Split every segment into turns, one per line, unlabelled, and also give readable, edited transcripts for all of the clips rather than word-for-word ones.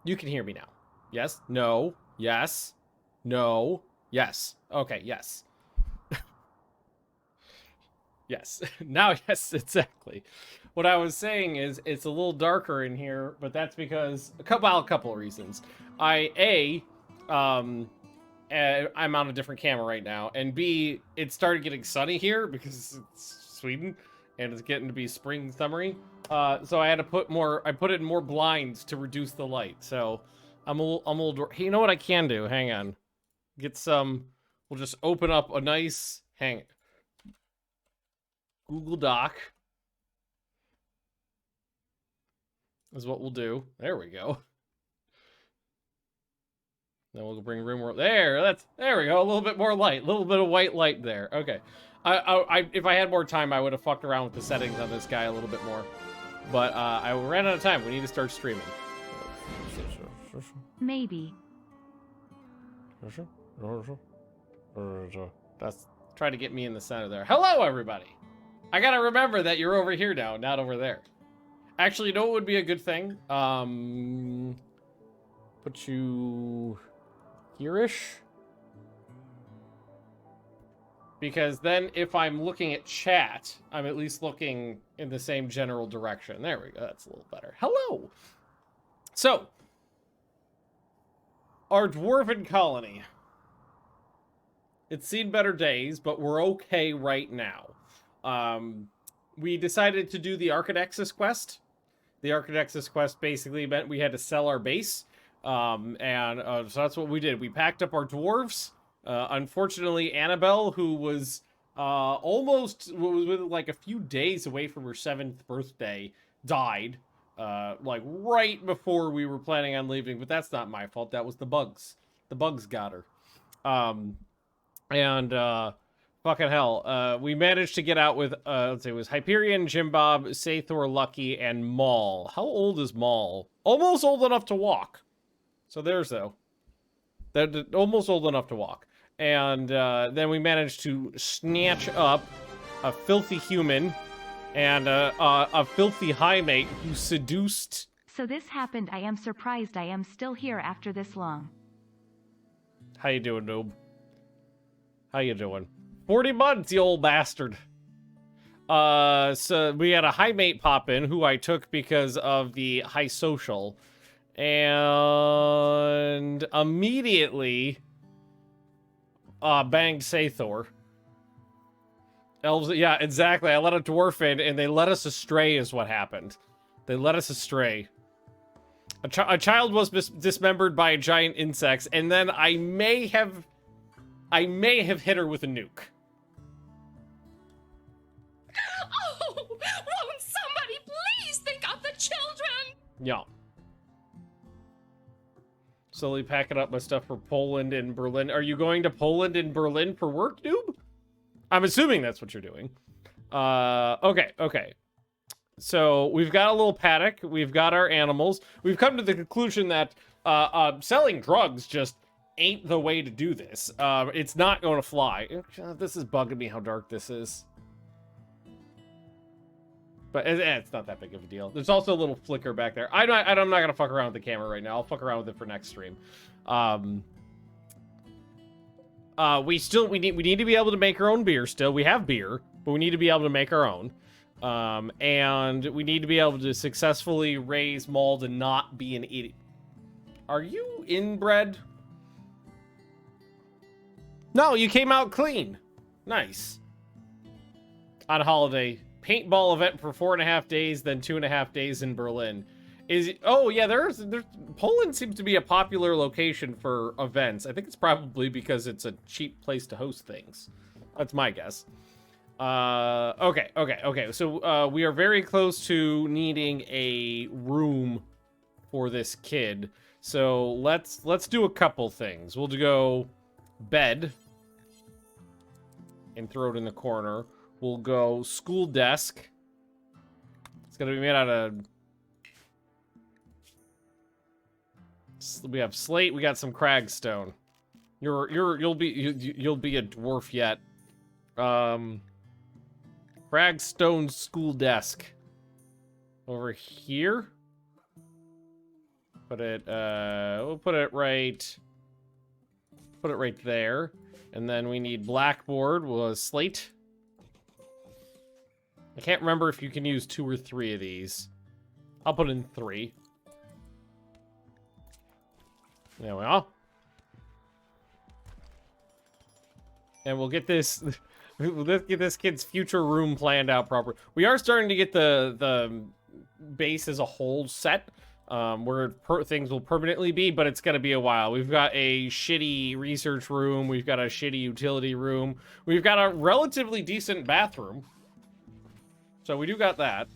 You can hear me now. Yes? No? Yes? No? Yes. Okay, yes. Yes. Now, yes, exactly. What I was saying is it's a little darker in here, but that's because a couple of reasons. Um, I'm on a different camera right now, and B, it started getting sunny here because it's Sweden, and it's getting to be spring summery. So I had to I put in more blinds to reduce the light. So I'm a little. Hey, you know what I can do? Hang on, get some. We'll just open up a nice Google Doc is what we'll do. There we go. Then we'll bring Rimworld. There we go. A little bit more light, a little bit of white light there. Okay. If I had more time, I would have fucked around with the settings on this guy a little bit more. But I ran out of time. We need to start streaming.
Maybe.
That's trying to get me in the center there. Hello, everybody. I gotta remember that you're over here now, not over there. Actually, you know what would be a good thing? Put you here-ish. Because then if I'm looking at chat, I'm at least looking in the same general direction. There we go. That's a little better. Hello. So, our dwarven colony. It's seen better days, but we're okay right now. We decided to do the Archidexis quest. The Archidexis quest basically meant we had to sell our base. So that's what we did. We packed up our dwarves. Unfortunately, Annabelle, who was was like a few days away from her 7th birthday, died. Like right before we were planning on leaving, but that's not my fault. That was the bugs. The bugs got her. Fucking hell. We managed to get out with, let's see, it was Hyperion, Jimbob, Sathor, Lucky, and Maul. How old is Maul? Almost old enough to walk. So there's though. They're almost old enough to walk. And then we managed to snatch up a filthy human and a filthy high mate who seduced.
So this happened. I am surprised I am still here after this long.
How you doing, noob? How you doing? 40 months, you old bastard. So we had a high mate pop in who I took because of the high social. And immediately banged Sathor. Elves, yeah, exactly. I let a dwarf in, and they led us astray is what happened. They led us astray. A child was dismembered by a giant insect, and then I may have hit her with a nuke.
Oh, won't somebody please think of the children?
Yeah. Slowly packing up my stuff for Poland and Berlin. Are you going to Poland and Berlin for work, noob? I'm assuming that's what you're doing. Okay. So we've got a little paddock. We've got our animals. We've come to the conclusion that selling drugs just ain't the way to do this. It's not going to fly. This is bugging me how dark this is. But it's not that big of a deal. There's also a little flicker back there. I'm not gonna fuck around with the camera right now. I'll fuck around with it for next stream. We need to be able to make our own beer still. We have beer, but we need to be able to make our own. And we need to be able to successfully raise Maul to not be an idiot. Are you inbred? No, you came out clean. Nice. On holiday. Paintball event for 4.5 days, then 2.5 days in Berlin. Oh yeah, there's Poland seems to be a popular location for events. I think it's probably because it's a cheap place to host things. That's my guess. Okay. So we are very close to needing a room for this kid. So let's do a couple things. We'll go bed and throw it in the corner. We'll go school desk. It's gonna be made out of. We have slate. We got some cragstone. You'll be a dwarf yet. Cragstone school desk. Over here. Put it, we'll put it right there. And then we need blackboard with slate. I can't remember if you can use 2 or 3 of these. I'll put in 3. There we are. And we'll get this, let's get this kid's future room planned out properly. We are starting to get the base as a whole set. Where things will permanently be, but it's gonna be a while. We've got a shitty research room. We've got a shitty utility room. We've got a relatively decent bathroom. So we do got that.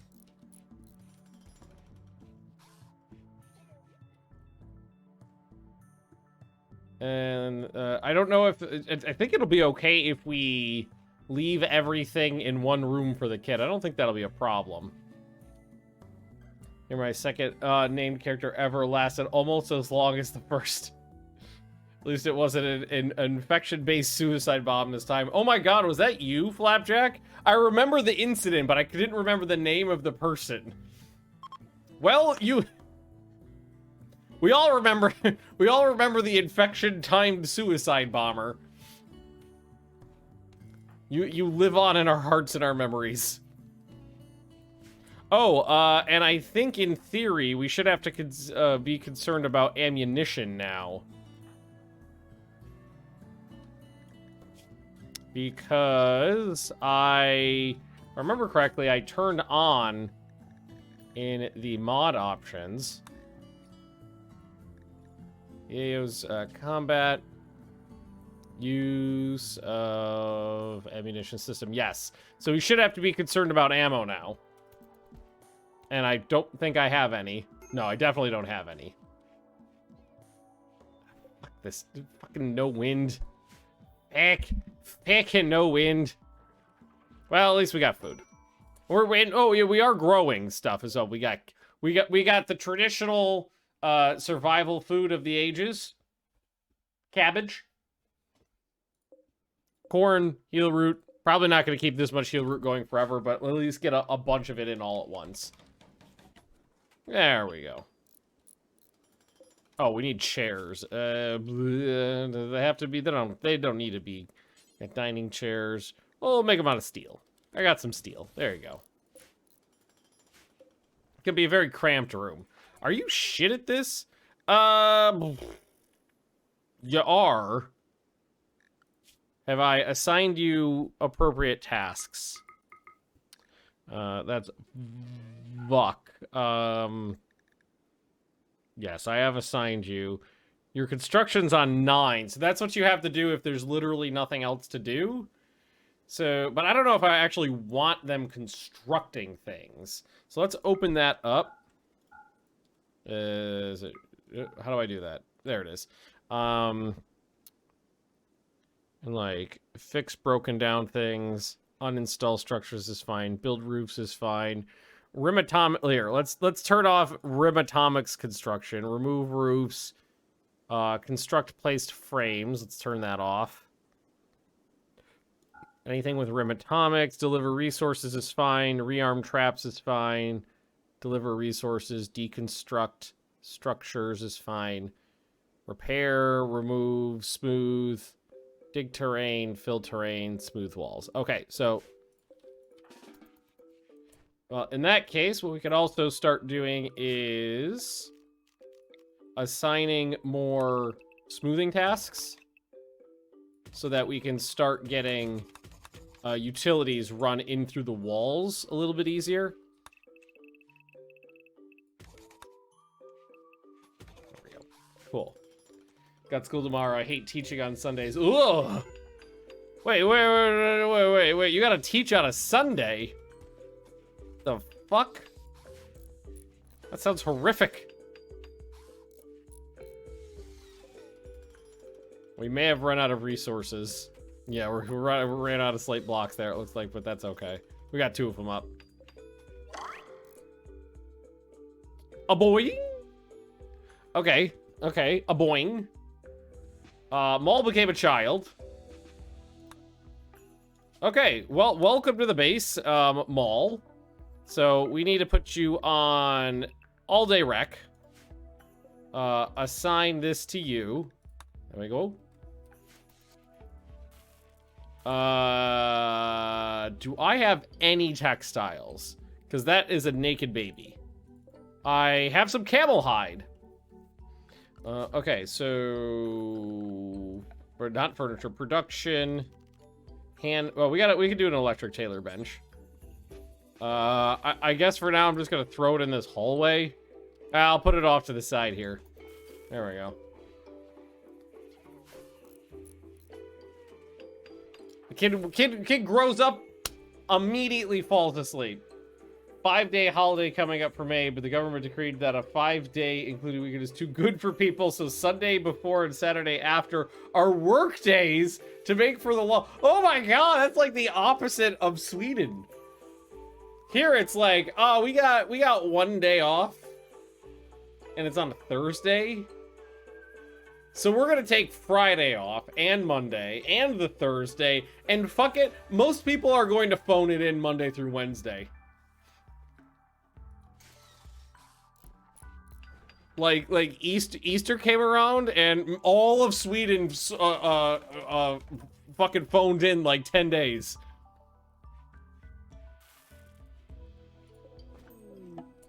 And I don't know if... I think it'll be okay if we leave everything in one room for the kid. I don't think that'll be a problem. You're my second named character ever, lasted almost as long as the first. At least it wasn't an infection-based suicide bomb this time. Oh my god, was that you, Flapjack? I remember the incident, but I didn't remember the name of the person. Well, you... We all remember the infection-timed suicide bomber. You live on in our hearts and our memories. Oh, and I think in theory we should have to be concerned about ammunition now. Because I remember correctly, I turned on in the mod options. It was combat, use of ammunition system. Yes. So we should have to be concerned about ammo now. And I don't think I have any. No, I definitely don't have any. Fuck this. Fucking no wind. Heck and no wind. Well, at least we got food. Oh yeah, we are growing stuff as well. We got the traditional survival food of the ages. Cabbage. Corn, heel root. Probably not going to keep this much heel root going forever, but we'll at least get a bunch of it in all at once. There we go. Oh, we need chairs. Do they have to be? They don't need to be. Got dining chairs. We'll make them out of steel. I got some steel. There you go. It could be a very cramped room. Are you shit at this? You are. Have I assigned you appropriate tasks? That's Buck. Yes, I have assigned you. Your construction's on 9, so that's what you have to do if there's literally nothing else to do. So, but I don't know if I actually want them constructing things. So let's open that up. How do I do that? There it is. And like, fix broken down things. Uninstall structures is fine. Build roofs is fine. Here, let's turn off Rimatomics construction. Remove roofs. Construct placed frames. Let's turn that off. Anything with Rimatomics. Deliver resources is fine. Rearm traps is fine. Deliver resources. Deconstruct structures is fine. Repair, remove, smooth. Dig terrain, fill terrain, smooth walls. Okay, so... Well, in that case, what we could also start doing is... assigning more smoothing tasks. So that we can start getting utilities run in through the walls a little bit easier. There we go. Cool. Got school tomorrow. I hate teaching on Sundays. Ugh! Wait. You gotta teach on a Sunday? The fuck? That sounds horrific. We may have run out of resources. Yeah, we ran out of slate blocks there, it looks like, but that's okay. We got 2 of them up. A boing? Okay, a boing. Maul became a child. Okay, well, welcome to the base, Maul. So, we need to put you on all-day rec. Assign this to you. There we go. Do I have any textiles? Because that is a naked baby. I have some camel hide. Okay, so... not furniture, production. Well, we could do an electric tailor bench. I guess for now I'm just gonna throw it in this hallway. I'll put it off to the side here. There we go. The kid grows up, immediately falls asleep. 5-day holiday coming up for May, but the government decreed that a 5-day including weekend is too good for people, so Sunday before and Saturday after are work days to make for the law. Oh my god, that's like the opposite of Sweden. Here it's like, oh, we got 1 day off, and it's on a Thursday. So we're gonna take Friday off, and Monday, and the Thursday, and fuck it, most people are going to phone it in Monday through Wednesday. Like Easter came around, and all of Sweden fucking phoned in like 10 days.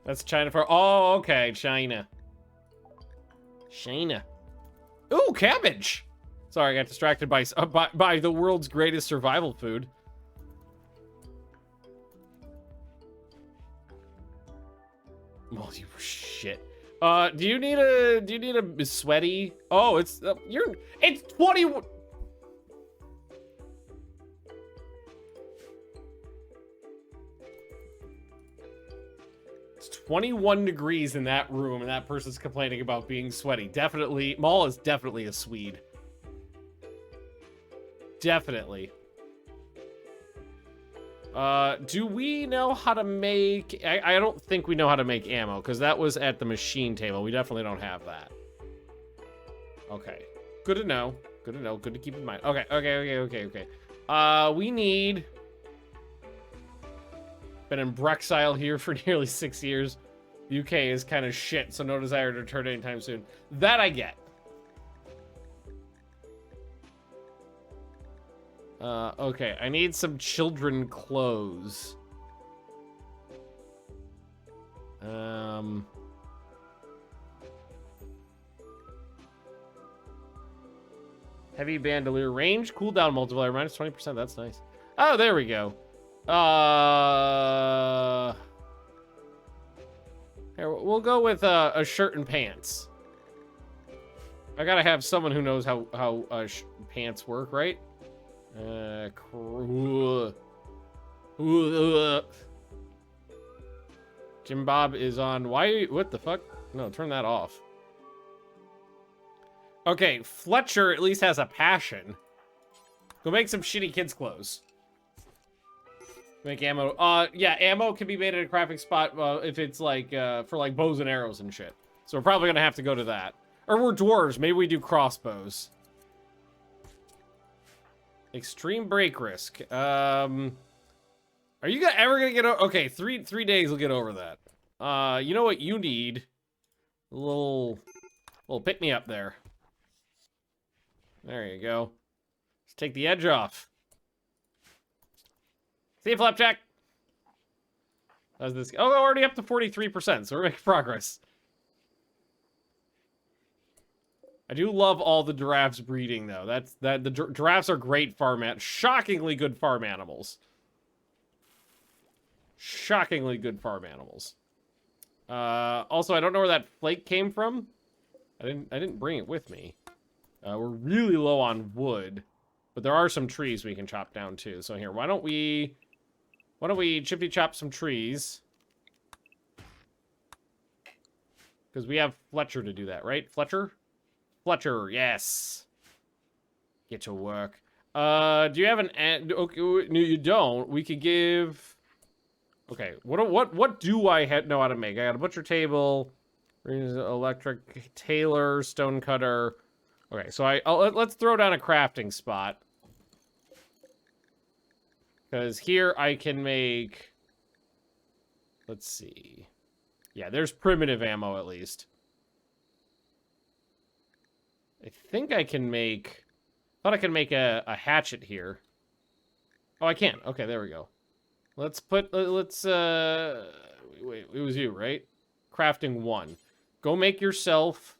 That's China for, oh, okay, China. Ooh, cabbage! Sorry, I got distracted by the world's greatest survival food. Oh, you shit. Do you need a sweaty? Oh, it's 20. It's 21 degrees in that room, and that person's complaining about being sweaty. Definitely, Maul is definitely a Swede. Definitely. Do we know how to make... I don't think we know how to make ammo, because that was at the machine table. We definitely don't have that. Okay. Good to know. Good to know. Good to keep in mind. Okay. We need... Been in Brexile here for nearly 6 years. The UK is kind of shit, so no desire to return anytime soon. That I get. Okay, I need some children clothes. Heavy bandolier range, cooldown multiplier, minus 20%, that's nice. Oh, there we go. Here, we'll go with a shirt and pants. I gotta have someone who knows how pants work, right? Jim Bob is on. Why? What the fuck? No, turn that off. Okay, Fletcher at least has a passion. Go make some shitty kids' clothes. Make ammo. Yeah, ammo can be made at a crafting spot if it's like for like bows and arrows and shit. So we're probably gonna have to go to that. Or we're dwarves. Maybe we do crossbows. Extreme break risk. Are you ever gonna get over? Okay, three days will get over that. You know what you need? A little pick me up there. There you go. Let's take the edge off. See you, Flapjack. How's this? Oh, already up to 43%, so we're making progress. I do love all the giraffes breeding, though. The giraffes are great shockingly good farm animals. Shockingly good farm animals. Also, I don't know where that flake came from. I didn't bring it with me. We're really low on wood, but there are some trees we can chop down too. So here, why don't we chippy chop some trees? Because we have Fletcher to do that, right? Fletcher, yes. Get to work. Do you have an? Okay, no, you don't. We could give. Okay, what do I know how to make? I got a butcher table, electric tailor, stone cutter. Okay, so let's throw down a crafting spot. Because here I can make... Let's see. Yeah, there's primitive ammo at least. I think I can make... thought I could make a hatchet here. Oh, I can. Okay, there we go. Let's put... let's, wait, it was you, right? Crafting 1. Go make yourself...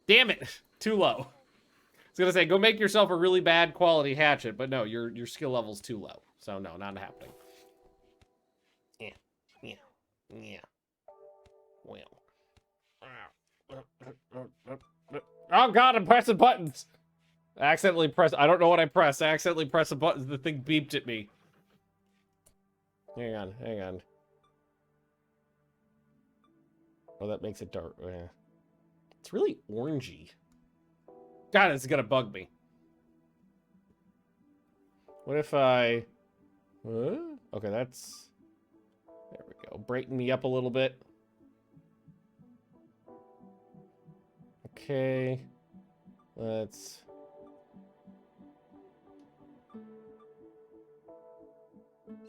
Damn it! Too low. I was gonna say, go make yourself a really bad quality hatchet, but no, your skill level's too low. So no, not happening. Yeah. Well. Oh god, I'm pressing buttons! I accidentally pressed... I don't know what I pressed. I accidentally pressed a button. The thing beeped at me. Hang on. Oh, that makes it dark. Yeah. It's really orangey. God, it's gonna bug me. What if I... Okay, that's... There we go. Breaking me up a little bit. Okay. Let's...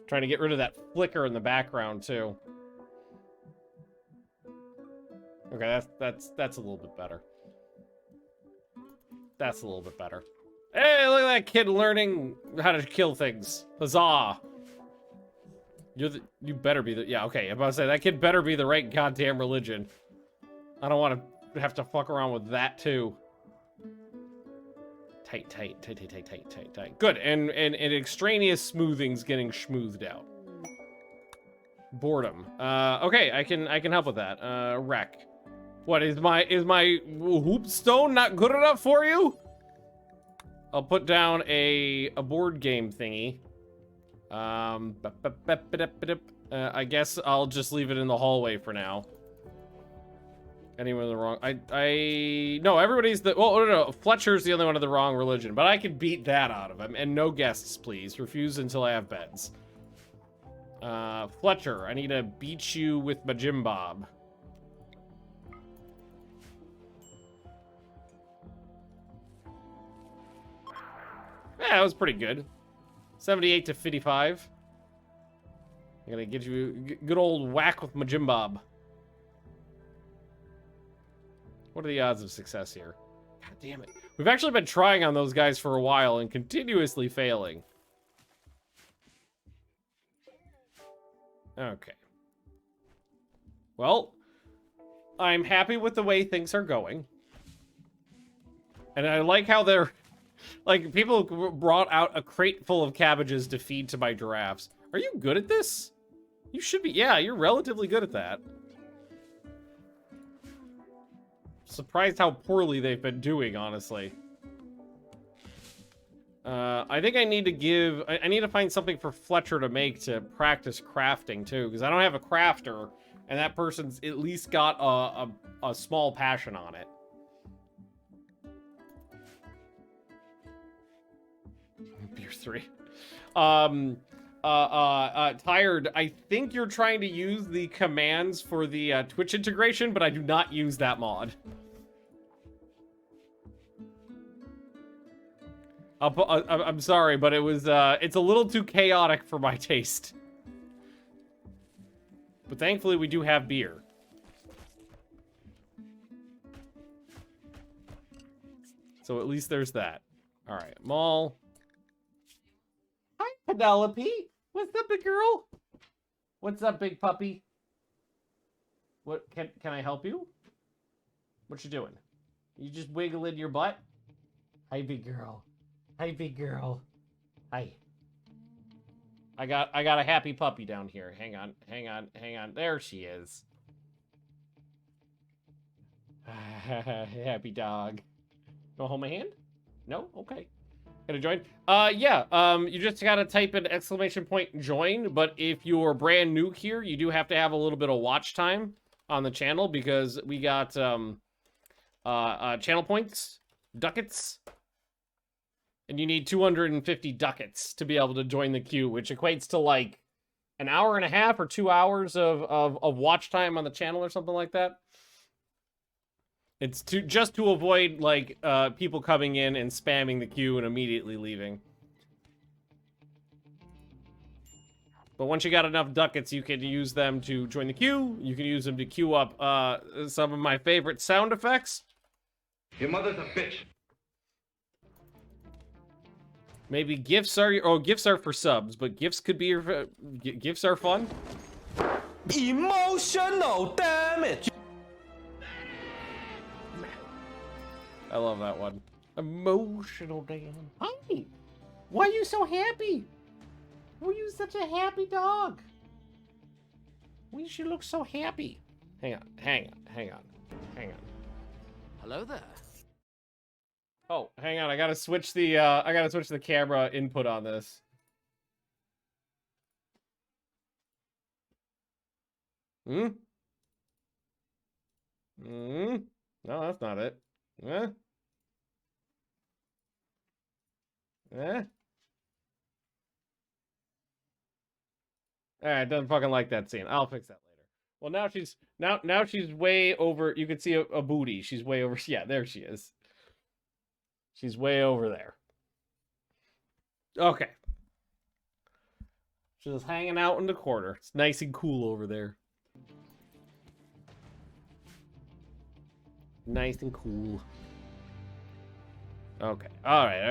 Trying to get rid of that flicker in the background, too. Okay, that's a little bit better. That's a little bit better. Hey, look at that kid learning how to kill things. Huzzah! You better be the... Yeah, okay, I'm about to say, that kid better be the right goddamn religion. I don't want to have to fuck around with that, too. Tight. Good, and extraneous smoothing's getting schmoothed out. Boredom. Okay, I can help with that. Wreck. What, is my hoopstone not good enough for you? I'll put down a board game thingy. I guess I'll just leave it in the hallway for now. Anyone in the wrong... No, everybody's the... Well, no, Fletcher's the only one of the wrong religion, but I could beat that out of him. And no guests, please. Refuse until I have beds. Fletcher, I need to beat you with my Jim Bob. Yeah, that was pretty good. 78 to 55. I'm gonna get you a good old whack with my Jim Bob. What are the odds of success here? God damn it. We've actually been trying on those guys for a while and continuously failing. Okay. Well, I'm happy with the way things are going. And I like how they're... Like, people brought out a crate full of cabbages to feed to my giraffes. Are you good at this? You should be. Yeah, you're relatively good at that. Surprised how poorly they've been doing, honestly. I think I need to give... I need to find something for Fletcher to make to practice crafting, too. Because I don't have a crafter, and that person's at least got a small passion on it. Beer 3. Tired, I think you're trying to use the commands for the Twitch integration, but I do not use that mod. I'm sorry, but it was it's a little too chaotic for my taste. But thankfully we do have beer. So at least there's that. All right, Maul. Hi, Penelope. What's up, big girl? What's up, big puppy? What can I help you? What you doing? You just wiggling your butt? Hi, big girl. Hi, big girl. Hi. I got a happy puppy down here. Hang on. There she is. Happy dog. Don't hold my hand? No? Okay. Gonna join? Yeah, you just gotta type an exclamation point join, but if you're brand new here, you do have to have a little bit of watch time on the channel because we got, channel points, ducats, and you need 250 ducats to be able to join the queue, which equates to like an hour and a half or 2 hours of watch time on the channel or something like that. It's just to avoid, like, people coming in and spamming the queue and immediately leaving. But once you got enough ducats, you can use them to join the queue. You can use them to queue up some of my favorite sound effects.
Your mother's a bitch.
Maybe gifts are gifts are for subs, but gifts could be your gifts are fun.
Emotional damage.
I love that one. Emotional damn. Hi. Why are you so happy? Why are you such a happy dog? Why does she look so happy? Hang on.
Hello there.
Oh, hang on. I gotta switch the camera input on this. No, that's not it. Alright, doesn't fucking like that scene. I'll fix that later. Well, now she's way over. You can see a booty. She's way over. Yeah, there she is. She's way over there. Okay. She's just hanging out in the corner. It's nice and cool over there. Nice and cool. Okay. All right.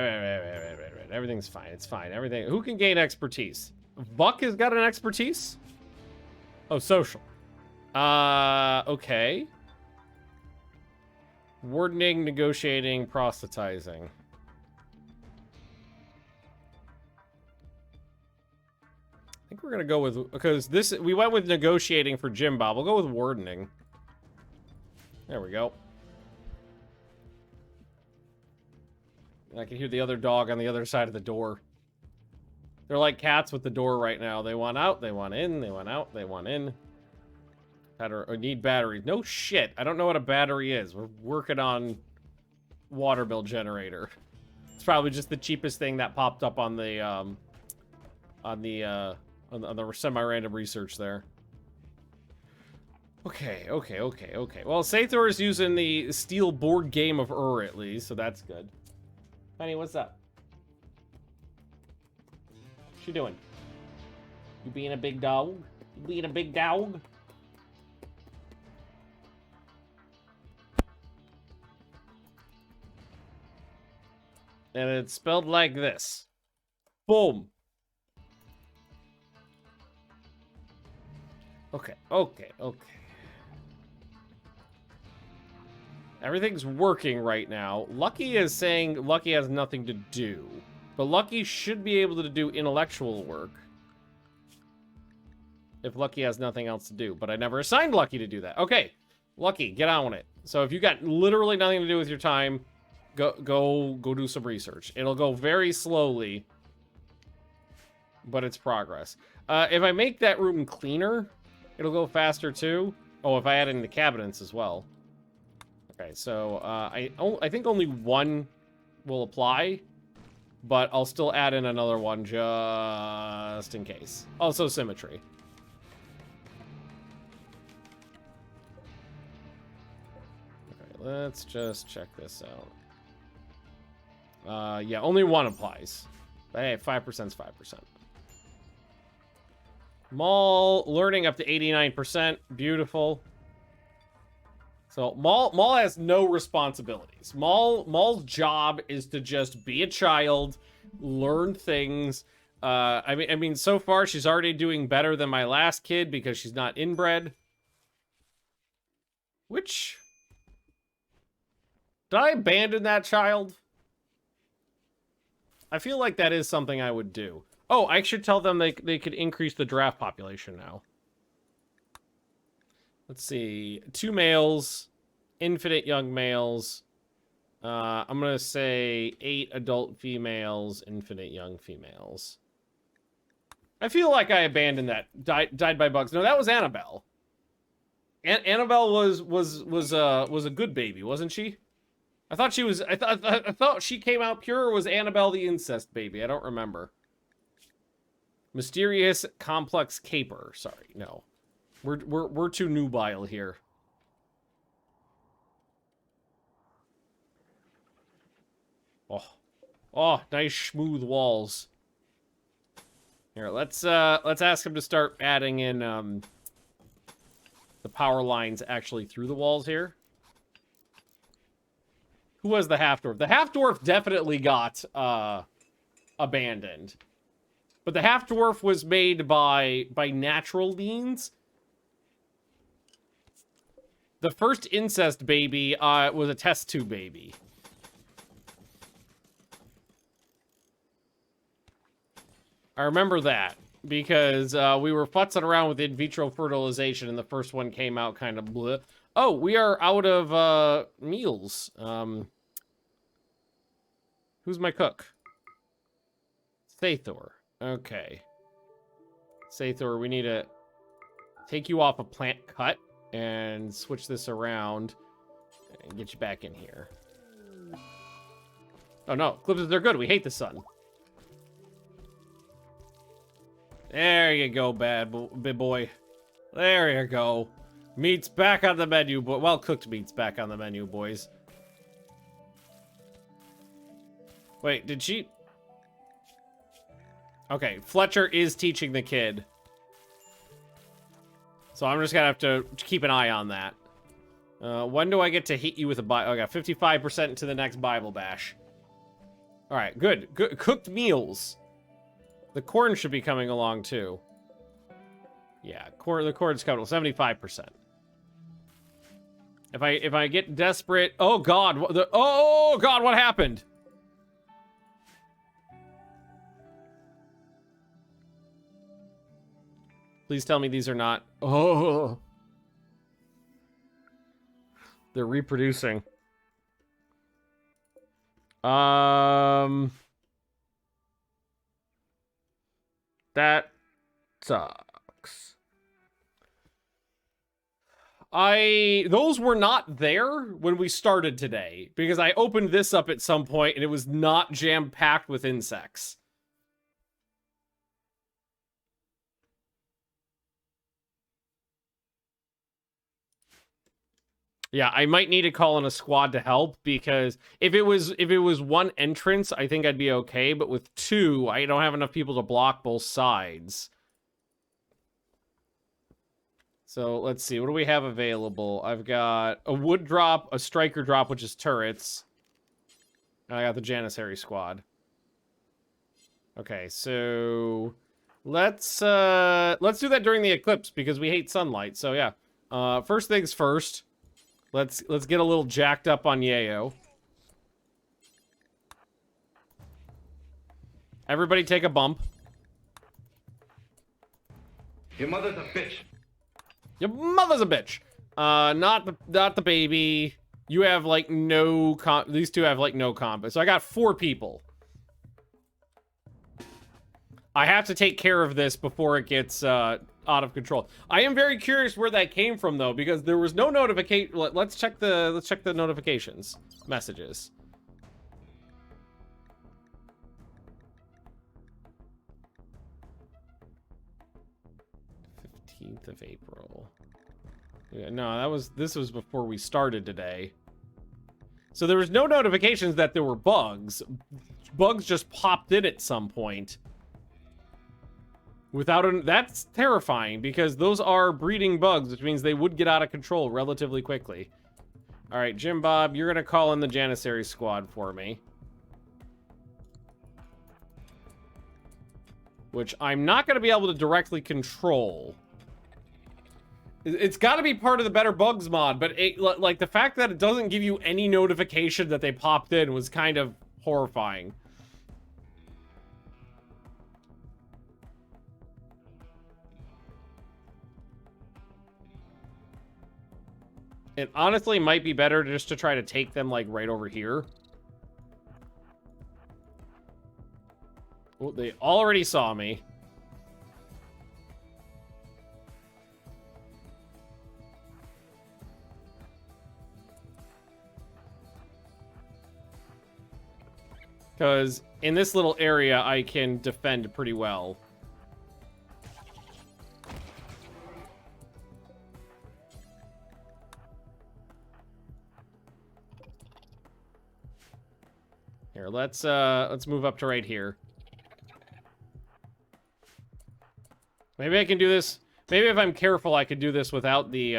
Everything's fine. It's fine. Everything. Who can gain expertise? Buck has got an expertise? Oh, social. Okay. Wardening, negotiating, proselytizing. I think we're gonna go with, because we went with negotiating for Jim Bob. We'll go with wardening. There we go. I can hear the other dog on the other side of the door. They're like cats with the door right now. They want out, they want in, they want out, they want in. Need batteries. No shit. I don't know what a battery is. We're working on water bill generator. It's probably just the cheapest thing that popped up on the semi-random research there. Okay. Well, Sathor is using the steel board game of at least, so that's good. Honey, what's up? What you doing? You being a big dog? You being a big dog? And it's spelled like this. Boom. Okay. Everything's working right now. Lucky is saying Lucky has nothing to do. But Lucky should be able to do intellectual work. If Lucky has nothing else to do. But I never assigned Lucky to do that. Okay. Lucky, get on it. So if you got literally nothing to do with your time, go do some research. It'll go very slowly. But it's progress. If I make that room cleaner, it'll go faster too. Oh, if I add in the cabinets as well. Okay, so I think only one will apply, but I'll still add in another one just in case. Also symmetry. Okay, let's just check this out. Yeah, only one applies. But hey, 5%'s 5%. Mall learning up to 89%. Beautiful. So Maul has no responsibilities. Maul's job is to just be a child, learn things. I mean, so far she's already doing better than my last kid because she's not inbred. Which, did I abandon that child? I feel like that is something I would do. Oh, I should tell them they could increase the draft population now. Let's see. 2 males, infinite young males. I'm going to say 8 adult females, infinite young females. I feel like I abandoned that. Died by bugs. No, that was Annabelle. Annabelle was a good baby, wasn't she? I thought she was. I thought she came out pure. Or was Annabelle the incest baby? I don't remember. Mysterious complex caper. Sorry, no. We're too nubile here. Oh, nice smooth walls. Here, let's ask him to start adding in the power lines actually through the walls here. Who was the half dwarf? The half dwarf definitely got abandoned. But the half-dwarf was made by natural means. The first incest baby was a test tube baby. I remember that because we were futzing around with in vitro fertilization and the first one came out kind of bleh. Oh, we are out of meals. Who's my cook? Sathor. Okay. Sathor, we need to take you off a plant cut and switch this around and get you back in here. Oh no, eclipses are good. We hate the sun. There you go, big boy. There you go. Meat's back on the menu, but well-cooked meat's back on the menu, boys. Wait, did she... Okay, Fletcher is teaching the kid. So I'm just gonna have to keep an eye on that. When do I get to hit you with a Bible? I got 55% into the next Bible bash. Alright, good. Cooked meals. The corn should be coming along, too. Yeah, the corn's coming, 75%. If I get desperate... Oh, God! Oh, God, what happened? Please tell me these are not... Oh! They're reproducing. That sucks. Those were not there when we started today, because I opened this up at some point and it was not jam-packed with insects. Yeah, I might need to call in a squad to help, because if it was one entrance, I think I'd be okay, but with two, I don't have enough people to block both sides. So, let's see, what do we have available? I've got a wood drop, a striker drop, which is turrets. And I got the Janissary squad. Okay, so let's do that during the eclipse, because we hate sunlight, so yeah. First things first. Let's get a little jacked up on Yayo. Everybody take a bump.
Your mother's a bitch.
Your mother's a bitch. Not the baby. You have like no comp. These two have like no comp. So I got 4 people. I have to take care of this before it gets out of control. I am very curious where that came from though, because there was no notification. Let's check the notifications messages. of April. Yeah, no, this was before we started today. So there was no notifications that there were bugs. Bugs just popped in at some point. That's terrifying, because those are breeding bugs, which means they would get out of control relatively quickly. All right, Jim Bob, you're gonna call in the Janissary squad for me. Which I'm not gonna be able to directly control. It's got to be part of the Better Bugs mod, but like the fact that it doesn't give you any notification that they popped in was kind of horrifying. It honestly might be better just to try to take them like right over here. Oh, they already saw me. Because in this little area, I can defend pretty well. Here, let's move up to right here. Maybe I can do this. Maybe if I'm careful, I could do this without the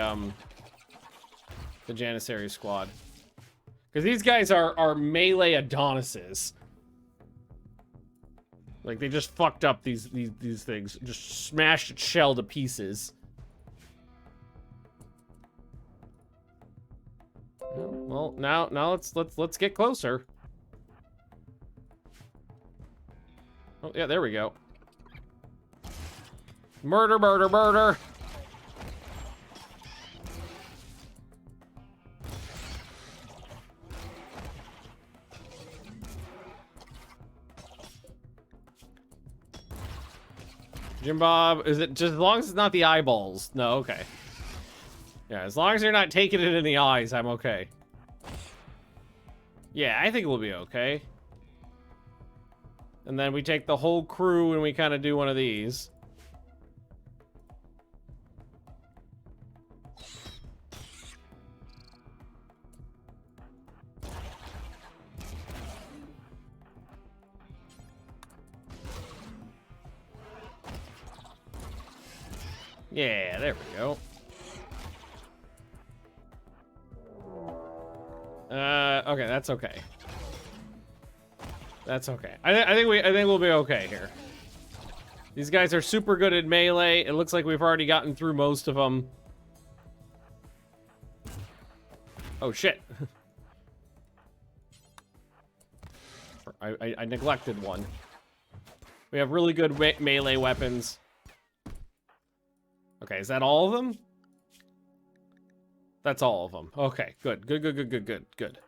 Janissary squad. Because these guys are melee Adonises. Like, they just fucked up these things. Just smashed its shell to pieces. Well, now let's get closer. Oh, yeah, there we go. Murder, murder, murder! Jim Bob, is it just as long as it's not the eyeballs? No, okay. Yeah, as long as you're not taking it in the eyes, I'm okay. Yeah, I think we'll be okay. And then we take the whole crew and we kind of do one of these. Yeah, there we go. Okay, that's okay. That's okay. I think we'll be okay here. These guys are super good at melee. It looks like we've already gotten through most of them. Oh shit. I neglected one. We have really good melee weapons. Okay, is that all of them? That's all of them. Okay, good. Good.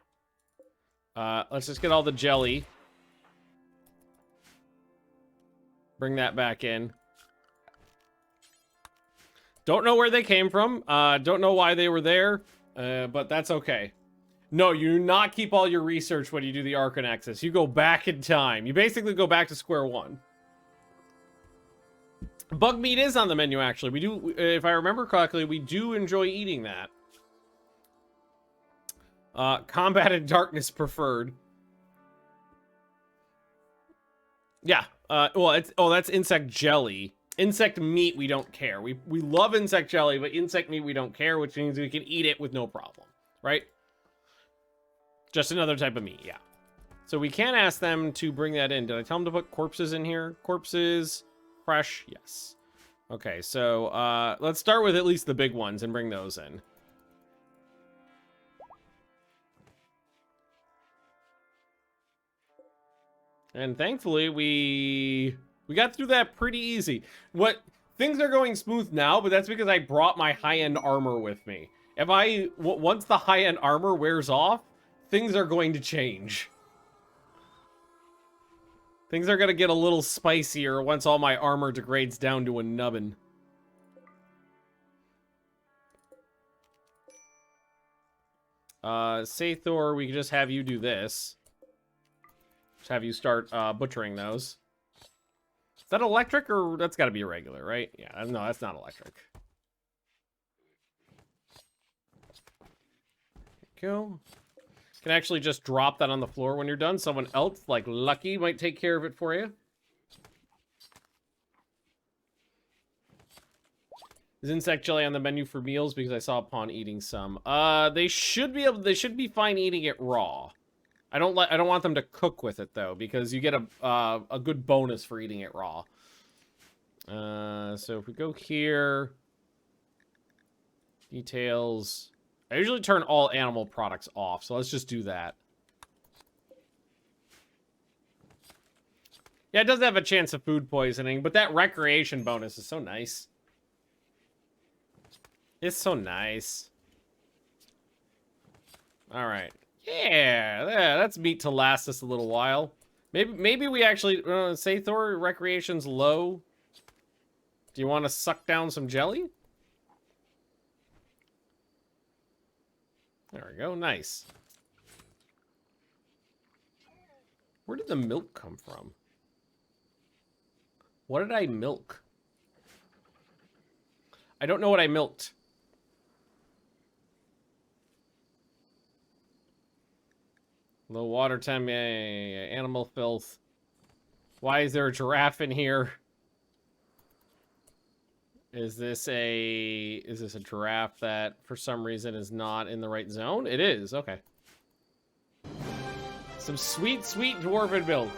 Let's just get all the jelly. Bring that back in. Don't know where they came from. Don't know why they were there, but that's okay. No, you do not keep all your research when you do the Archon Axis. You go back in time. You basically go back to square one. Bug meat is on the menu, actually. We do, if I remember correctly, we do enjoy eating that. Combated darkness preferred. Yeah. Well, that's insect jelly. Insect meat, we don't care. We love insect jelly, but insect meat, we don't care, which means we can eat it with no problem, right? Just another type of meat, yeah. So we can ask them to bring that in. Did I tell them to put corpses in here? Corpses, fresh, yes. Okay, so let's start with at least the big ones and bring those in. And thankfully, we got through that pretty easy. Things are going smooth now, but that's because I brought my high-end armor with me. Once the high-end armor wears off, things are going to change. Things are going to get a little spicier once all my armor degrades down to a nubbin. Sathor, we can just have you do this. Just have you start butchering those. Is that electric, or that's got to be a regular, right? Yeah, no, that's not electric. There you go. Can actually just drop that on the floor when you're done. Someone else, like Lucky, might take care of it for you. Is insect jelly on the menu for meals? Because I saw Pawn eating some. They should be fine eating it raw. I don't want them to cook with it though, because you get a good bonus for eating it raw. So if we go here, details. I usually turn all animal products off, so let's just do that. Yeah, it does have a chance of food poisoning, but that recreation bonus is so nice. It's so nice. All right. Yeah, that's meat to last us a little while. Maybe we actually Sathor, recreation's low. Do you want to suck down some jelly? There we go, nice. Where did the milk come from? What did I milk? I don't know what I milked. Low water temp, yeah, animal filth. Why is there a giraffe in here? Is this a giraffe that for some reason is not in the right zone? It is, okay. Some sweet, sweet dwarven milk.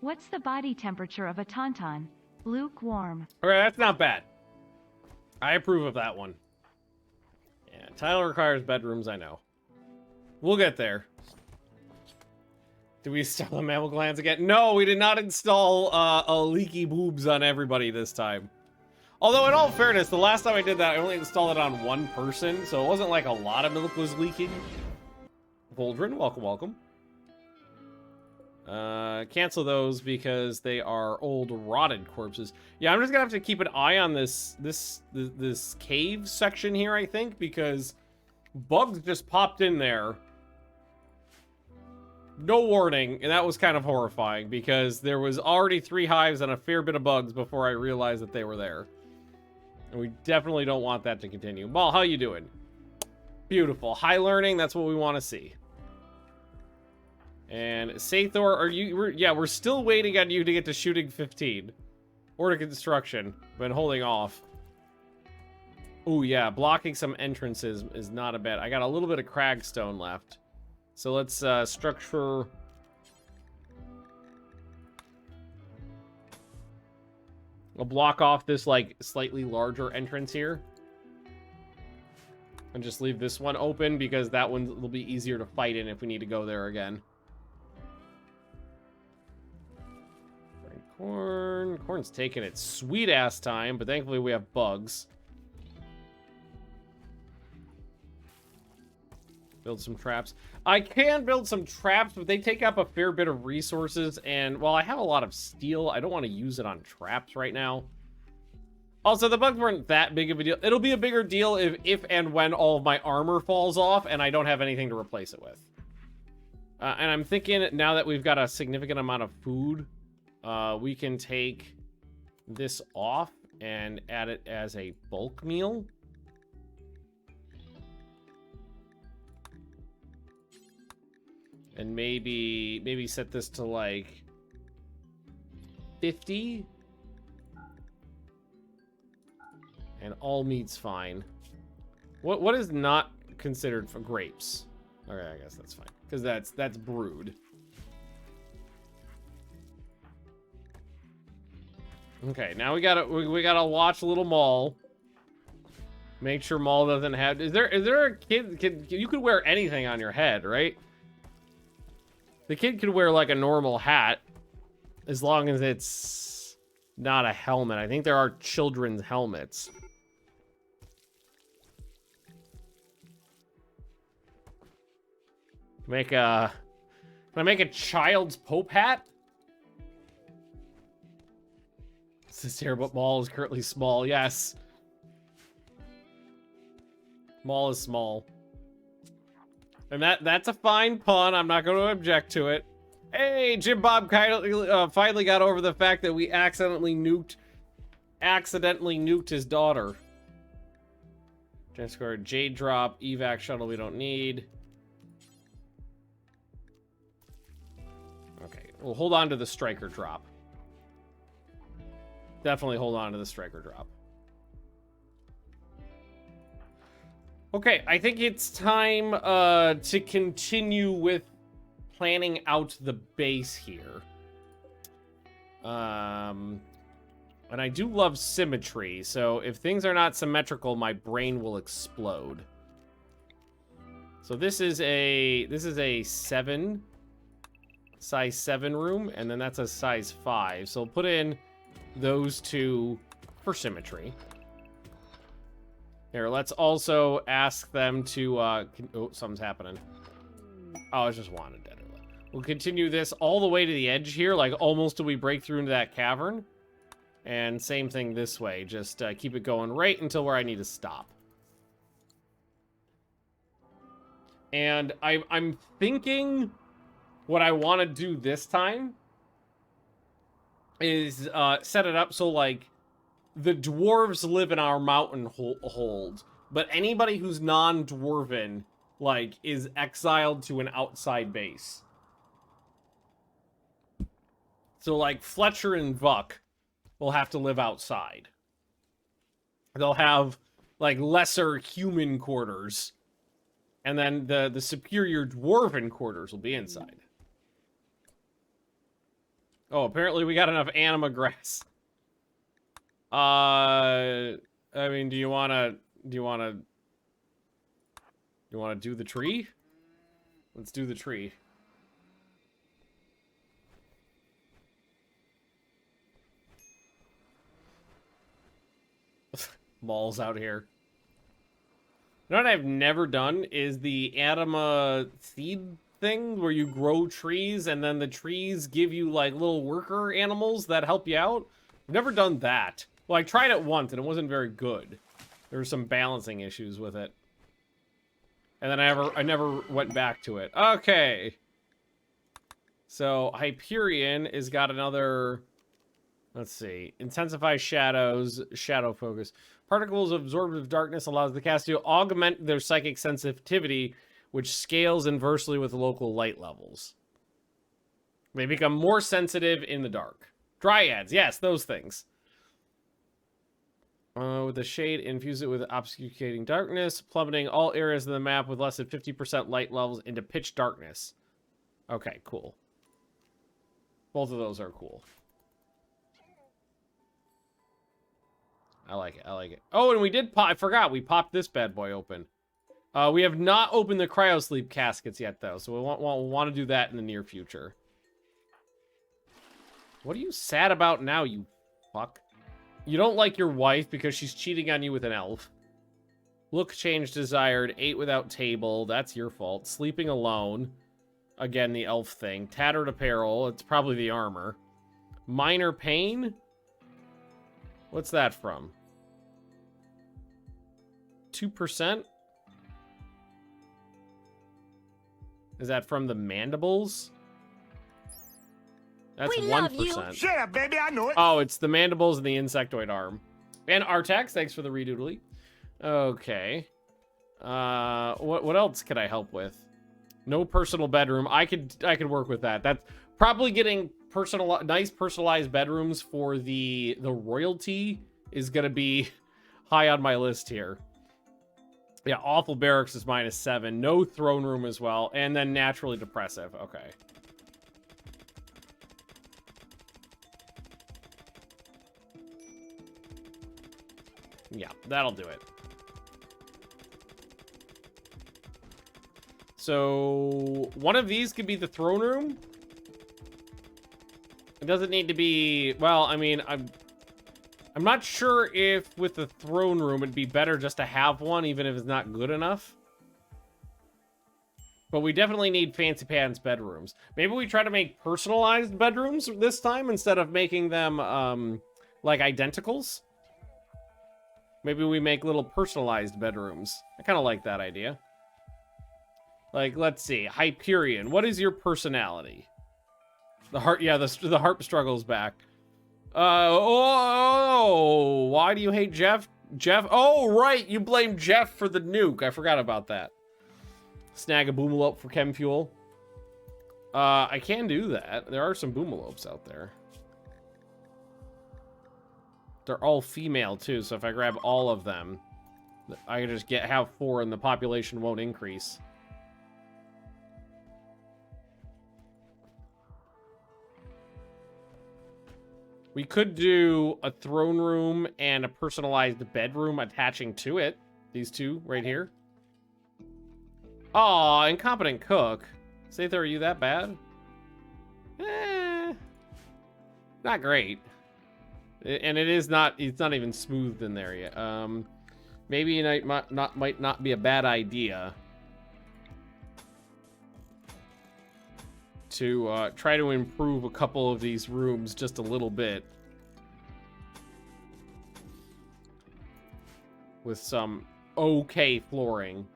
What's the body temperature of a tauntaun? Lukewarm.
Okay, that's not bad. I approve of that one. Yeah, tile requires bedrooms, I know. We'll get there. Did we install the mammal glands again? No, we did not install a leaky boobs on everybody this time. Although, in all fairness, the last time I did that, I only installed it on one person, so it wasn't like a lot of milk was leaking. Voldrin, welcome, welcome. Cancel those because they are old, rotted corpses. Yeah, I'm just gonna have to keep an eye on this cave section here, I think, because bugs just popped in there. No warning, and that was kind of horrifying because there was already 3 hives and a fair bit of bugs before I realized that they were there. And we definitely don't want that to continue. Mal, how you doing? Beautiful. High learning, that's what we want to see. And Sathor, are you... yeah, we're still waiting on you to get to shooting 15. Or to construction. Been holding off. Ooh, yeah, blocking some entrances is not a bad... I got a little bit of cragstone left. So let's structure... I'll block off this, like, slightly larger entrance here. And just leave this one open, because that one will be easier to fight in if we need to go there again. Corn. Corn's taking its sweet-ass time, but thankfully we have bugs. Build some traps. I can build some traps, but they take up a fair bit of resources, and while I have a lot of steel, I don't want to use it on traps right now. Also, the bugs weren't that big of a deal. It'll be a bigger deal if and when all of my armor falls off and I don't have anything to replace it with. And I'm thinking, now that we've got a significant amount of food, we can take this off and add it as a bulk meal. And maybe set this to like 50. And all meat's fine. What is not considered for grapes? Okay, I guess that's fine. Because that's brewed. Okay, now we gotta watch little Maul. Make sure Maul doesn't have... Is there a kid... You could wear anything on your head, right? The kid could wear like a normal hat, as long as it's not a helmet. I think there are children's helmets. Can I make a child's Pope hat? This is here, but Maul is currently small. Yes. Maul is small. And that's a fine pun. I'm not going to object to it. Hey, Jim Bob finally got over the fact that we accidentally nuked his daughter. Transcord Jade drop, evac shuttle we don't need. Okay, we'll hold on to the striker drop. Definitely hold on to the striker drop. Okay, I think it's time to continue with planning out the base here. And I do love symmetry, so if things are not symmetrical, my brain will explode. So this is a size 7 room, and then that's a size 5. So put in those two for symmetry. Here, let's also ask them to, oh, something's happening. Oh, it's just wanted dead. We'll continue this all the way to the edge here, like almost till we break through into that cavern. And same thing this way, just keep it going right until where I need to stop. And I'm thinking what I want to do this time is set it up so, like, the dwarves live in our mountain hold, but anybody who's non-dwarven, like, is exiled to an outside base. So, like, Fletcher and Vuck will have to live outside. They'll have, like, lesser human quarters. And then the superior dwarven quarters will be inside. Oh, apparently we got enough anima grass. I mean, do you wanna do the tree? Let's do the tree. Malls out here. You know what I've never done is the anima seed thing where you grow trees and then the trees give you like little worker animals that help you out. I've never done that. Well, I tried it once and it wasn't very good. There were some balancing issues with it. And then I never went back to it. Okay. So Hyperion has got another, let's see, intensify shadows, shadow focus. Particles of absorptive darkness allows the cast to augment their psychic sensitivity, which scales inversely with local light levels. They become more sensitive in the dark. Dryads, yes, those things. With the shade, infuse it with obscuring darkness, plummeting all areas of the map with less than 50% light levels into pitch darkness. Okay, cool. Both of those are cool. I like it, I like it. Oh, and we did pop, I forgot, we popped this bad boy open. We have not opened the cryosleep caskets yet, though, so we'll want to do that in the near future. What are you sad about now, you fuck? You don't like your wife because she's cheating on you with an elf. Look change desired. 8 without table. That's your fault. Sleeping alone. Again, the elf thing. Tattered apparel. It's probably the armor. Minor pain? What's that from? 2%? Is that from the mandibles? That's 1%.
Shut up, baby, I know it.
Oh, it's the mandibles and the insectoid arm. And Artax, thanks for the redoodly. Okay. What else could I help with? No personal bedroom. I could work with that. That's probably getting nice personalized bedrooms for the royalty is gonna be high on my list here. Yeah, awful barracks is -7. No throne room as well, and then naturally depressive. Okay. Yeah, that'll do it. So, one of these could be the throne room. It doesn't need to be, well, I mean, I'm not sure if with the throne room it'd be better just to have one, even if it's not good enough. But we definitely need fancy pants bedrooms. Maybe we try to make personalized bedrooms this time instead of making them, like identicals. Maybe we make little personalized bedrooms. I kind of like that idea. Like, let's see. Hyperion, what is your personality? The heart, yeah, the harp struggle's back. Oh, why do you hate Jeff? Jeff, oh, right, you blame Jeff for the nuke. I forgot about that. Snag a boomalope for chem fuel. I can do that. There are some boomalopes out there. They're all female, too, so if I grab all of them, I can just have 4 and the population won't increase. We could do a throne room and a personalized bedroom attaching to it. These two right here. Aw, incompetent cook. Sather, are you that bad? Not great. And it is not, it's not even smoothed in there yet. Maybe it might not be a bad idea to try to improve a couple of these rooms just a little bit with some okay flooring.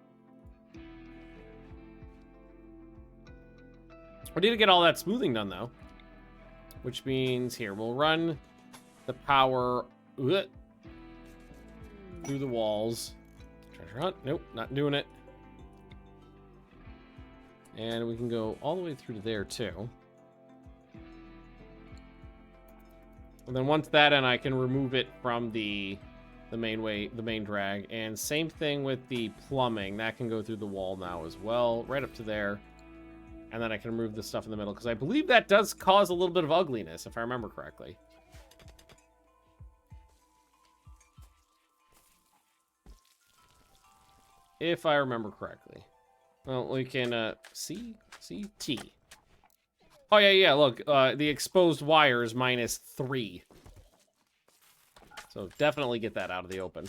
We need to get all that smoothing done though, which means here we'll run the power through the walls. Treasure hunt, nope, not doing it. And we can go all the way through to there too. And then once that in, I can remove it from the main drag. And same thing with the plumbing. That can go through the wall now as well, right up to there. And then I can remove the stuff in the middle, because I believe that does cause a little bit of ugliness, if I remember correctly. If I remember correctly. Well, we can, C, T. Oh, yeah, look, the exposed wire is -3. So definitely get that out of the open.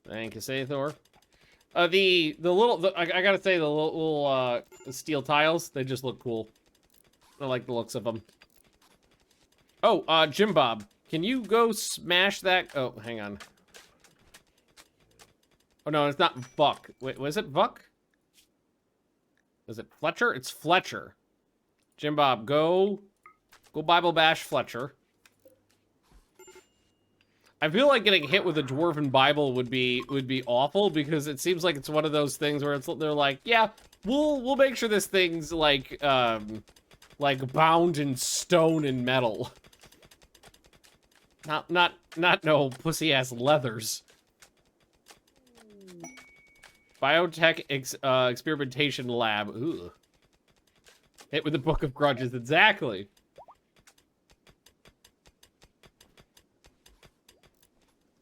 Thank you, Sathor. I gotta say, the little steel tiles, they just look cool. I like the looks of them. Oh, Jim Bob, can you go smash that? Oh, hang on. Oh, no, it's not Buck. Wait, was it Buck? Is it Fletcher? It's Fletcher. Jim Bob, go Bible bash Fletcher. I feel like getting hit with a dwarven Bible would be awful, because it seems like it's one of those things where they're like, yeah, we'll make sure this thing's like bound in stone and metal. Not no pussy ass leathers. Biotech experimentation lab. Ooh. Hit with the Book of Grudges, exactly.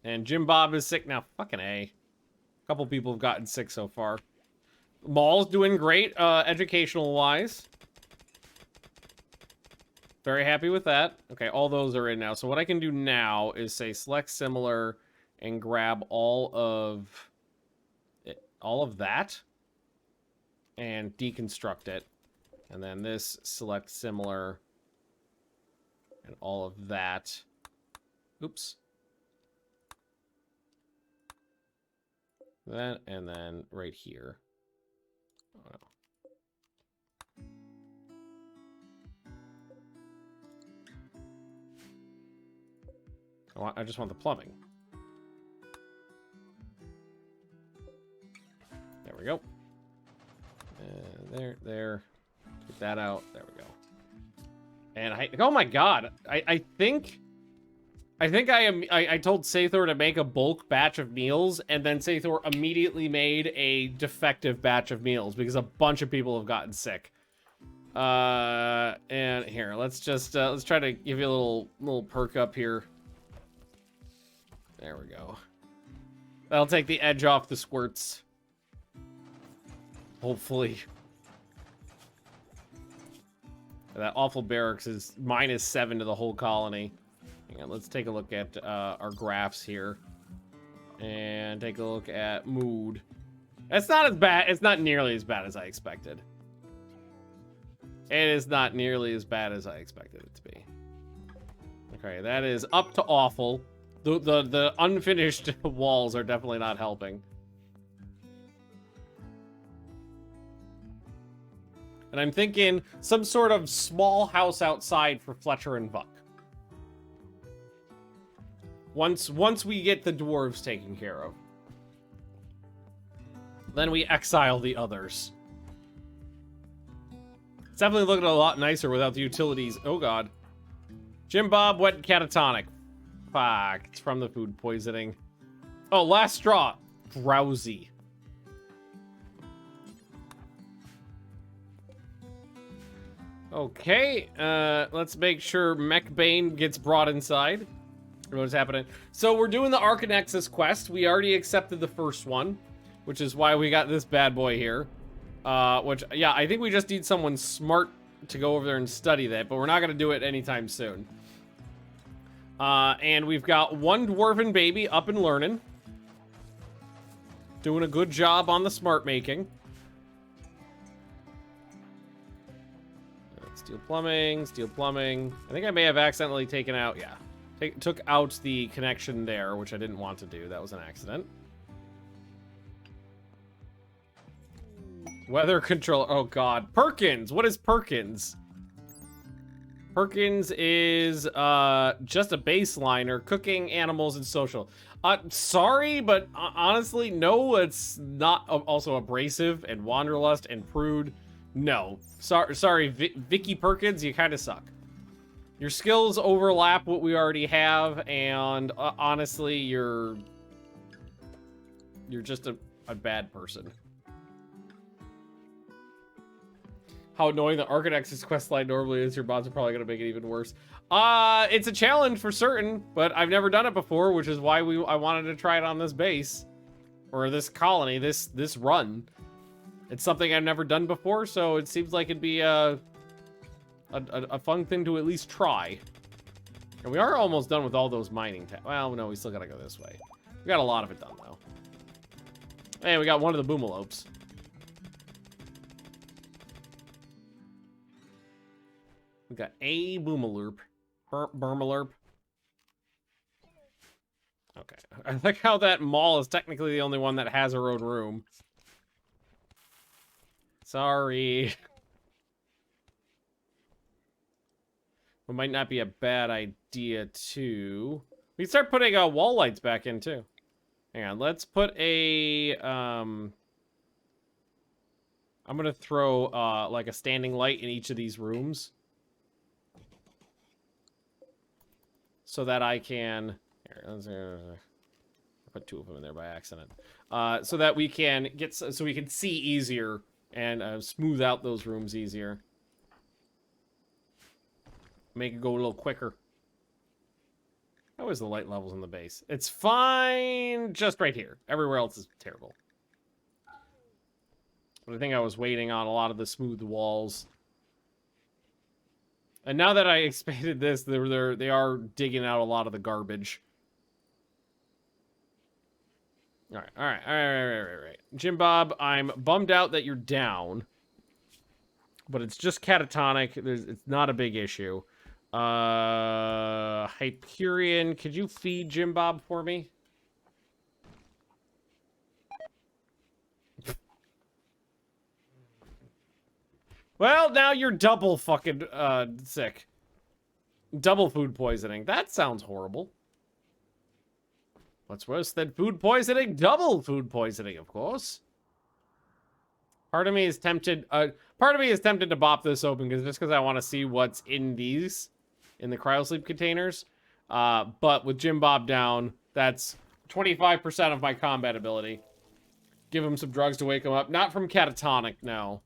And Jim Bob is sick now. Fucking A. A couple people have gotten sick so far. Maul's doing great, educational-wise. Very happy with that. Okay, all those are in now. So what I can do now is say select similar and grab all of that and deconstruct it. And then this select similar and all of that. Oops. That, and then right here. Oh, no. I just want the plumbing. There we go. And there. Get that out. There we go. And oh my god. I think I told Sathor to make a bulk batch of meals, and then Sathor immediately made a defective batch of meals because a bunch of people have gotten sick. And here, let's try to give you a little perk up here. There we go. That'll take the edge off the squirts. Hopefully. That awful barracks is -7 to the whole colony. Hang on, let's take a look at our graphs here. And take a look at mood. It's not as bad. It's not nearly as bad as I expected. It is not nearly as bad as I expected it to be. Okay, that is up to awful. The unfinished walls are definitely not helping. And I'm thinking some sort of small house outside for Fletcher and Buck. Once we get the dwarves taken care of. Then we exile the others. It's definitely looking a lot nicer without the utilities. Oh god. Jim Bob, wet and catatonic. Fuck, it's from the food poisoning. Oh, last straw. Drowsy. Okay, let's make sure Mechbane gets brought inside. What's happening? So we're doing the Arcanexus quest. We already accepted the first one, which is why we got this bad boy here. Which, yeah, I think we just need someone smart to go over there and study that, but we're not going to do it anytime soon. And we've got one dwarven baby up and learning. Doing a good job on the smart making. Steel plumbing. I think I may have accidentally taken out, yeah. Took out the connection there, which I didn't want to do. That was an accident. Weather control. Oh, God. Perkins. What is Perkins? Perkins is just a baseliner. Cooking, animals, and social. Sorry, but honestly, no, it's not also abrasive and wanderlust and prude. No. Sorry, Vicky Perkins, you kind of suck. Your skills overlap what we already have, and honestly, you're just a bad person. how annoying the Architect's quest line normally is. Your mods are probably gonna make it even worse. It's a challenge for certain, but I've never done it before, which is why I wanted to try it on this base. Or this colony, this run. It's something I've never done before, so it seems like it'd be a fun thing to at least try. And we are almost done with all those mining well, no, we still gotta go this way. We got a lot of it done, though. Hey, we got one of the boomalopes. We got a boomalurp. Burmalurp. Okay. I like how that mall is technically the only one that has her own room. Sorry. It might not be a bad idea, too. We can start putting wall lights back in, too. Hang on, let's put a... I'm gonna throw, like, a standing light in each of these rooms. So that I can... Here, I put 2 of them in there by accident. So that we can get... So we can see easier and smooth out those rooms easier. Make it go a little quicker. How is the light levels in the base? It's fine just right here. Everywhere else is terrible. But I think I was waiting on a lot of the smooth walls. And now that I expanded this, they are digging out a lot of the garbage. Alright. Jim Bob, I'm bummed out that you're down. But it's just catatonic. It's not a big issue. Hyperion, could you feed Jim Bob for me? Well, now you're double fucking, sick. Double food poisoning. That sounds horrible. What's worse than food poisoning? Double food poisoning, of course. Part of me is tempted, to bop this open just because I want to see what's in these, in the cryosleep containers. But with Jim Bob down, that's 25% of my combat ability. Give him some drugs to wake him up. Not from catatonic, no.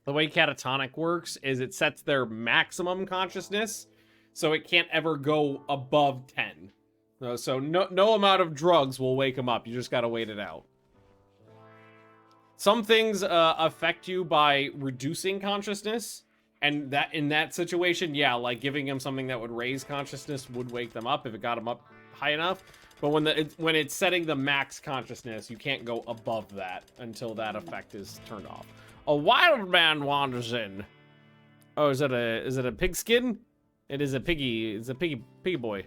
The way catatonic works is it sets their maximum consciousness, so it can't ever go above 10. So no amount of drugs will wake him up. You just gotta wait it out. Some things affect you by reducing consciousness, and that in that situation, yeah, like giving him something that would raise consciousness would wake them up if it got them up high enough. But when it's setting the max consciousness, you can't go above that until that effect is turned off. A wild man wanders in. Oh, is it a pigskin? It is a piggy. It's a piggy boy.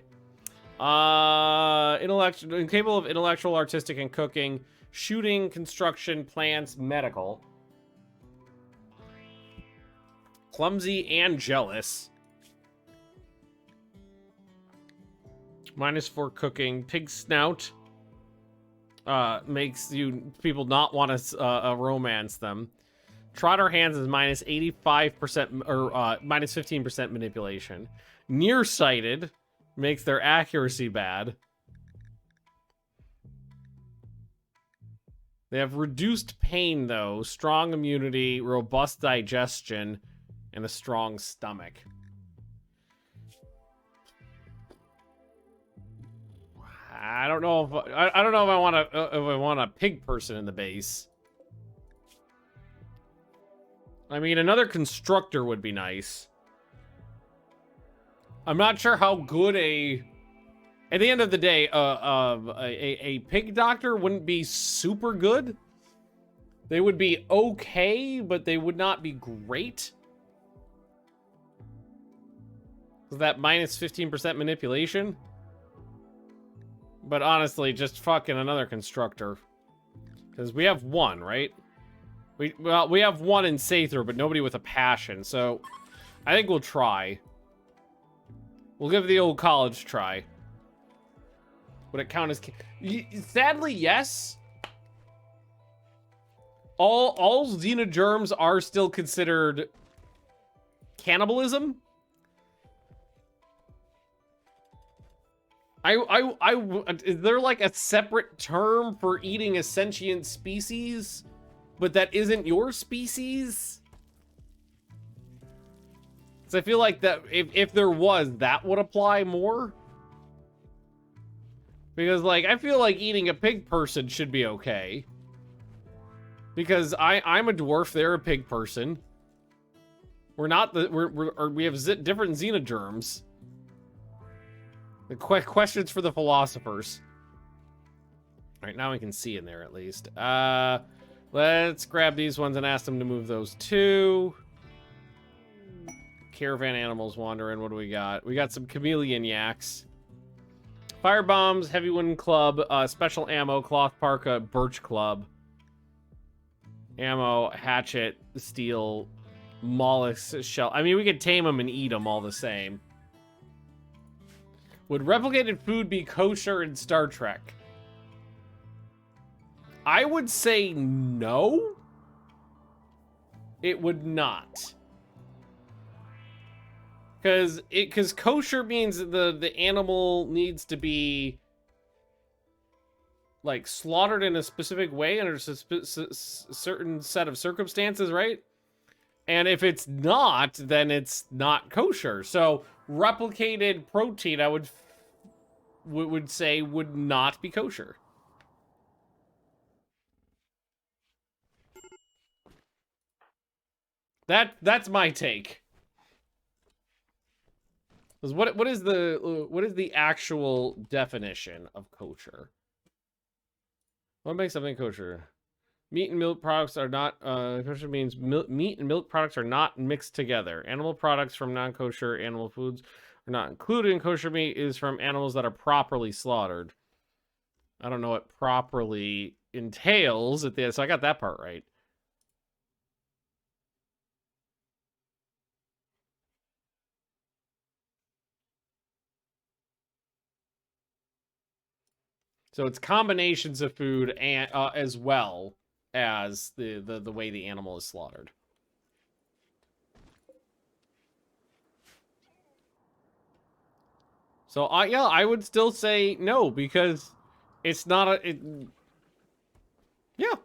Incapable of intellectual, artistic, and cooking. Shooting, construction, plants, medical. Clumsy and jealous. -4 cooking. Pig snout. Makes people not want to romance them. Trotter hands is -85% or -15% manipulation. Nearsighted makes their accuracy bad. They have reduced pain, though, strong immunity, robust digestion, and a strong stomach. I don't know if I don't know if I want a pig person in the base. I mean, another constructor would be nice. I'm not sure how good at the end of the day, a pig doctor wouldn't be super good. They would be okay, but they would not be great. Is that -15% manipulation? But honestly, just fucking another constructor. Because we have one, right? We have one in Sather, but nobody with a passion. So I think we'll try. We'll give the old college try. Would it count as... Sadly, yes. All xenogerms are still considered cannibalism. Is there like a separate term for eating a sentient species, but that isn't your species? So I feel like that if there was, that would apply more. Because, like, I feel like eating a pig person should be okay. Because I'm a dwarf, they're a pig person. We're not we have different xenogerms. The questions for the philosophers. All right, now we can see in there at least. Let's grab these ones and ask them to move those two. Caravan animals wandering. What do we got? We got some chameleon yaks. Fire bombs, heavy wooden club, special ammo, cloth parka, birch club. Ammo, hatchet, steel, mollusk shell. I mean, we could tame them and eat them all the same. Would replicated food be kosher in Star Trek? I would say no. It would not. Because kosher means the animal needs to be like slaughtered in a specific way under a certain set of circumstances, right? And if it's not, then it's not kosher. So replicated protein, I would say would not be kosher. That's my take. Because what is the actual definition of kosher? What makes something kosher? Meat and milk products are not kosher means meat and milk products are not mixed together. Animal products from non-kosher animal foods are not included in kosher meat is from animals that are properly slaughtered. I don't know what properly entails at the end, so I got that part right. So it's combinations of food and as well as the way the animal is slaughtered. So yeah, I would still say no because it's not a. Yeah.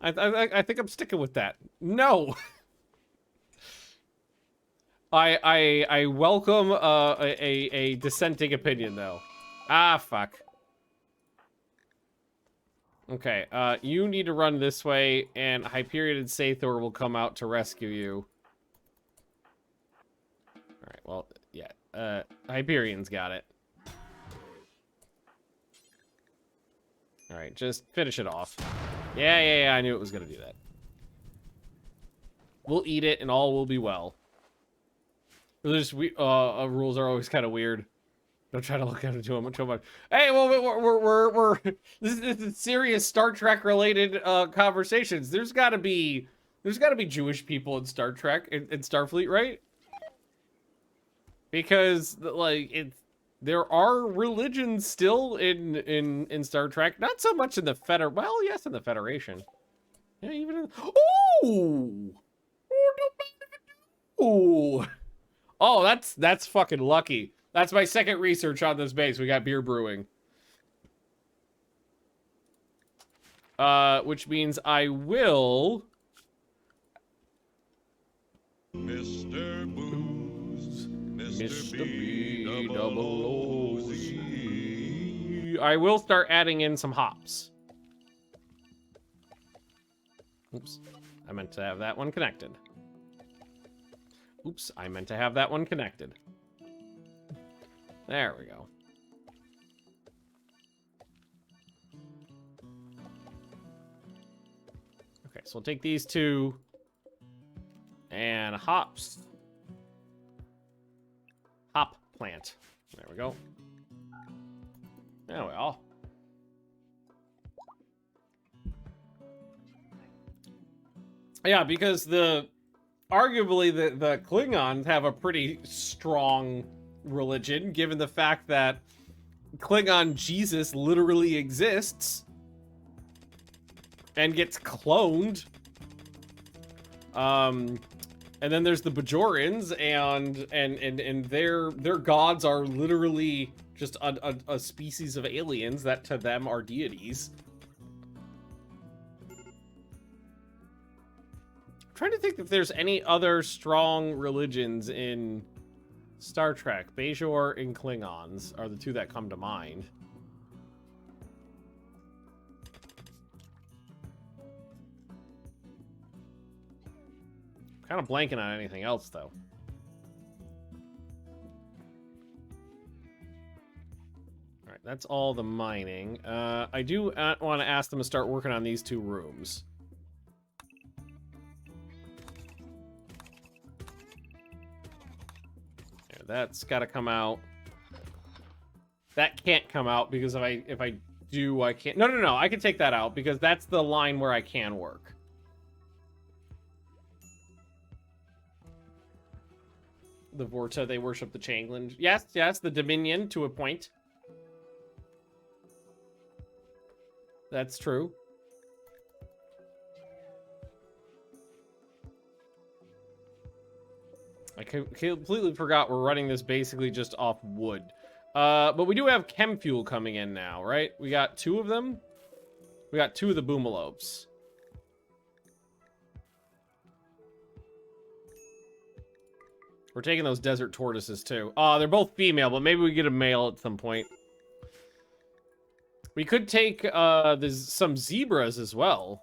I think I'm sticking with that. No. I welcome a dissenting opinion though. Ah, fuck. Okay, you need to run this way, and Hyperion and Sathor will come out to rescue you. Alright, well, yeah. Hyperion's got it. Alright, just finish it off. Yeah, I knew it was gonna do that. We'll eat it, and all will be well. Religious rules are always kind of weird. Don't try to look at it too much. Hey, well, we're this is serious Star Trek related conversations. There's got to be Jewish people in Star Trek in Starfleet, right? Because like there are religions still in Star Trek. Not so much in the Well, yes, in the Federation. Yeah, even in... Oh, that's fucking lucky. That's my second research on this base. We got beer brewing. Which means I will...
Mr. Booze,
Mr. B-double-O-Z. I will start adding in some hops. Oops. I meant to have that one connected. Oops. I meant to have that one connected. There we go. Okay, so we'll take these two and hops. Hop plant. There we go. There we go. Yeah, because arguably the Klingons have a pretty strong religion, given the fact that Klingon Jesus literally exists and gets cloned. And then there's the Bajorans, and their gods are literally just a species of aliens that to them are deities. I'm trying to think if there's any other strong religions in Star Trek, Bajor, and Klingons are the two that come to mind. Kind of blanking on anything else, though. Alright, that's all the mining. I do want to ask them to start working on these 2 rooms. Yeah, that's got to come out. That can't come out because if I do, I can't. No. I can take that out because that's the line where I can work. The Vorta, they worship the Changeling. Yes, the Dominion to a point. That's true. I completely forgot we're running this basically just off wood. But we do have chem fuel coming in now, right? We got 2 of them. We got 2 of the boomalopes. We're taking those desert tortoises too. They're both female, but maybe we get a male at some point. We could take some zebras as well.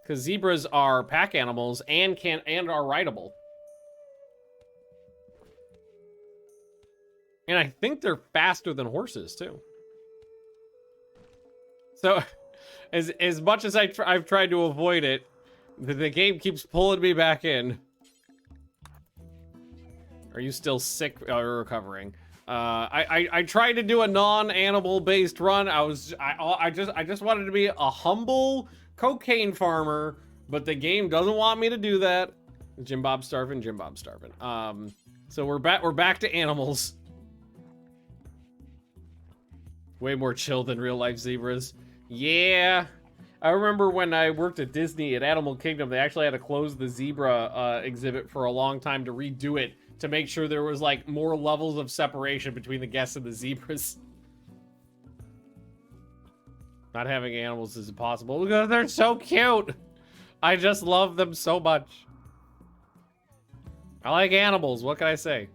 Because zebras are pack animals and are rideable. And I think they're faster than horses too. So as much as I've tried to avoid it, the game keeps pulling me back in. Are you still sick or recovering? I tried to do a non-animal based run. I just wanted to be a humble cocaine farmer, but the game doesn't want me to do that. Jim Bob's starving. So we're back to animals. Way more chill than real life zebras. Yeah. I remember when I worked at Disney at Animal Kingdom, they actually had to close the zebra exhibit for a long time to redo it to make sure there was like more levels of separation between the guests and the zebras. Not having animals is impossible because they're so cute. I just love them so much. I like animals. What can I say?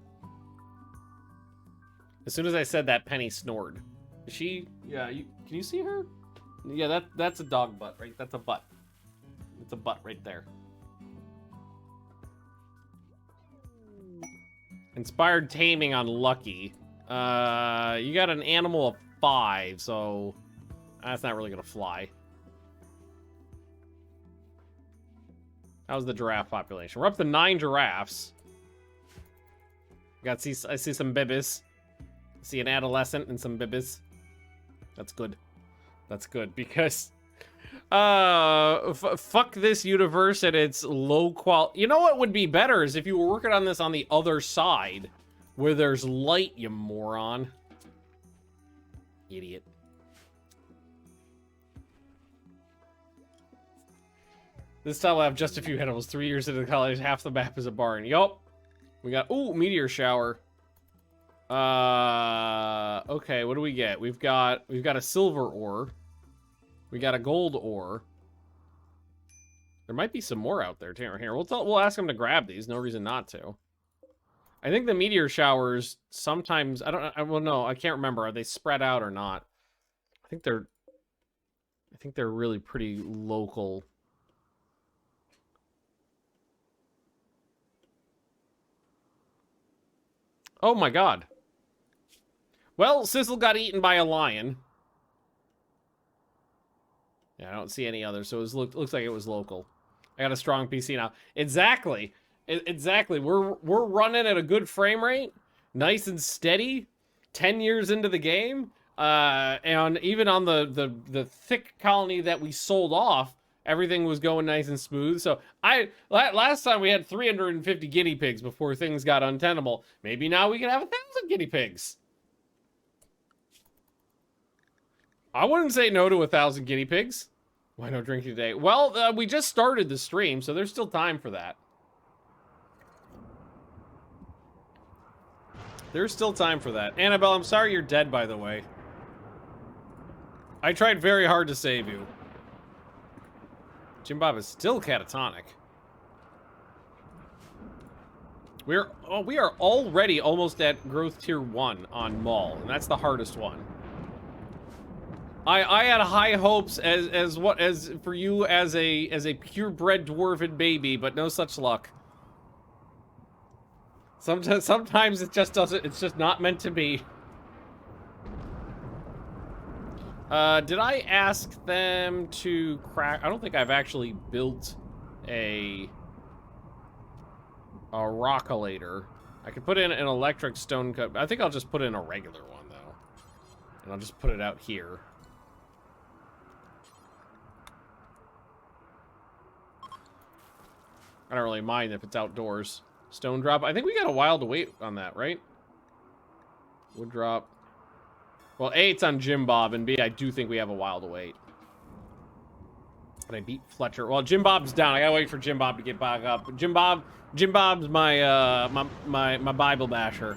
As soon as I said that, Penny snored. Is she? Yeah. Can you see her? Yeah. That's a dog butt, right? That's a butt. It's a butt right there. Inspired taming on Lucky. You got an animal of 5, so that's not really gonna fly. How's the giraffe population? We're up to 9 giraffes. I see some bibbies. I see an adolescent and some bibbies. That's good. That's good because fuck this universe and its low quality. You know what would be better is if you were working on this on the other side where there's light, you moron. Idiot. This time we'll have just a few animals. 3 years into college, half the map is a barn. Yup. We got, ooh, meteor shower. Okay, what do we get? We've got a silver ore. We got a gold ore. There might be some more out there too. Here, we'll ask them to grab these. No reason not to. I think the meteor showers sometimes well, no, I can't remember. Are they spread out or not? I think they're really pretty local. Oh my god. Well, Sissel got eaten by a lion. Yeah, I don't see any others, so it looks like it was local. I got a strong PC now. Exactly. Exactly. We're running at a good frame rate, nice and steady. 10 years into the game, and even on the thick colony that we sold off, everything was going nice and smooth. So last time we had 350 guinea pigs before things got untenable. Maybe now we can have 1,000 guinea pigs. I wouldn't say no to 1,000 guinea pigs. Why no drinking today? Well, we just started the stream, so there's still time for that. There's still time for that. Annabelle, I'm sorry you're dead, by the way. I tried very hard to save you. Jim Bob is still catatonic. We are already almost at growth tier 1 on Mall, and that's the hardest one. I had high hopes as for you as a purebred dwarven baby, but no such luck. Sometimes it just doesn't. It's just not meant to be. Did I ask them to crack? I don't think I've actually built a rockolator. I could put in an electric stone cut. I think I'll just put in a regular one though, and I'll just put it out here. I don't really mind if it's outdoors. Stone drop. I think we got a while to wait on that, right? Wood drop. Well, A, it's on Jim Bob, and B, I do think we have a while to wait. And I beat Fletcher. Well, Jim Bob's down. I gotta wait for Jim Bob to get back up. Jim Bob's my my Bible basher.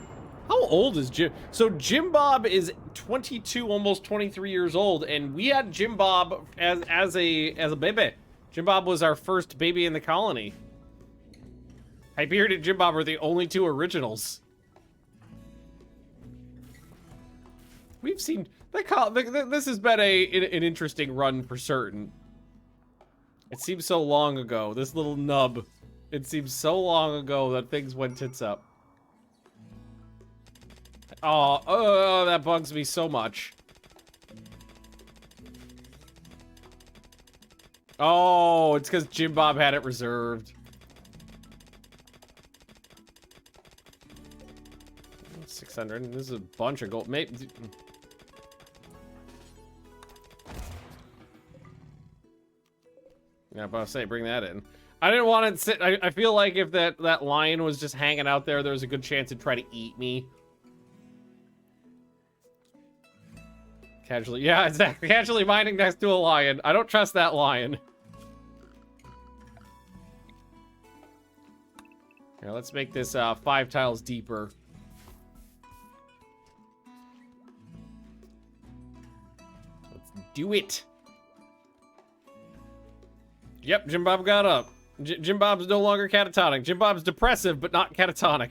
How old is Jim? So Jim Bob is 22, almost 23 years old, and we had Jim Bob as a baby. Jim Bob was our first baby in the colony. Hyperion and Jim Bob are the only two originals. We've seen this has been an interesting run for certain. It seems so long ago. This little nub. It seems so long ago that things went tits up. Oh, that bugs me so much. Oh, it's because Jim Bob had it reserved. 600. This is a bunch of gold. Maybe. Yeah, but I'll say bring that in. I didn't want to sit. I feel like if that lion was just hanging out there, there was a good chance it'd try to eat me. Casually, yeah, exactly. Casually mining next to a lion. I don't trust that lion. Here, let's make this 5 tiles deeper. Do it. Yep, Jim Bob got up. Jim Bob's no longer catatonic. Jim Bob's depressive, but not catatonic.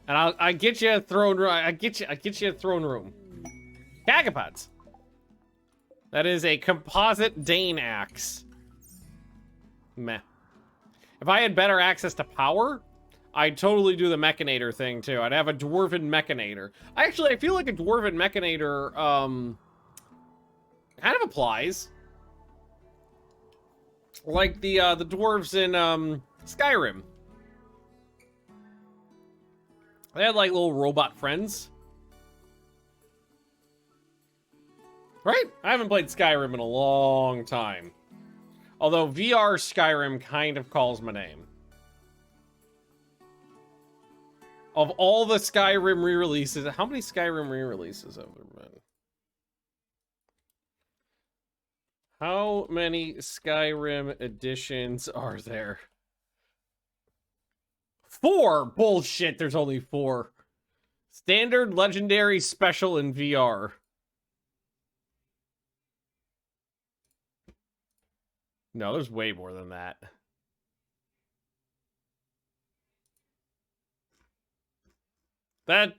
And I get you a throne room. I get you a throne room. Cagapods. That is a composite Dane axe. Meh. If I had better access to power, I'd totally do the Mechanator thing too. I'd have a Dwarven Mechanator. I feel like a Dwarven Mechanator, kind of applies. Like the dwarves in Skyrim. They had like little robot friends. Right? I haven't played Skyrim in a long time. Although VR Skyrim kind of calls my name. Of all the Skyrim re-releases, how many Skyrim re-releases have there been? How many Skyrim editions are there? 4! Bullshit, there's only 4. Standard, Legendary, Special, and VR. No, there's way more than that.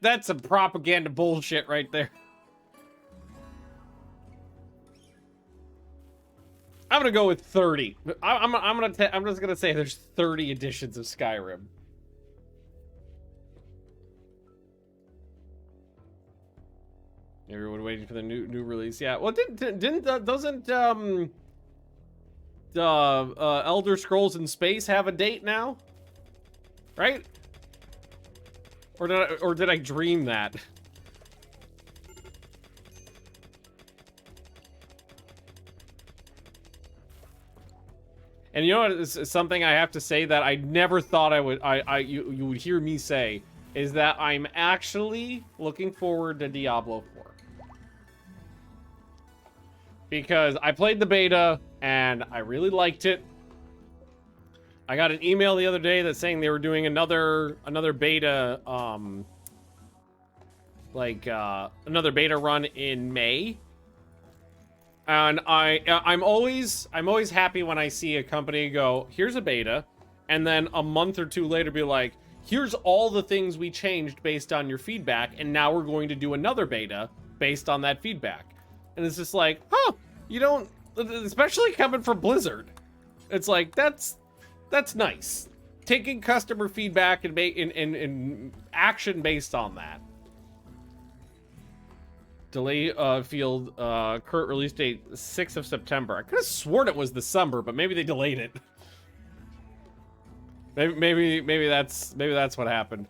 That's some propaganda bullshit right there. I'm gonna go with 30. I'm just gonna say there's 30 editions of Skyrim. Everyone waiting for the new release. Yeah. Well, doesn't Elder Scrolls in Space have a date now? Right? Or did I dream that? And you know what is something I have to say that I never thought you would hear me say is that I'm actually looking forward to Diablo 4. Because I played the beta and I really liked it. I got an email the other day that's saying they were doing another beta another beta run in May. And I'm always happy when I see a company go, here's a beta, and then a month or two later be like, here's all the things we changed based on your feedback, and now we're going to do another beta based on that feedback. And it's just like, huh, you don't, especially coming from Blizzard. It's like, that's nice. Taking customer feedback and in action based on that. Delay field current release date 6th of September. I could have sworn it was December, but maybe they delayed it. Maybe that's what happened.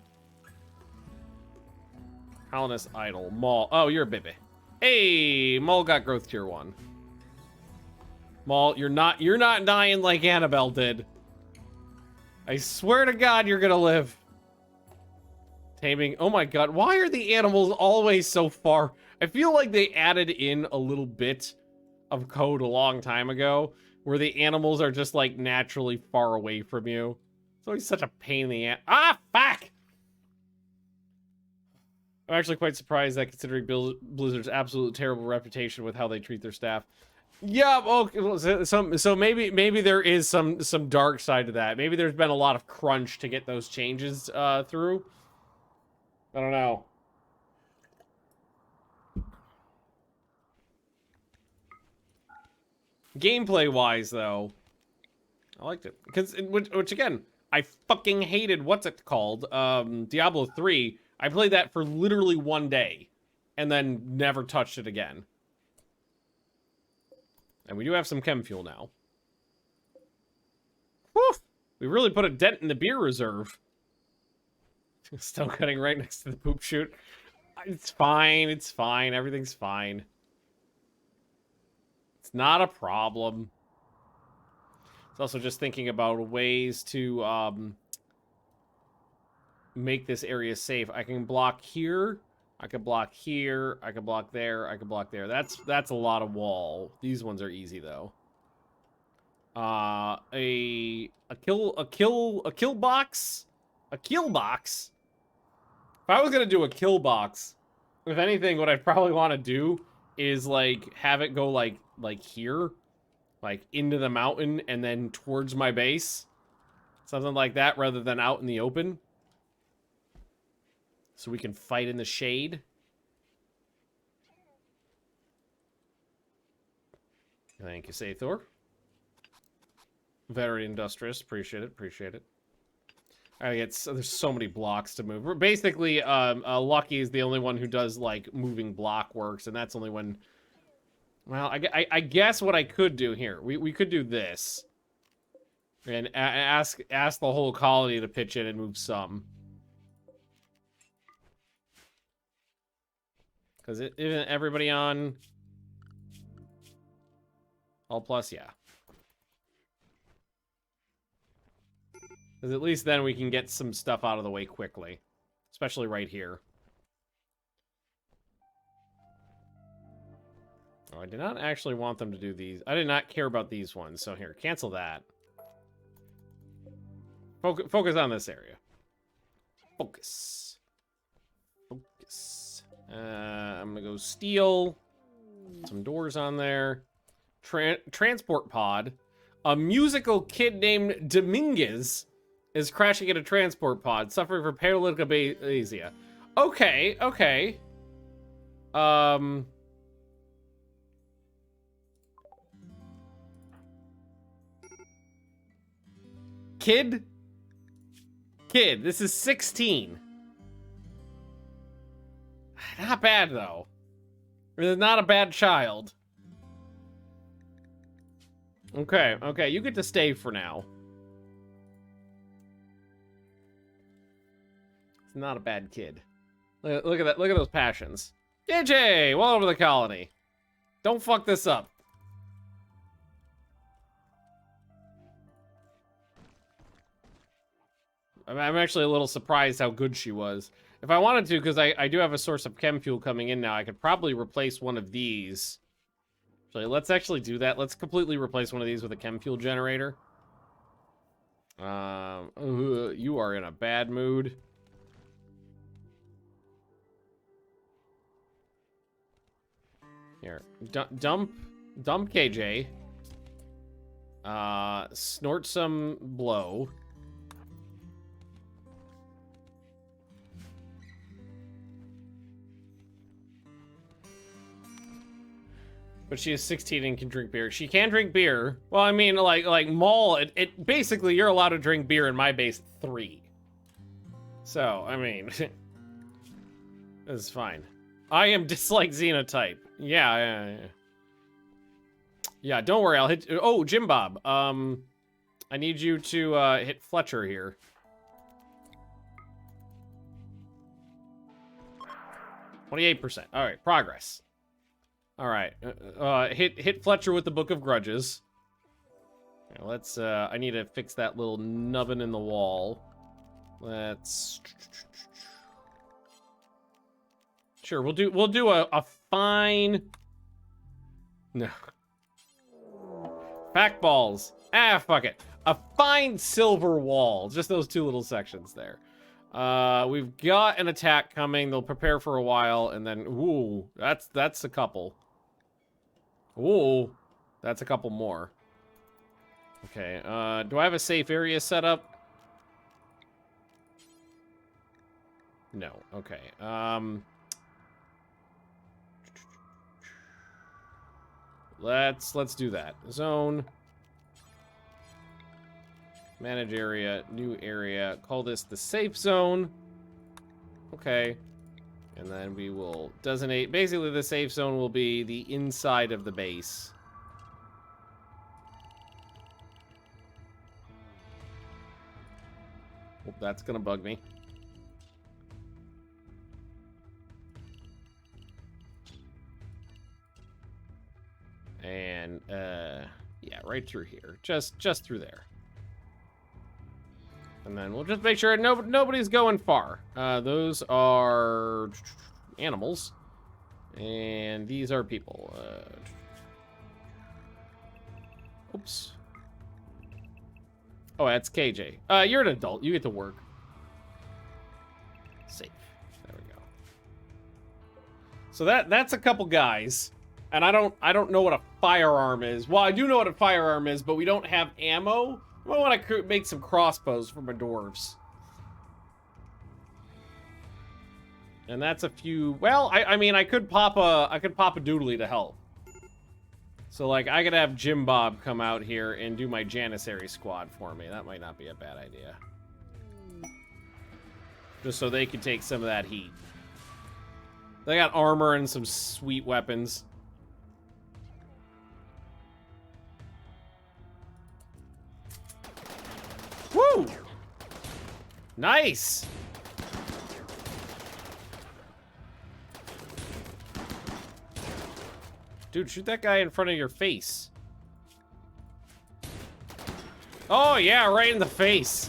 Colonist Idol. Maul. Oh, you're a baby. Hey, Maul got growth tier 1. Maul, you're not dying like Annabelle did. I swear to God, you're gonna live. Taming. Oh my God, why are the animals always so far? I feel like they added in a little bit of code a long time ago where the animals are just like naturally far away from you. It's always such a pain in the ass. Ah, fuck! I'm actually quite surprised that considering Blizzard's absolute terrible reputation with how they treat their staff. Yeah, okay, so maybe there is some dark side to that. Maybe there's been a lot of crunch to get those changes through. I don't know. Gameplay-wise, though, I liked it. Because, which again, I fucking hated what's it called? Diablo 3. I played that for literally 1 day, and then never touched it again. And we do have some chem fuel now. Whew! We really put a dent in the beer reserve. Still cutting right next to the poop chute. It's fine, it's fine, everything's fine. It's not a problem. It's also just thinking about ways to make this area safe. I can block here. I can block here. I can block there. I can block there. That's a lot of wall. These ones are easy though. A kill box. A kill box. If I was gonna do a kill box, if anything, what I'd probably want to do is like have it go like here, like into the mountain and then towards my base, something like that, rather than out in the open. So we can fight in the shade. Thank you, Sathor. Very industrious. Appreciate it. Appreciate it. There's so many blocks to move. Basically, Lucky is the only one who does, like, moving block works, and that's only when... Well, I guess what I could do here, we could do this. And ask the whole colony to pitch in and move some. Because isn't everybody on all plus? Yeah. Because at least then we can get some stuff out of the way quickly. Especially right here. Oh, I did not actually want them to do these. I did not care about these ones. So here, cancel that. Focus on this area. Focus. Focus. I'm gonna go steel. Some doors on there. Transport pod. A musical kid named Dominguez is crashing in a transport pod, suffering from paralytic amnesia. Okay, okay. Kid, this is 16. Not bad, though. It's not a bad child. Okay, okay, you get to stay for now. It's not a bad kid. Look at that, look at those passions. JJ, welcome to the colony. Don't fuck this up. I'm actually a little surprised how good she was. If I wanted to, because I do have a source of chem fuel coming in now, I could probably replace one of these. So let's actually do that. Let's completely replace one of these with a chem fuel generator. You are in a bad mood. Here, dump KJ. Snort some blow. But she is 16 and can drink beer. She can drink beer. Well, I mean, like mall, it basically, you're allowed to drink beer in my base 3. So, I mean, this is fine. I am dislike xenotype. Yeah. Yeah, don't worry, I'll hit... Oh, Jim Bob. I need you to hit Fletcher here. %. All right, progress. All right, hit Fletcher with the Book of Grudges. Okay, let's. I need to fix that little nubbin in the wall. Let's. Sure, we'll do a fine. No. Pack balls. Ah, fuck it. A fine silver wall. Just those 2 little sections there. We've got an attack coming. They'll prepare for a while, and then ooh, that's a couple. Ooh, that's a couple more. Okay. Do I have a safe area set up? No. Okay. Let's do that. Zone. Manage area, new area. Call this the safe zone. Okay. And then we will designate... Basically, the safe zone will be the inside of the base. Oh, that's gonna bug me. And, yeah, right through here. Just through there. And then we'll just make sure nobody's going far. Those are animals. And these are people. Oops. Oh, that's KJ. You're an adult. You get to work. Safe. There we go. So that's a couple guys. And I don't know what a firearm is. Well, I do know what a firearm is, but we don't have ammo. I want to make some crossbows for my dwarves. And that's a few... Well, I mean, I could pop a doodly to help. So, like, I could have Jim Bob come out here and do my Janissary squad for me. That might not be a bad idea. Just so they could take some of that heat. They got armor and some sweet weapons. Woo! Nice! Dude, shoot that guy in front of your face. Oh, yeah, right in the face.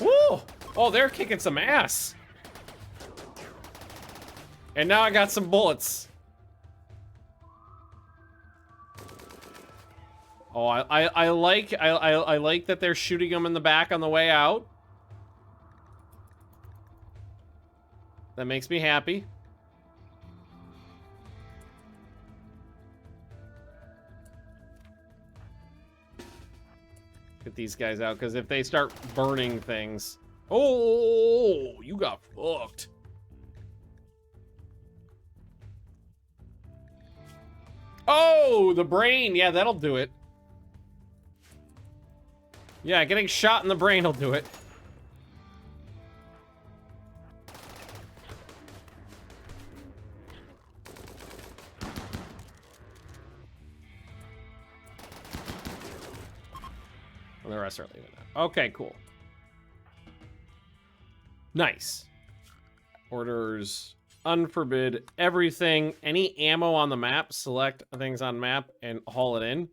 Woo! Oh, they're kicking some ass. And now I got some bullets. Oh, I like that they're shooting them in the back on the way out. That makes me happy. Get these guys out, because if they start burning things... Oh, you got fucked. Oh, the brain. Yeah, that'll do it. Yeah, getting shot in the brain will do it. And the rest are leaving now. Okay, cool. Nice. Orders unforbid everything. Any ammo on the map, select things on map and haul it in.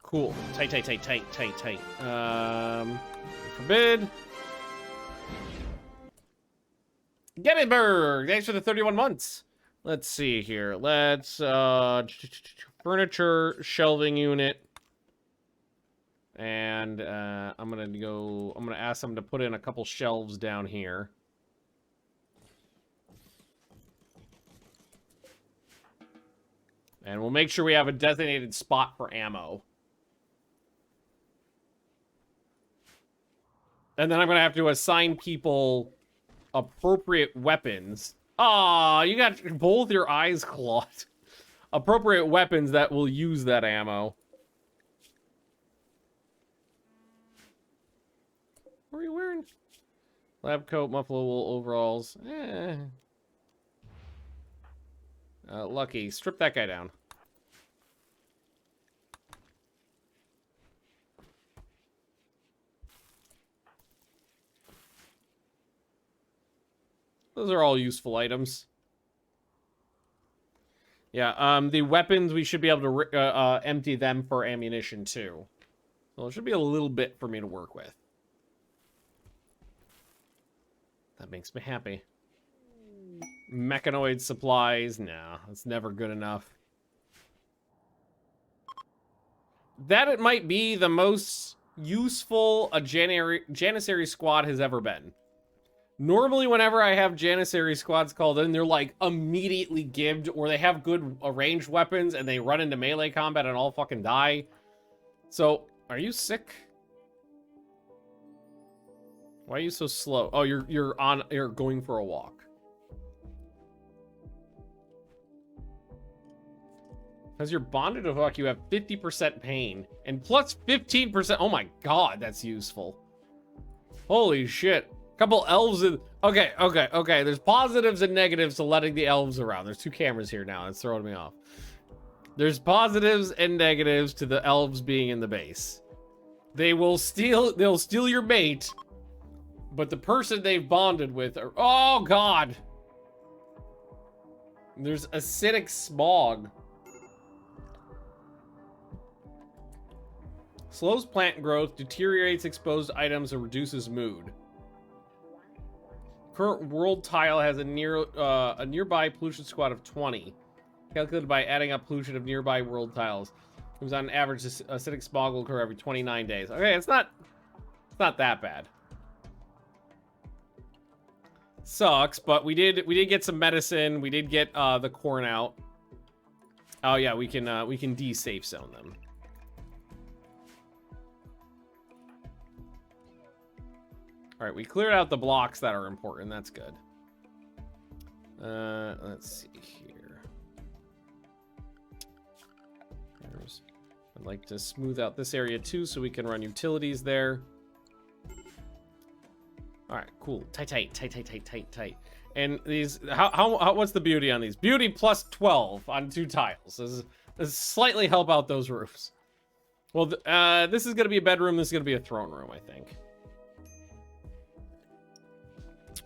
Cool. Tight. Forbid. Gettysburg! Thanks for the 31 months. Let's see here. Let's, furniture, shelving unit. And, I'm gonna ask them to put in a couple shelves down here. And we'll make sure we have a designated spot for ammo. And then I'm going to have to assign people appropriate weapons. Aw, you got both your eyes clawed. Appropriate weapons that will use that ammo. What are you wearing? Lab coat, muffler wool, overalls. Lucky. Strip that guy down. Those are all useful items. Yeah, the weapons, we should be able to empty them for ammunition, too. So it should be a little bit for me to work with. That makes me happy. Mechanoid supplies, no, that's never good enough. That it might be the most useful a Janissary squad has ever been. Normally, whenever I have Janissary squads called in, they're like immediately gibbed, or they have good ranged weapons and they run into melee combat and all fucking die. So, are you sick? Why are you so slow? Oh, you're going for a walk. Because you're bonded to fuck, you have 50% pain and plus 15%. Oh my god, that's useful. Holy shit. Couple elves in... Okay. There's positives and negatives to letting the elves around. There's 2 cameras here now. It's throwing me off. There's positives and negatives to the elves being in the base. They'll steal your mate, but the person they've bonded with are... Oh, God! There's acidic smog. Slows plant growth, deteriorates exposed items, and reduces mood. Current world tile has a nearby pollution squad of 20. Calculated by adding up pollution of nearby world tiles. It was on average, acidic smog will occur every 29 days. Okay, it's not that bad. Sucks, but we did get some medicine. We did get the corn out. Oh yeah, we can de-safe zone them. All right, we cleared out the blocks that are important. That's good. Let's see here. I'd like to smooth out this area too, so we can run utilities there. All right, cool. Tight. And these, what's the beauty on these? Beauty plus 12 on 2 tiles. This slightly help out those roofs. Well, this is gonna be a bedroom. This is gonna be a throne room, I think.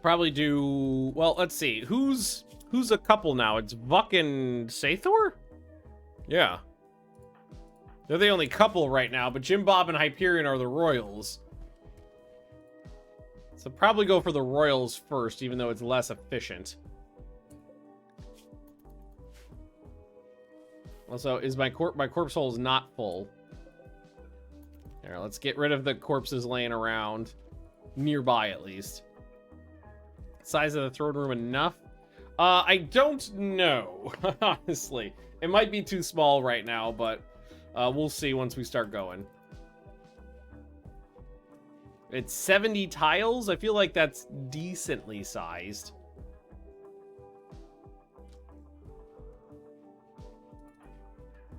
Probably do... Well, let's see. Who's a couple now? It's Vuk and Sathor? Yeah. They're the only couple right now, but Jim Bob and Hyperion are the royals. So probably go for the royals first, even though it's less efficient. Also, is my corpse hole is not full. There, let's get rid of the corpses laying around. Nearby, at least. Size of the throne room enough? I don't know, honestly. It might be too small right now, but we'll see once we start going. It's 70 tiles? I feel like that's decently sized.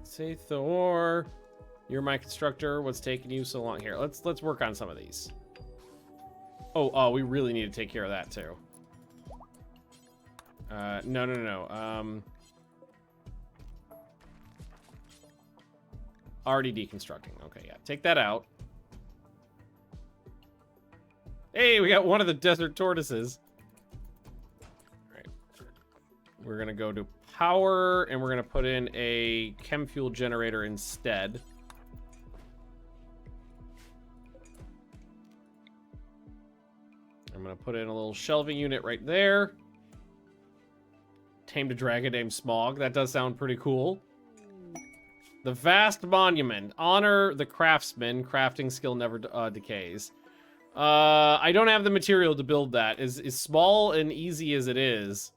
Say Thor, you're my constructor. What's taking you so long? Here, let's work on some of these. Oh, we really need to take care of that too. No. Already deconstructing. Okay, yeah. Take that out. Hey, we got one of the desert tortoises. Alright. We're going to go to power, and we're going to put in a chem fuel generator instead. I'm going to put in a little shelving unit right there. Tamed a dragon named Smog. That does sound pretty cool. The vast monument. Honor the craftsman. Crafting skill never decays. I don't have the material to build that. As small and easy as it is.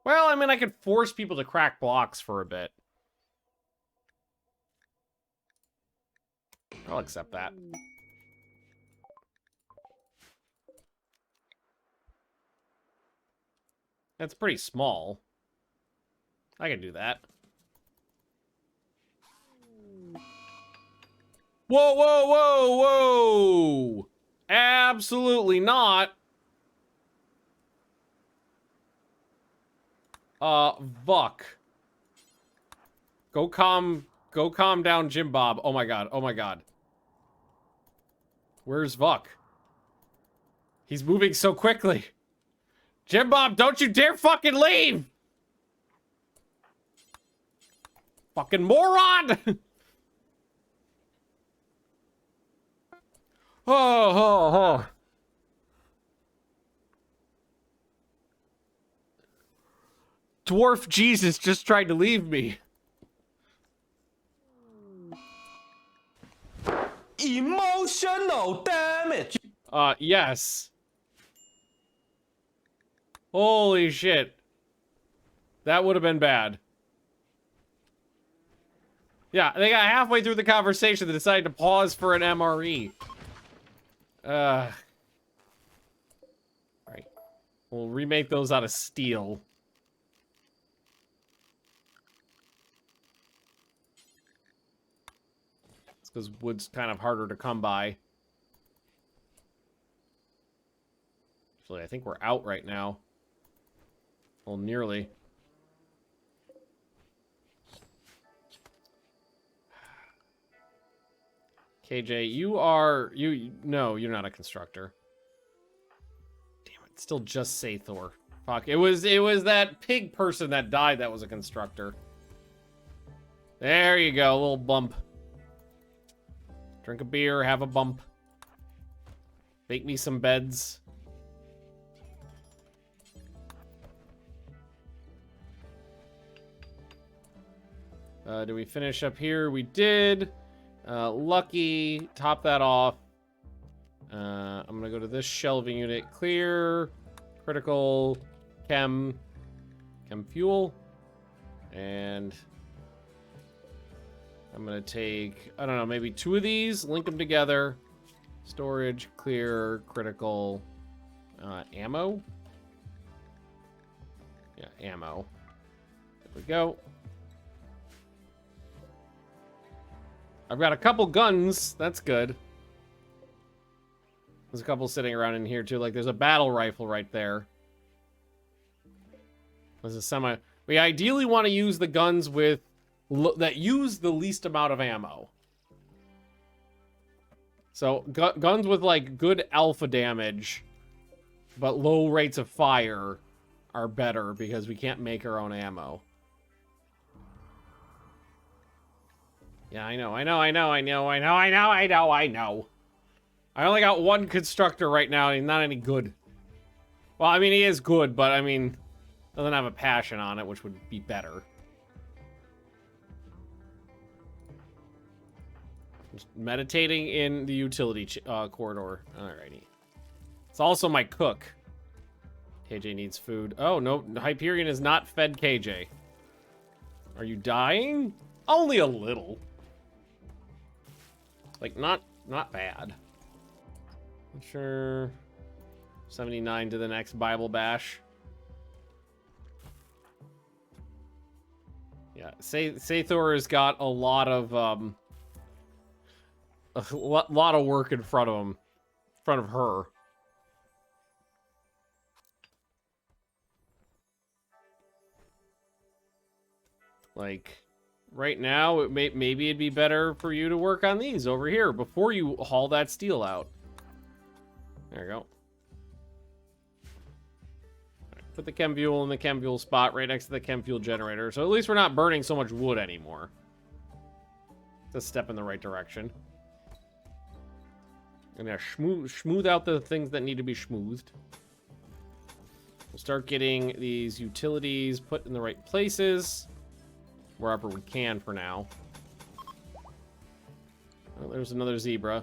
Well, I mean, I could force people to crack blocks for a bit. I'll accept that. That's pretty small. I can do that. Whoa, whoa, whoa, whoa! Absolutely not. Vuck. Go calm down, Jim Bob. Oh my god, oh my god. Where's Vuck? He's moving so quickly. Jim Bob, don't you dare fucking leave! Fucking moron! Oh. Dwarf Jesus just tried to leave me.
Emotional damage.
Yes. Holy shit. That would have been bad. Yeah, they got halfway through the conversation. They decided to pause for an MRE. Alright. We'll remake those out of steel. It's because wood's kind of harder to come by. Actually, I think we're out right now. Well, nearly. KJ, no, you're not a constructor. Damn it, it's still just Sathor. Fuck, it was that pig person that died that was a constructor. There you go, a little bump. Drink a beer, have a bump. Bake me some beds. Do we finish up here? We did. Lucky, top that off. I'm gonna go to this shelving unit. Clear, critical, chem fuel. And I'm gonna take, I don't know, maybe 2 of these, link them together. Storage, clear, critical, ammo. Yeah, ammo. There we go. I've got a couple guns. That's good. There's a couple sitting around in here, too. Like, there's a battle rifle right there. There's a semi... We ideally want to use the guns with... that use the least amount of ammo. So, guns with, like, good alpha damage, but low rates of fire are better because we can't make our own ammo. Yeah, I know. I only got 1 constructor right now, and he's not any good. Well, I mean, he is good, but, I mean, doesn't have a passion on it, which would be better. Just meditating in the utility corridor. Alrighty. It's also my cook. KJ needs food. Oh, no, Hyperion is not fed KJ. Are you dying? Only a little. Like, not bad. I'm sure. 79 to the next Bible bash. Yeah, Sathor has got a lot of work in front of him, in front of her. Like, right now, maybe it'd be better for you to work on these over here before you haul that steel out. There you go. Right, put the chem fuel in the chem fuel spot right next to the chem fuel generator. So at least we're not burning so much wood anymore. It's a step in the right direction. I'm gonna smooth out the things that need to be smoothed. We'll start getting these utilities put in the right places. Wherever we can for now. Oh, there's another zebra.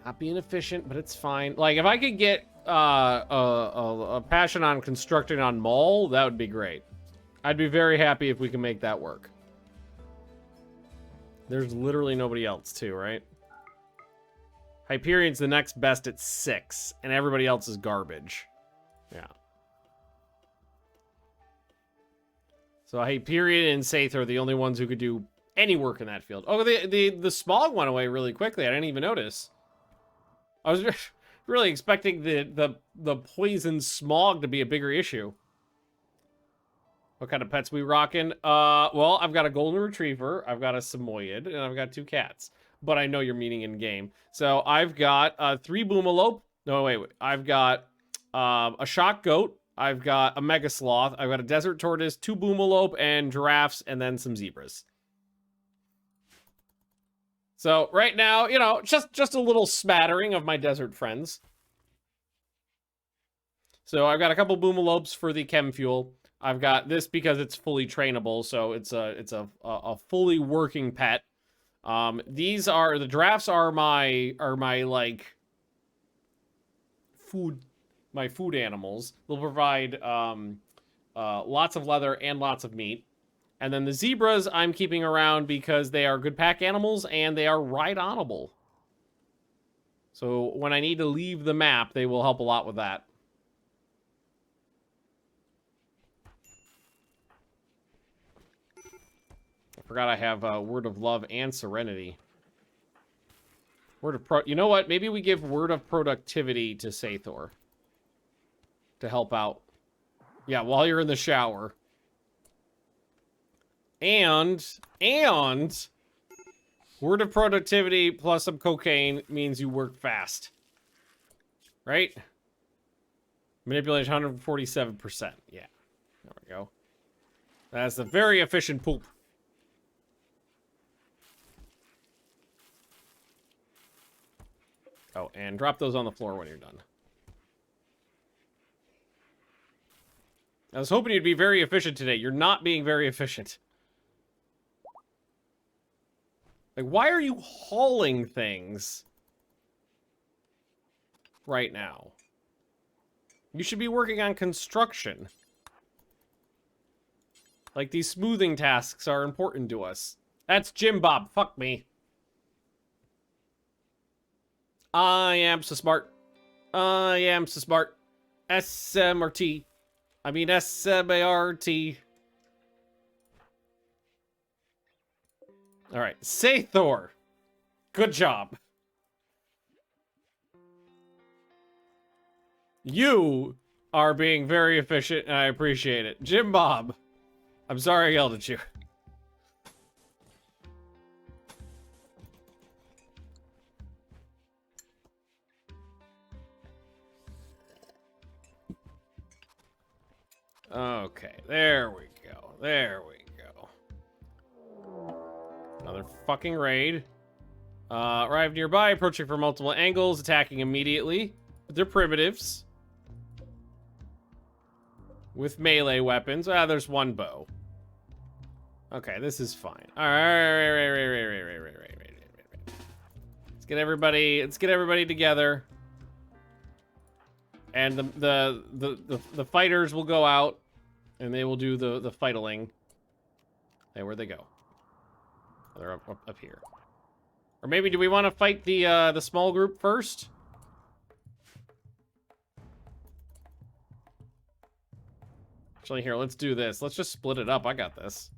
Not being efficient, but it's fine. Like, if I could get a passion on constructing on mall, that would be great. I'd be very happy if we can make that work. There's literally nobody else, too, right? Hyperion's the next best at 6, and everybody else is garbage. Yeah. So Hyperion and Saith are the only ones who could do any work in that field. Oh, the smog went away really quickly. I didn't even notice. I was really expecting the poison smog to be a bigger issue. What kind of pets we rocking? Well, I've got a golden retriever, I've got a Samoyed, and I've got 2 cats. But I know you're meaning in game. So I've got 3 Boomalope. No, wait. I've got a shock goat. I've got a mega sloth. I've got a desert tortoise, 2 Boomalope, and giraffes, and then some zebras. So right now, you know, just a little smattering of my desert friends. So I've got a couple Boomalopes for the chem fuel. I've got this because it's fully trainable, so it's a fully working pet. These are the giraffes are my like food animals. They'll provide lots of leather and lots of meat. And then the zebras I'm keeping around because they are good pack animals and they are ride-onable. So when I need to leave the map, they will help a lot with that. I forgot I have Word of Love and Serenity. You know what? Maybe we give Word of Productivity to Sathor. To help out. Yeah, while you're in the shower. And Word of Productivity plus some cocaine means you work fast. Right? Manipulation 147%. Yeah. There we go. That's a very efficient poop. Oh, and drop those on the floor when you're done. I was hoping you'd be very efficient today. You're not being very efficient. Like, why are you hauling things right now? You should be working on construction. Like, these smoothing tasks are important to us. That's Jim Bob. Fuck me. I am so smart. I am so smart. SMRT. I mean SMART. Alright, Sathor. Good job. You are being very efficient, and I appreciate it. Jim Bob. I'm sorry I yelled at you. Okay, there we go. There we go. Another fucking raid. Arrive nearby, approaching from multiple angles, attacking immediately. They're primitives. With melee weapons. Ah, there's one bow. Okay, this is fine. Alright. Let's get everybody together. And the fighters will go out, and they will do the fightling. Hey, where'd they go? Oh, they're up here. Or maybe do we want to fight the small group first? Actually, here, let's do this. Let's just split it up. I got this.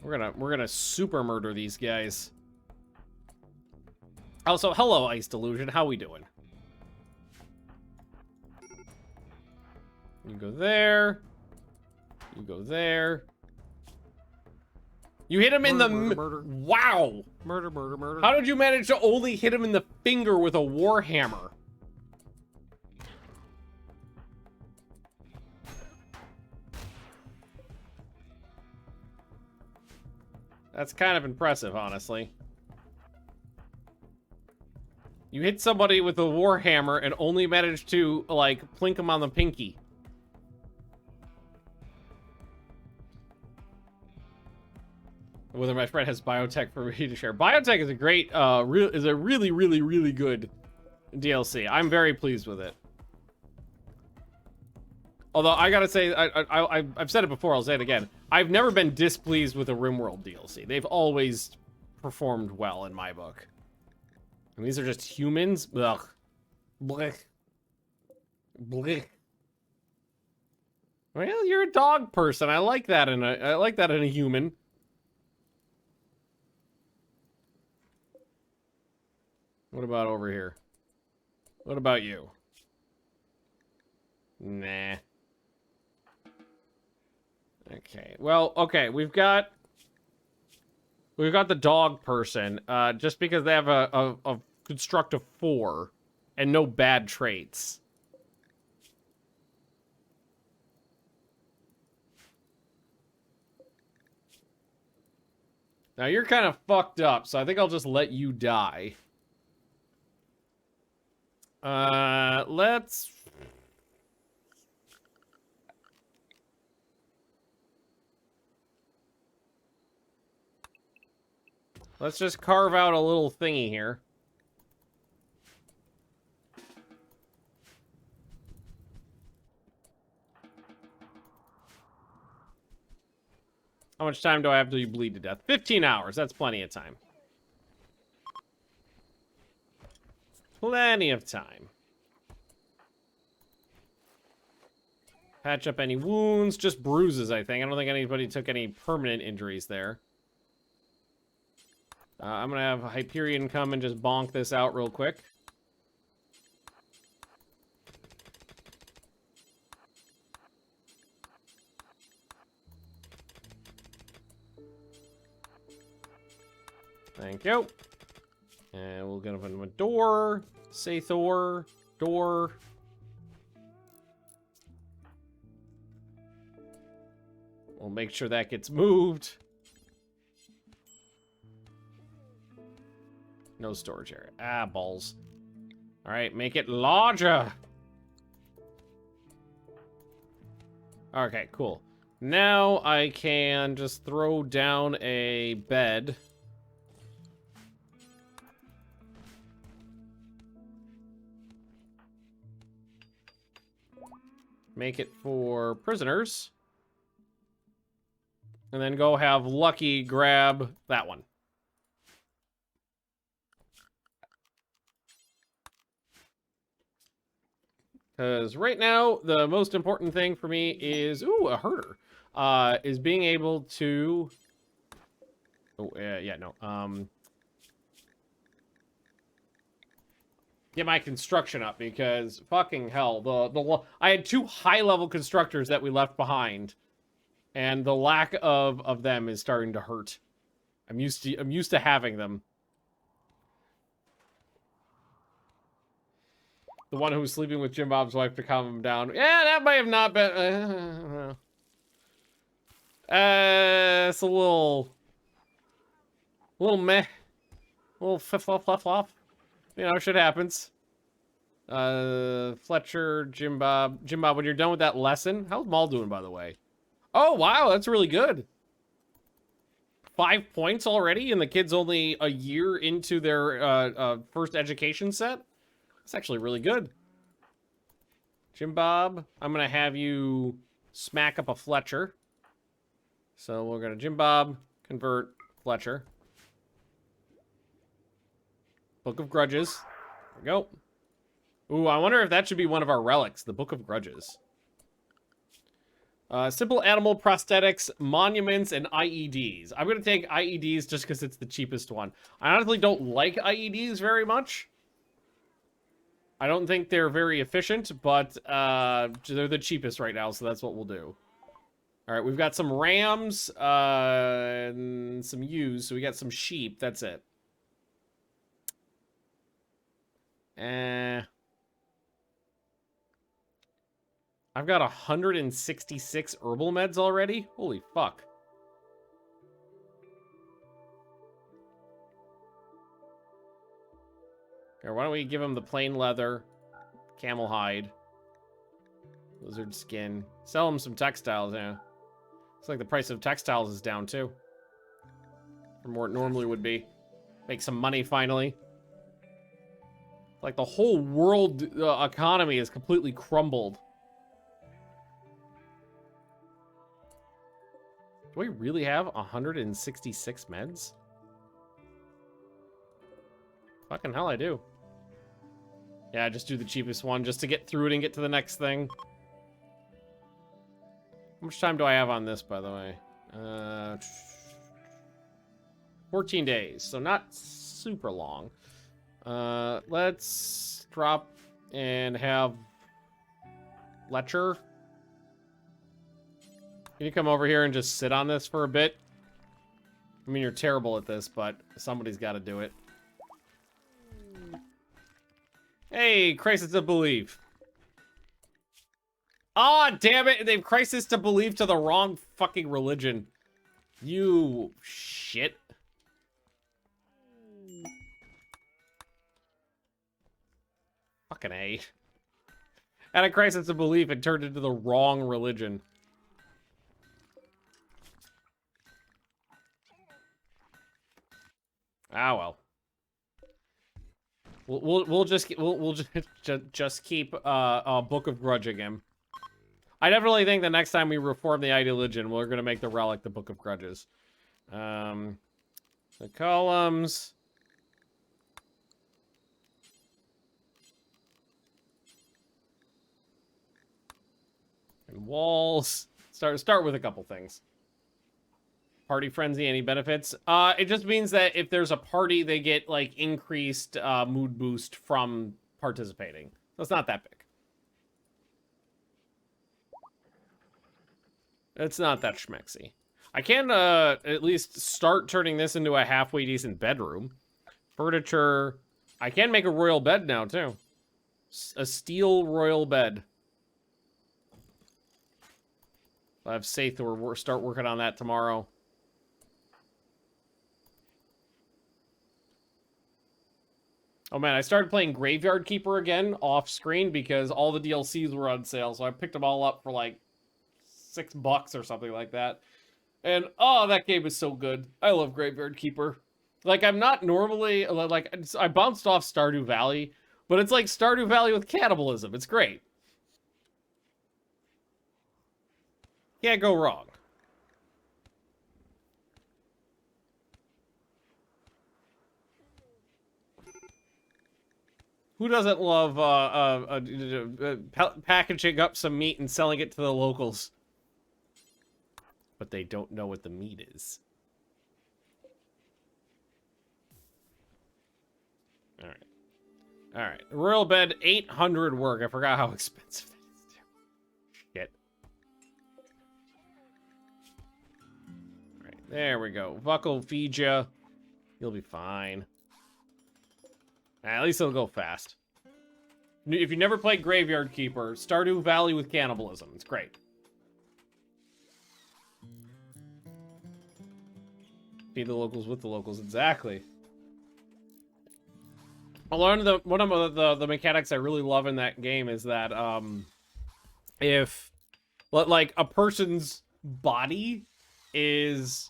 We're gonna super murder these guys. Also, hello, Ice Delusion. How we doing? You go there. You go there. You hit him in the... Murder. Wow! Murder. How did you manage to only hit him in the finger with a warhammer? That's kind of impressive, honestly. You hit somebody with a warhammer and only managed to, like, plink him on the pinky. Whether my friend has Biotech for me to share. Biotech is a great, really good DLC. I'm very pleased with it. Although I gotta say, I've said it before, I'll say it again. I've never been displeased with a Rimworld DLC. They've always performed well in my book. And these are just humans. Ugh. Blech. Blech. Well, you're a dog person. I like that in a human. What about over here? What about you? Nah. Okay. Well, okay, we've got the dog person, just because they have a construct of 4 and no bad traits. Now you're kind of fucked up, so I think I'll just let you die. Let's just carve out a little thingy here. How much time do I have till you bleed to death? 15 hours. That's plenty of time. Plenty of time. Patch up any wounds. Just bruises, I think. I don't think anybody took any permanent injuries there. I'm going to have Hyperion come and just bonk this out real quick. Thank you. And we'll get open a door. Say Thor. Door. We'll make sure that gets moved. No storage area. Ah, balls. Alright, make it larger. Okay, cool. Now I can just throw down a bed. Make it for prisoners. And then go have Lucky grab that one. Because right now, the most important thing for me is... Ooh, a herder. Is being able to... Oh, yeah, no. Get my construction up, because fucking hell. I had 2 high-level constructors that we left behind. And the lack of them is starting to hurt. I'm used to having them. The one who was sleeping with Jim Bob's wife to calm him down. Yeah, that might have not been... it's a little meh. A little flop. You know, shit happens. Fletcher, Jim Bob, when you're done with that lesson... How's Maul doing, by the way? Oh, wow, that's really good. 5 points already, and the kid's only a year into their first education set? That's actually really good. Jim Bob, I'm going to have you smack up a Fletcher. So we're going to Jim Bob, convert Fletcher. Book of Grudges. There we go. Ooh, I wonder if that should be one of our relics, the Book of Grudges. Simple animal prosthetics, monuments, and IEDs. I'm going to take IEDs just because it's the cheapest one. I honestly don't like IEDs very much. I don't think they're very efficient, but they're the cheapest right now, so that's what we'll do. All right, we've got some rams and some ewes, so we got some sheep. That's it. I've got 166 herbal meds already? Holy fuck. Here, why don't we give him the plain leather, camel hide, lizard skin. Sell him some textiles, yeah. Looks like the price of textiles is down, too. from where it normally would be. Make some money finally. Like the whole world economy is completely crumbled. Do we really have 166 meds? Fucking hell, I do. Yeah, just do the cheapest one just to get through it and get to the next thing. How much time do I have on this, by the way? 14 days, so not super long. Let's drop and have Letcher. Can you come over here and just sit on this for a bit? I mean, you're terrible at this, but somebody's got to do it. Hey, Crisis of Belief. Ah, oh, damn it! They've Crisis to Belief to the wrong fucking religion. You shit. Fucking A. At a Crisis of Belief, it turned into the wrong religion. Ah, well. We'll just keep Book of Grudging him. I definitely think the next time we reform the ideologian, we're gonna make the relic the Book of Grudges. The columns. And walls. Start with a couple things. Party frenzy, any benefits? It just means that if there's a party, they get like increased mood boost from participating. So it's not that big. It's not that schmexy. I can at least start turning this into a halfway decent bedroom. Furniture. I can make a royal bed now too. A steel royal bed. I have Saith or start working on that tomorrow. Oh man, I started playing Graveyard Keeper again off screen because all the DLCs were on sale, so I picked them all up for like $6 or something like that. And oh, that game is so good. I love Graveyard Keeper. Like, I'm not normally like I bounced off Stardew Valley, but it's like Stardew Valley with cannibalism. It's great. Can't go wrong. Who doesn't love packaging up some meat and selling it to the locals? But they don't know what the meat is. All right. All right. Royal bed, 800 work. I forgot how expensive that is. Shit. All right. There we go. Vuck will feed you. You'll be fine. At least it'll go fast. If you never played Graveyard Keeper, Stardew Valley with cannibalism. It's great. Feed the locals with the locals. Exactly. One of the mechanics I really love in that game is that if like a person's body is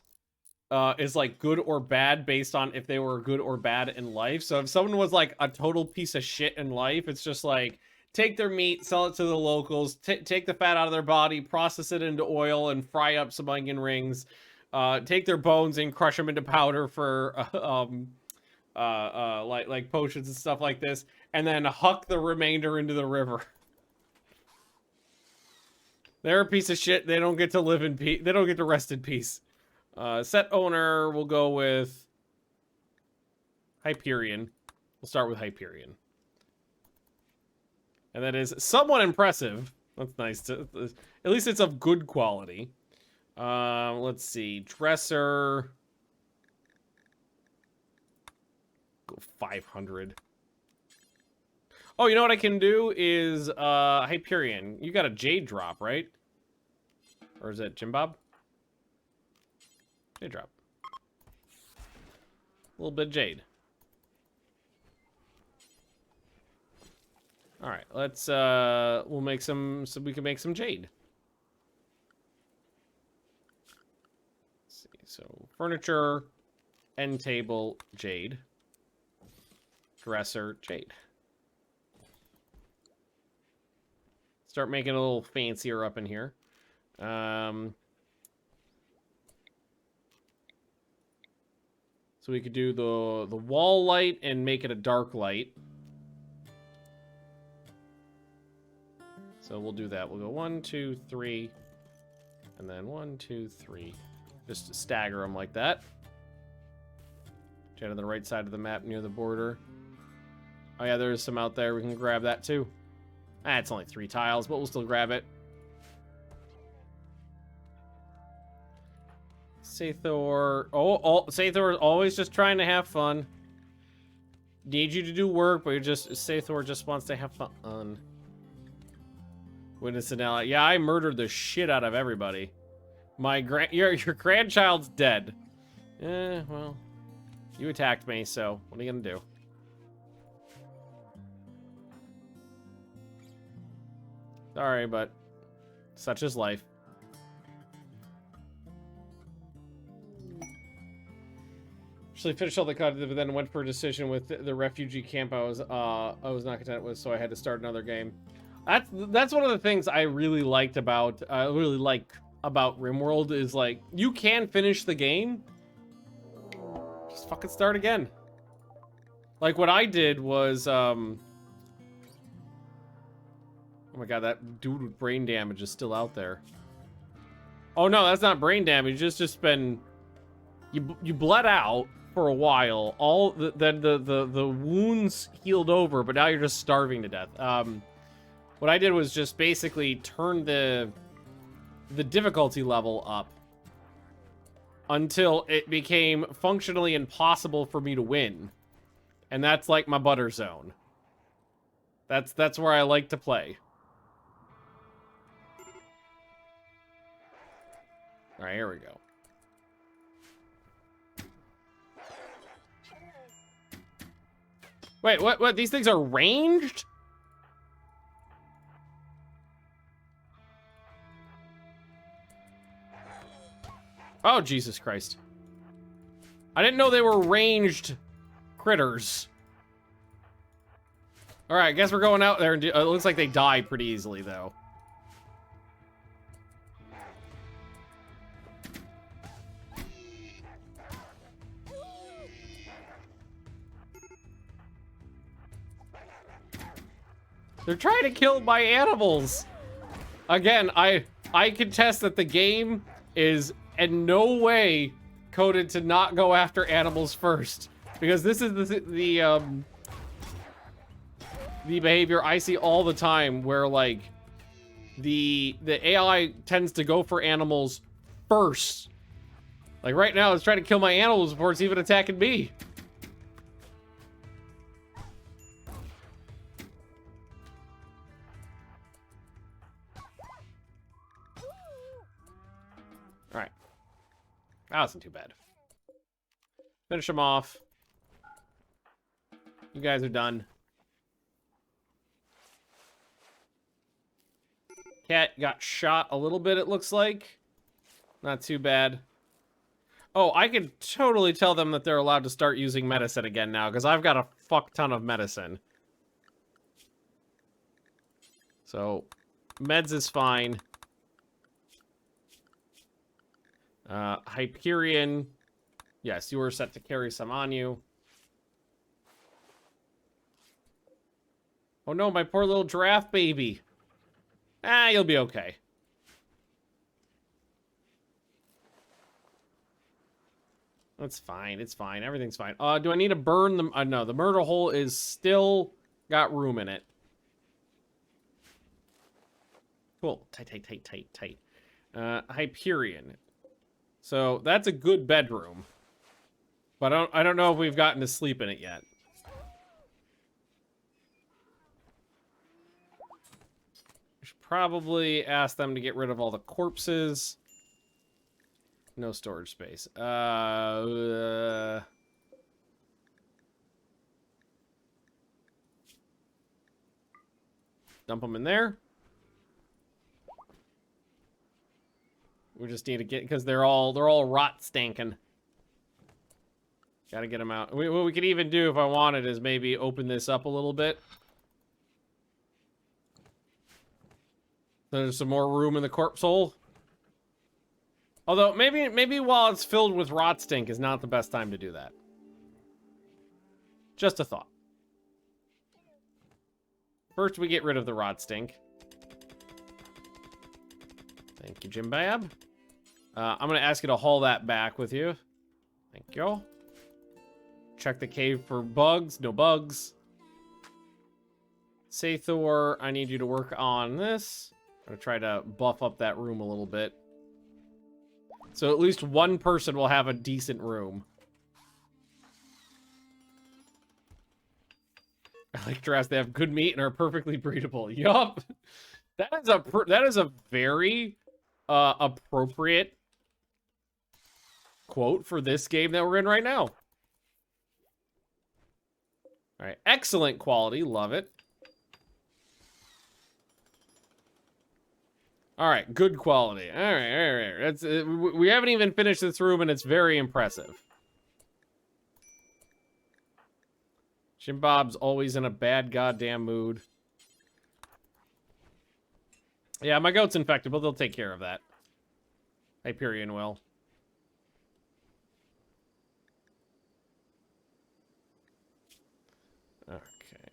like good or bad based on if they were good or bad in life. So if someone was like a total piece of shit in life, it's just like take their meat, sell it to the locals, take the fat out of their body, process it into oil, and fry up some onion rings. Take their bones and crush them into powder for like potions and stuff like this, and then huck the remainder into the river. They're a piece of shit. They don't get to live in peace. They don't get to rest in peace. Set owner, we'll go with Hyperion. We'll start with Hyperion. And that is somewhat impressive. That's nice. At least it's of good quality. Let's see. Dresser. Go 500. Oh, you know what I can do is, Hyperion. You got a Jade drop, right? Or is it Jim Bob? Jade drop. A little bit of Jade. Alright, let's, we'll make some, so we can make some Jade. Let's see, so, furniture. end table, jade. Dresser, jade. Start making it a little fancier up in here. So we could do the wall light and make it a dark light. So we'll do that. We'll go 1, 2, 3, and then 1, 2, 3. Just to stagger them like that. Get on the right side of the map near the border. Oh yeah, there's some out there. We can grab that too. Ah, it's only 3 tiles, but we'll still grab it. Sathor. Sathor is always just trying to have fun. Need you to do work, but Sathor just wants to have fun. Witness an ally. Yeah, I murdered the shit out of everybody. Your grandchild's dead. Well, you attacked me, so what are you gonna do? Sorry, but such is life. Actually finished all the content, but then went for a decision with the refugee camp I was not content with, so I had to start another game. That's one of the things I really liked about about Rimworld is like you can finish the game, just fucking start again. Like what I did was oh my god, that dude with brain damage is still out there. Oh no, that's not brain damage. It's just been you bled out for a while. Then the wounds healed over, but now you're just starving to death. What I did was just basically turn the difficulty level up until it became functionally impossible for me to win, and that's like my butter zone. That's where I like to play. All right, here we go. Wait, what? These things are ranged? Oh, Jesus Christ. I didn't know they were ranged critters. All right, I guess we're going out there and it looks like they die pretty easily, though. They're trying to kill my animals. Again, I contest that the game is in no way coded to not go after animals first, because this is the behavior I see all the time where like the AI tends to go for animals first. Like right now, it's trying to kill my animals before it's even attacking me. Alright. That wasn't too bad. Finish them off. You guys are done. Cat got shot a little bit, it looks like. Not too bad. Oh, I could totally tell them that they're allowed to start using medicine again now, because I've got a fuck ton of medicine. So, meds is fine. Hyperion. Yes, you were set to carry some on you. Oh no, my poor little giraffe baby. Ah, you'll be okay. That's fine. It's fine. Everything's fine. Do I need to burn them? No, the murder hole is still got room in it. Cool. Tight. Hyperion. So that's a good bedroom. But I don't know if we've gotten to sleep in it yet. We should probably ask them to get rid of all the corpses. No storage space. Dump them in there. We just need to get, because they're all rot stankin'. Gotta get them out. What we could even do if I wanted is maybe open this up a little bit. There's some more room in the corpse hole. Although, maybe while it's filled with rot stink is not the best time to do that. Just a thought. First, we get rid of the rot stink. Thank you, Jim Bab. I'm going to ask you to haul that back with you. Thank you. Check the cave for bugs. No bugs. Sathor, I need you to work on this. I'm going to try to buff up that room a little bit. So at least one person will have a decent room. I like giraffes. They have good meat and are perfectly breedable. Yup. That is a very appropriate quote for this game that we're in right now. All right, excellent quality. Love it. All right, good quality. All right. That's we haven't even finished this room, and it's very impressive. Jim Bob's always in a bad goddamn mood. Yeah, my goat's infected, but they'll take care of that. Hyperion will. Okay.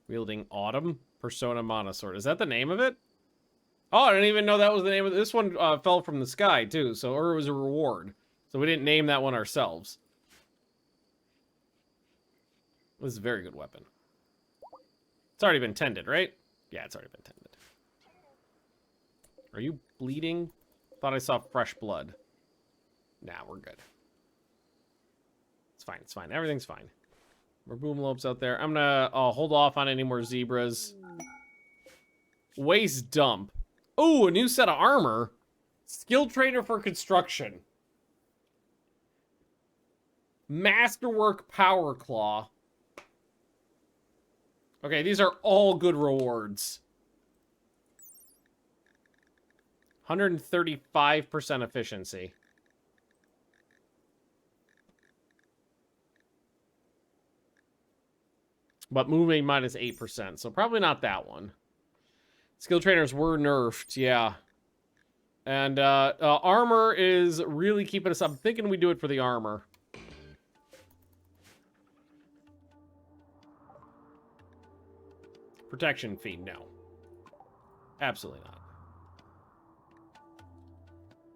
Wielding Autumn Persona Monosword. Is that the name of it? Oh, I didn't even know that was the name of it. This one fell from the sky, too, so or it was a reward. So we didn't name that one ourselves. This is a very good weapon. It's already been tended, right? Yeah, it's already been tended. Are you bleeding? Thought I saw fresh blood. Nah, we're good. It's fine, it's fine. Everything's fine. More boom lopes out there. I'm gonna hold off on any more zebras. Waste dump. Ooh, a new set of armor. Skill trainer for construction. Masterwork power claw. Okay, these are all good rewards. 135% efficiency. But moving minus 8%, so probably not that one. Skill trainers were nerfed, yeah. And armor is really keeping us up. I'm thinking we do it for the armor. Protection fee, no. Absolutely not.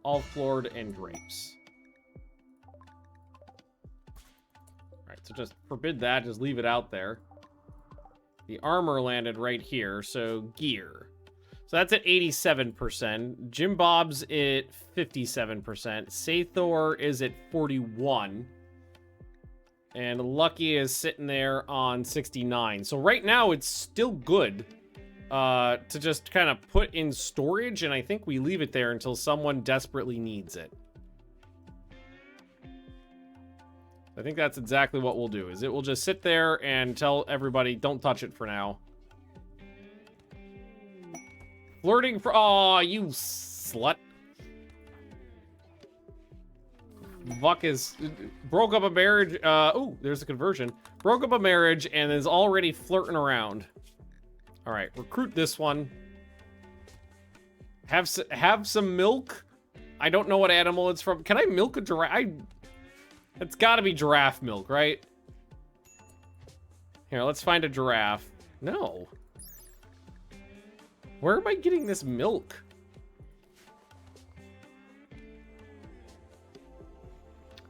All floored and grapes. Alright, so just forbid that, just leave it out there. The armor landed right here, so gear. So that's at 87%. Jim Bob's at 57%. Sathor is at 41%. And Lucky is sitting there on 69. So right now it's still good to just kind of put in storage, and I think we leave it there until someone desperately needs it. I think that's exactly what we'll do, is it will just sit there and tell everybody, don't touch it for now. Flirting for... Aw, you slut. Vuck is... Broke up a marriage... ooh, there's a conversion. Broke up a marriage and is already flirting around. Alright, recruit this one. Have some milk. I don't know what animal it's from. Can I milk a giraffe? It's gotta be giraffe milk, right? Here, let's find a giraffe. No. Where am I getting this milk?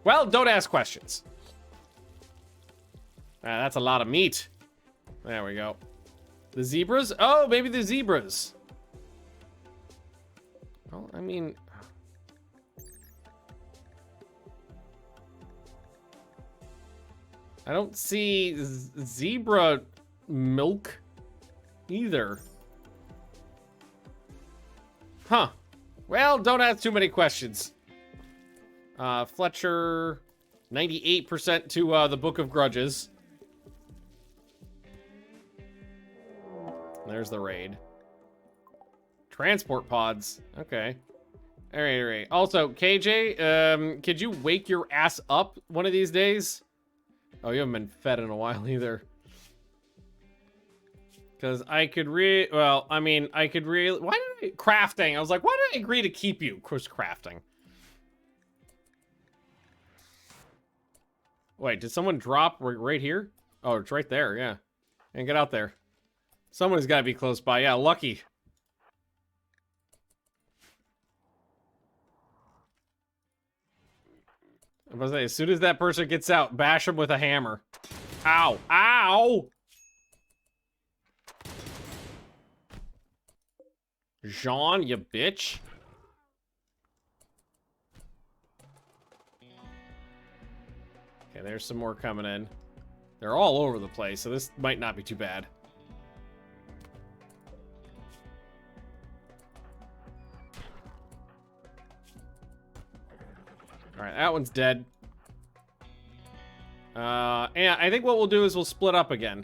Well, don't ask questions. That's a lot of meat. There we go. The zebras? Oh, maybe the zebras. Well, I mean... I don't see zebra milk either. Huh. Well, don't ask too many questions. Fletcher, 98% to the Book of Grudges. There's the raid. Transport pods. Okay. All right, all right. Also, KJ, could you wake your ass up one of these days? Oh, you haven't been fed in a while either. Because I could well, I mean, I could really... Why did I... Crafting. I was like, why did I agree to keep you? Of course, crafting. Wait, did someone drop right here? Oh, it's right there, yeah. And get out there. Someone's got to be close by. Yeah, lucky. I was gonna say, as soon as that person gets out, bash him with a hammer. Ow! Ow! Jean, you bitch. Okay, there's some more coming in. They're all over the place, so this might not be too bad. Alright, that one's dead. And I think what we'll do is we'll split up again.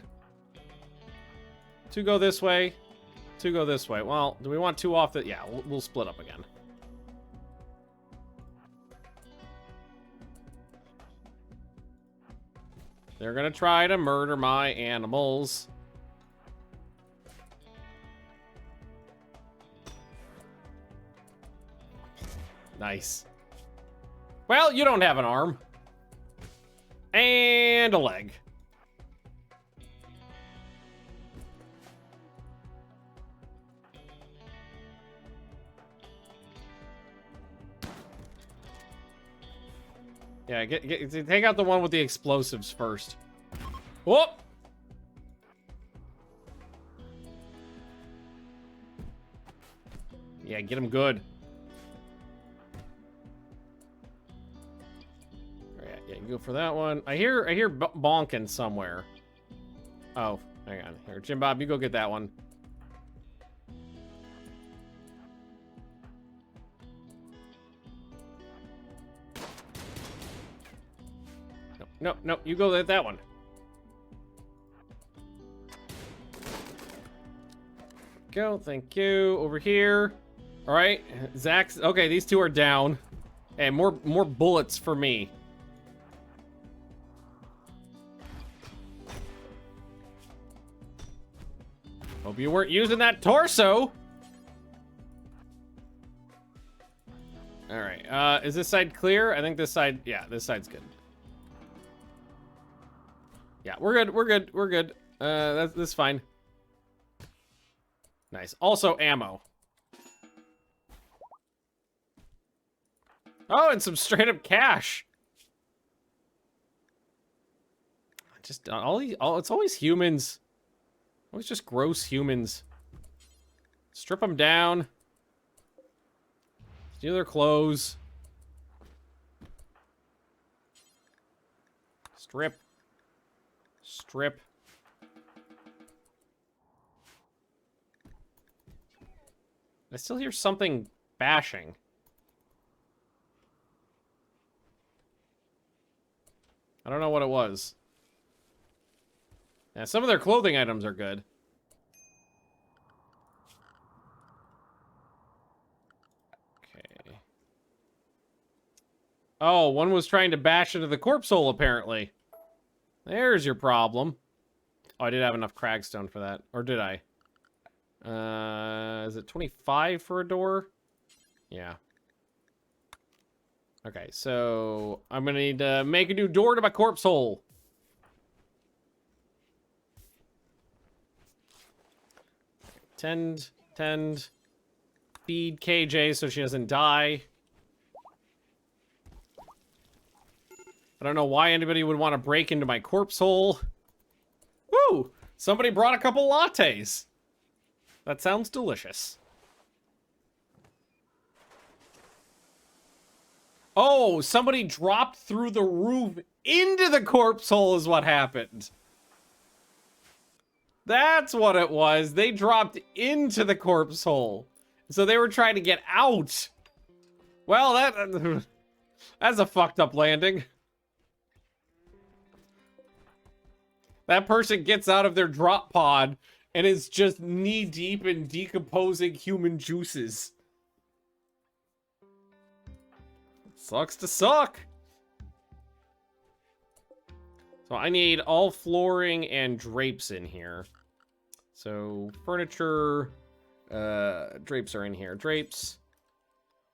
Two go this way. Two go this way. Well, do we want two off the... Yeah, we'll split up again. They're gonna try to murder my animals. Nice. Well, you don't have an arm. And a leg. Yeah, take out the one with the explosives first. Whoop! Yeah, get him good. Yeah, you go for that one. I hear bonking somewhere. Oh, hang on. Here, Jim Bob, you go get that one. No, you go get that one. Go, thank you. Over here. All right, Zach's okay. These two are down, and more bullets for me. Hope you weren't using that torso. All right, is this side clear? I think this side, yeah, this side's good. Yeah, we're good. That's fine. Nice. Also ammo. Oh, and some straight up cash. Just it's always humans. Always just gross humans. Strip them down. Steal their clothes. Strip. I still hear something bashing. I don't know what it was. Yeah, some of their clothing items are good. Okay. Oh, one was trying to bash into the corpse hole, apparently. There's your problem. Oh, I did have enough cragstone for that. Or did I? Is it 25 for a door? Yeah. Okay, so I'm gonna need to make a new door to my corpse hole. Tend. Feed KJ so she doesn't die. I don't know why anybody would want to break into my corpse hole. Woo! Somebody brought a couple lattes. That sounds delicious. Oh, somebody dropped through the roof into the corpse hole is what happened. That's what it was. They dropped into the corpse hole. So they were trying to get out. Well, that's a fucked up landing. That person gets out of their drop pod and is just knee deep in decomposing human juices. Sucks to suck. So I need all flooring and drapes in here. So furniture, drapes are in here. Drapes.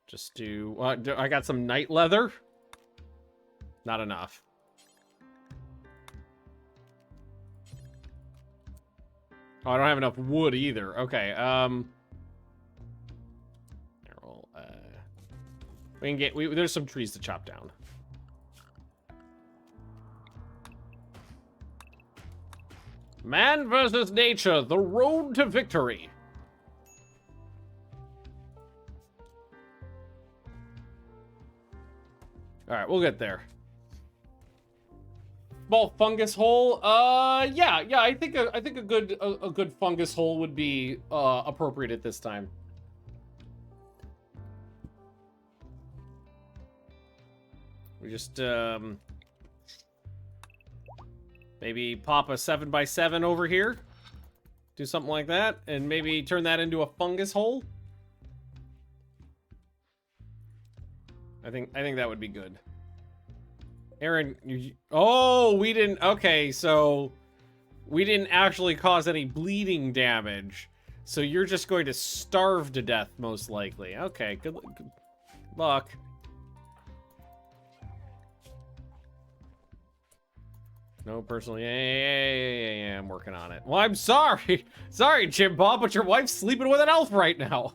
Just do I got some night leather. Not enough. Oh, I don't have enough wood either. Okay, here, we'll, we can get, there's some trees to chop down. Man versus nature, the road to victory. All right, we'll get there. Small fungus hole. Yeah. I think a good fungus hole would be appropriate at this time. We just maybe pop a 7x7 over here. Do something like that, and maybe turn that into a fungus hole. I think that would be good. Aaron, oh, we didn't, okay, so we didn't actually cause any bleeding damage, so you're just going to starve to death, most likely. Okay, good luck. No, personally, yeah, I'm working on it. Well, I'm sorry. Sorry, Jim Bob, but your wife's sleeping with an elf right now.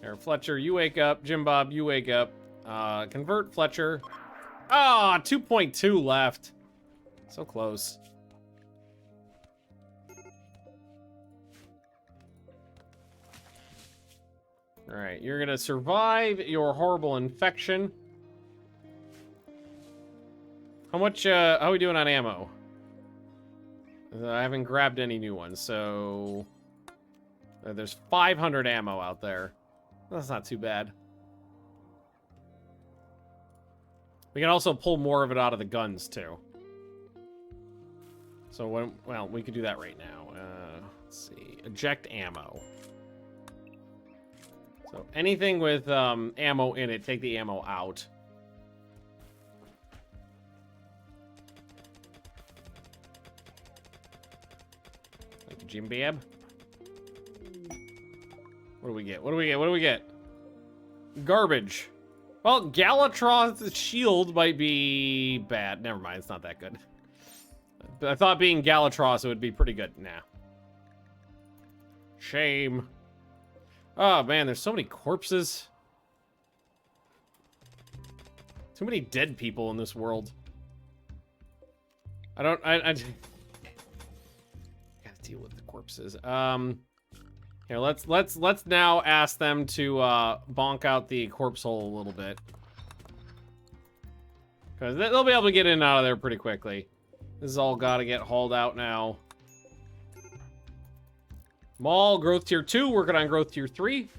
There, Fletcher, you wake up. Jim Bob, you wake up. Convert Fletcher. Ah, 2.2 left. So close. All right, you're gonna survive your horrible infection. How much, how are we doing on ammo? I haven't grabbed any new ones, so... there's 500 ammo out there. That's not too bad. We can also pull more of it out of the guns, too. So, well, we could do that right now. Let's see. Eject ammo. So, anything with ammo in it, take the ammo out. Thank you, Jim Bab. What do we get? What do we get? What do we get? Garbage. Well, Galatron's shield might be bad. Never mind, it's not that good. But I thought being Galatros it would be pretty good. Nah. Shame. Oh man, there's so many corpses. Too many dead people in this world. I gotta deal with the corpses. Here, let's now ask them to bonk out the corpse hole a little bit. Because they'll be able to get in and out of there pretty quickly. This is all gotta get hauled out now. Mall, growth tier 2, working on growth tier 3.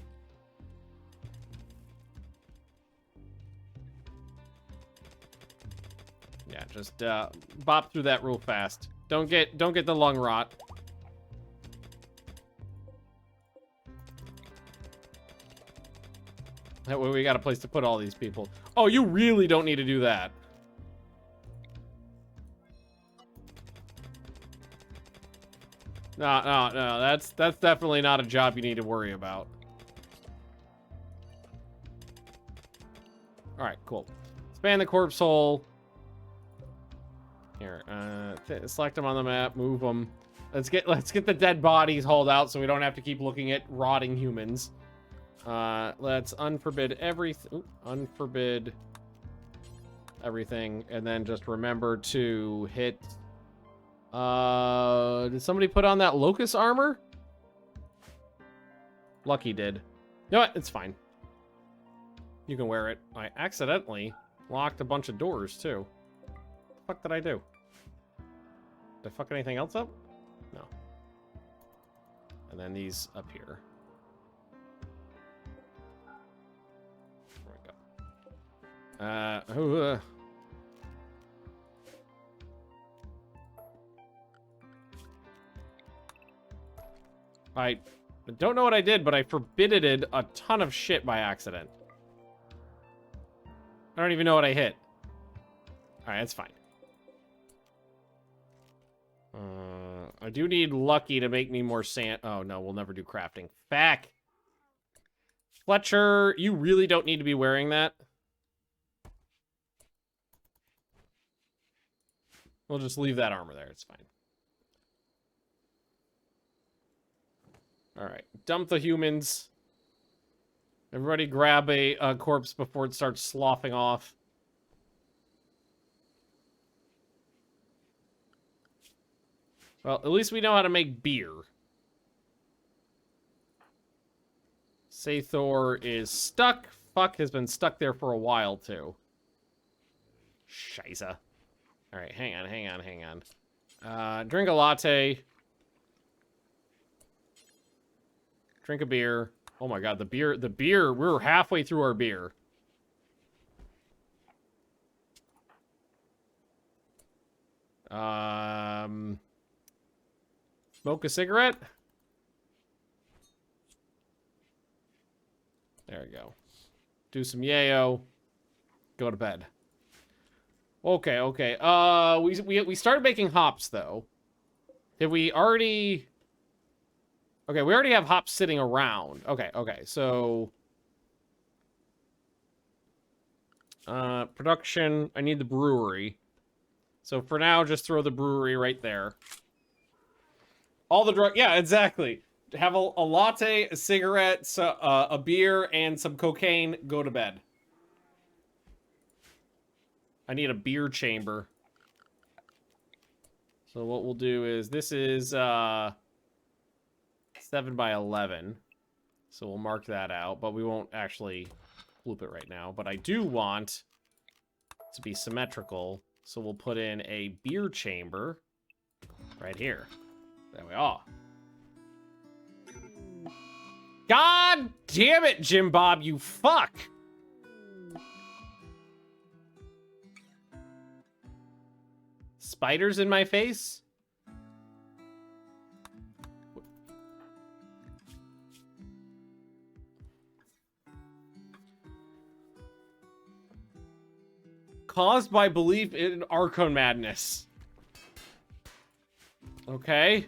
Yeah, just bop through that real fast. Don't get the lung rot. That way we got a place to put all these people. Oh, you really don't need to do that. No. That's definitely not a job you need to worry about. All right, cool. Span the corpse hole. Here, select them on the map, move them. Let's get the dead bodies hauled out so we don't have to keep looking at rotting humans. Let's unforbid everything. Unforbid everything, and then just remember to hit. Did somebody put on that locust armor? Lucky did. You know what? It's fine. You can wear it. I accidentally locked a bunch of doors too. What the fuck did I do? Did I fuck anything else up? No. And then these up here. I don't know what I did, but I forbidded a ton of shit by accident. I don't even know what I hit. Alright, that's fine. I do need Lucky to make me more sand. Oh, no, we'll never do crafting. Back! Fletcher, you really don't need to be wearing that. We'll just leave that armor there. It's fine. Alright, dump the humans. Everybody grab a corpse before it starts sloughing off. Well, at least we know how to make beer. Sathor is stuck. Fuck has been stuck there for a while, too. Scheisse. Alright, hang on. Drink a latte. Drink a beer. Oh my god, the beer, we're halfway through our beer. Smoke a cigarette? There we go. Do some yayo. Go to bed. Okay. We started making hops, though. Did we already... Okay, we already have hops sitting around. Okay, so... production. I need the brewery. So for now, just throw the brewery right there. All the drug... Yeah, exactly. Have a latte, a cigarette, a beer, and some cocaine. Go to bed. I need a beer chamber. So what we'll do is... This is, 7 by 11. So we'll mark that out, but we won't actually loop it right now. But I do want to be symmetrical, so we'll put in a beer chamber right here. There we are. God damn it, Jim Bob, you fuck! Spiders in my face? Caused by belief in Archon madness. Okay.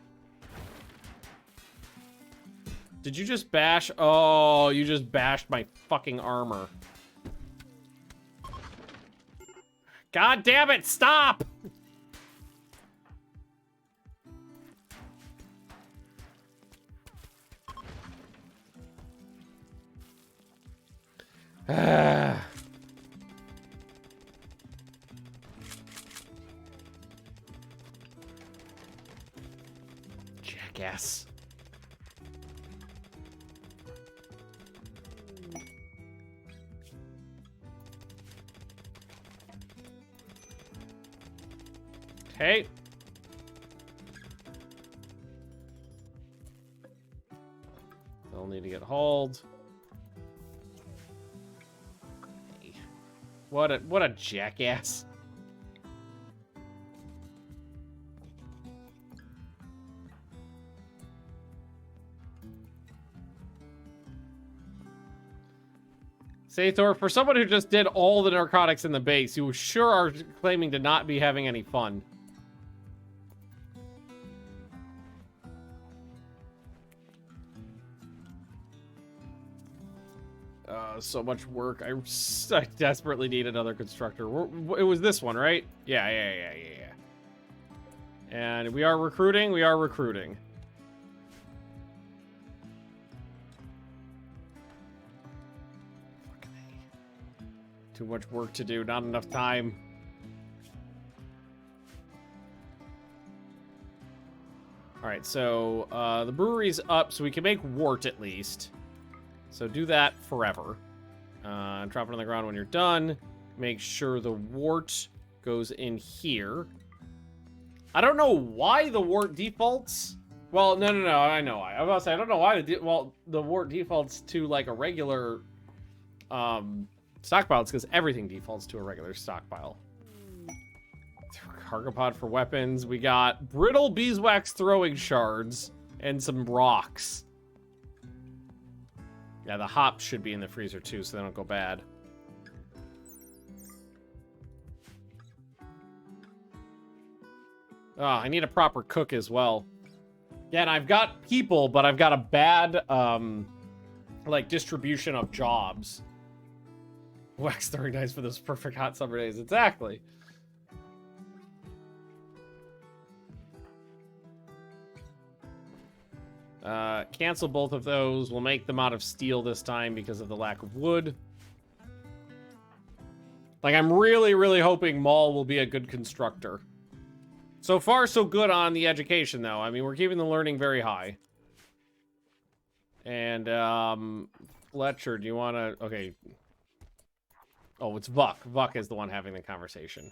Did you just bash? Oh, you just bashed my fucking armor. God damn it, stop! Jackass. Okay. They'll need to get hauled. What a jackass. Sathor, for someone who just did all the narcotics in the base, you sure are claiming to not be having any fun. So much work. I desperately need another constructor. It was this one, right? Yeah. And we are recruiting. Too much work to do, not enough time. Alright, so the brewery's up, so we can make wort at least. So do that forever. Drop it on the ground when you're done. Make sure the wort goes in here. I don't know why the wort defaults. Well, no, I know why. I was about to say, I don't know why the wort defaults to like a regular stockpile. It's because everything defaults to a regular stockpile. Cargo pod for weapons. We got brittle beeswax throwing shards and some rocks. Yeah, the hops should be in the freezer too, so they don't go bad. I need a proper cook as well. Yeah, and I've got people, but I've got a bad, like, distribution of jobs. Wax throwing nice for those perfect hot summer days. Exactly. Cancel both of those. We'll make them out of steel this time because of the lack of wood. Like, I'm really, really hoping Maul will be a good constructor. So far, so good on the education, though. I mean, we're keeping the learning very high. And, Fletcher, do you want to... Okay. Oh, it's Vuck. Vuck is the one having the conversation.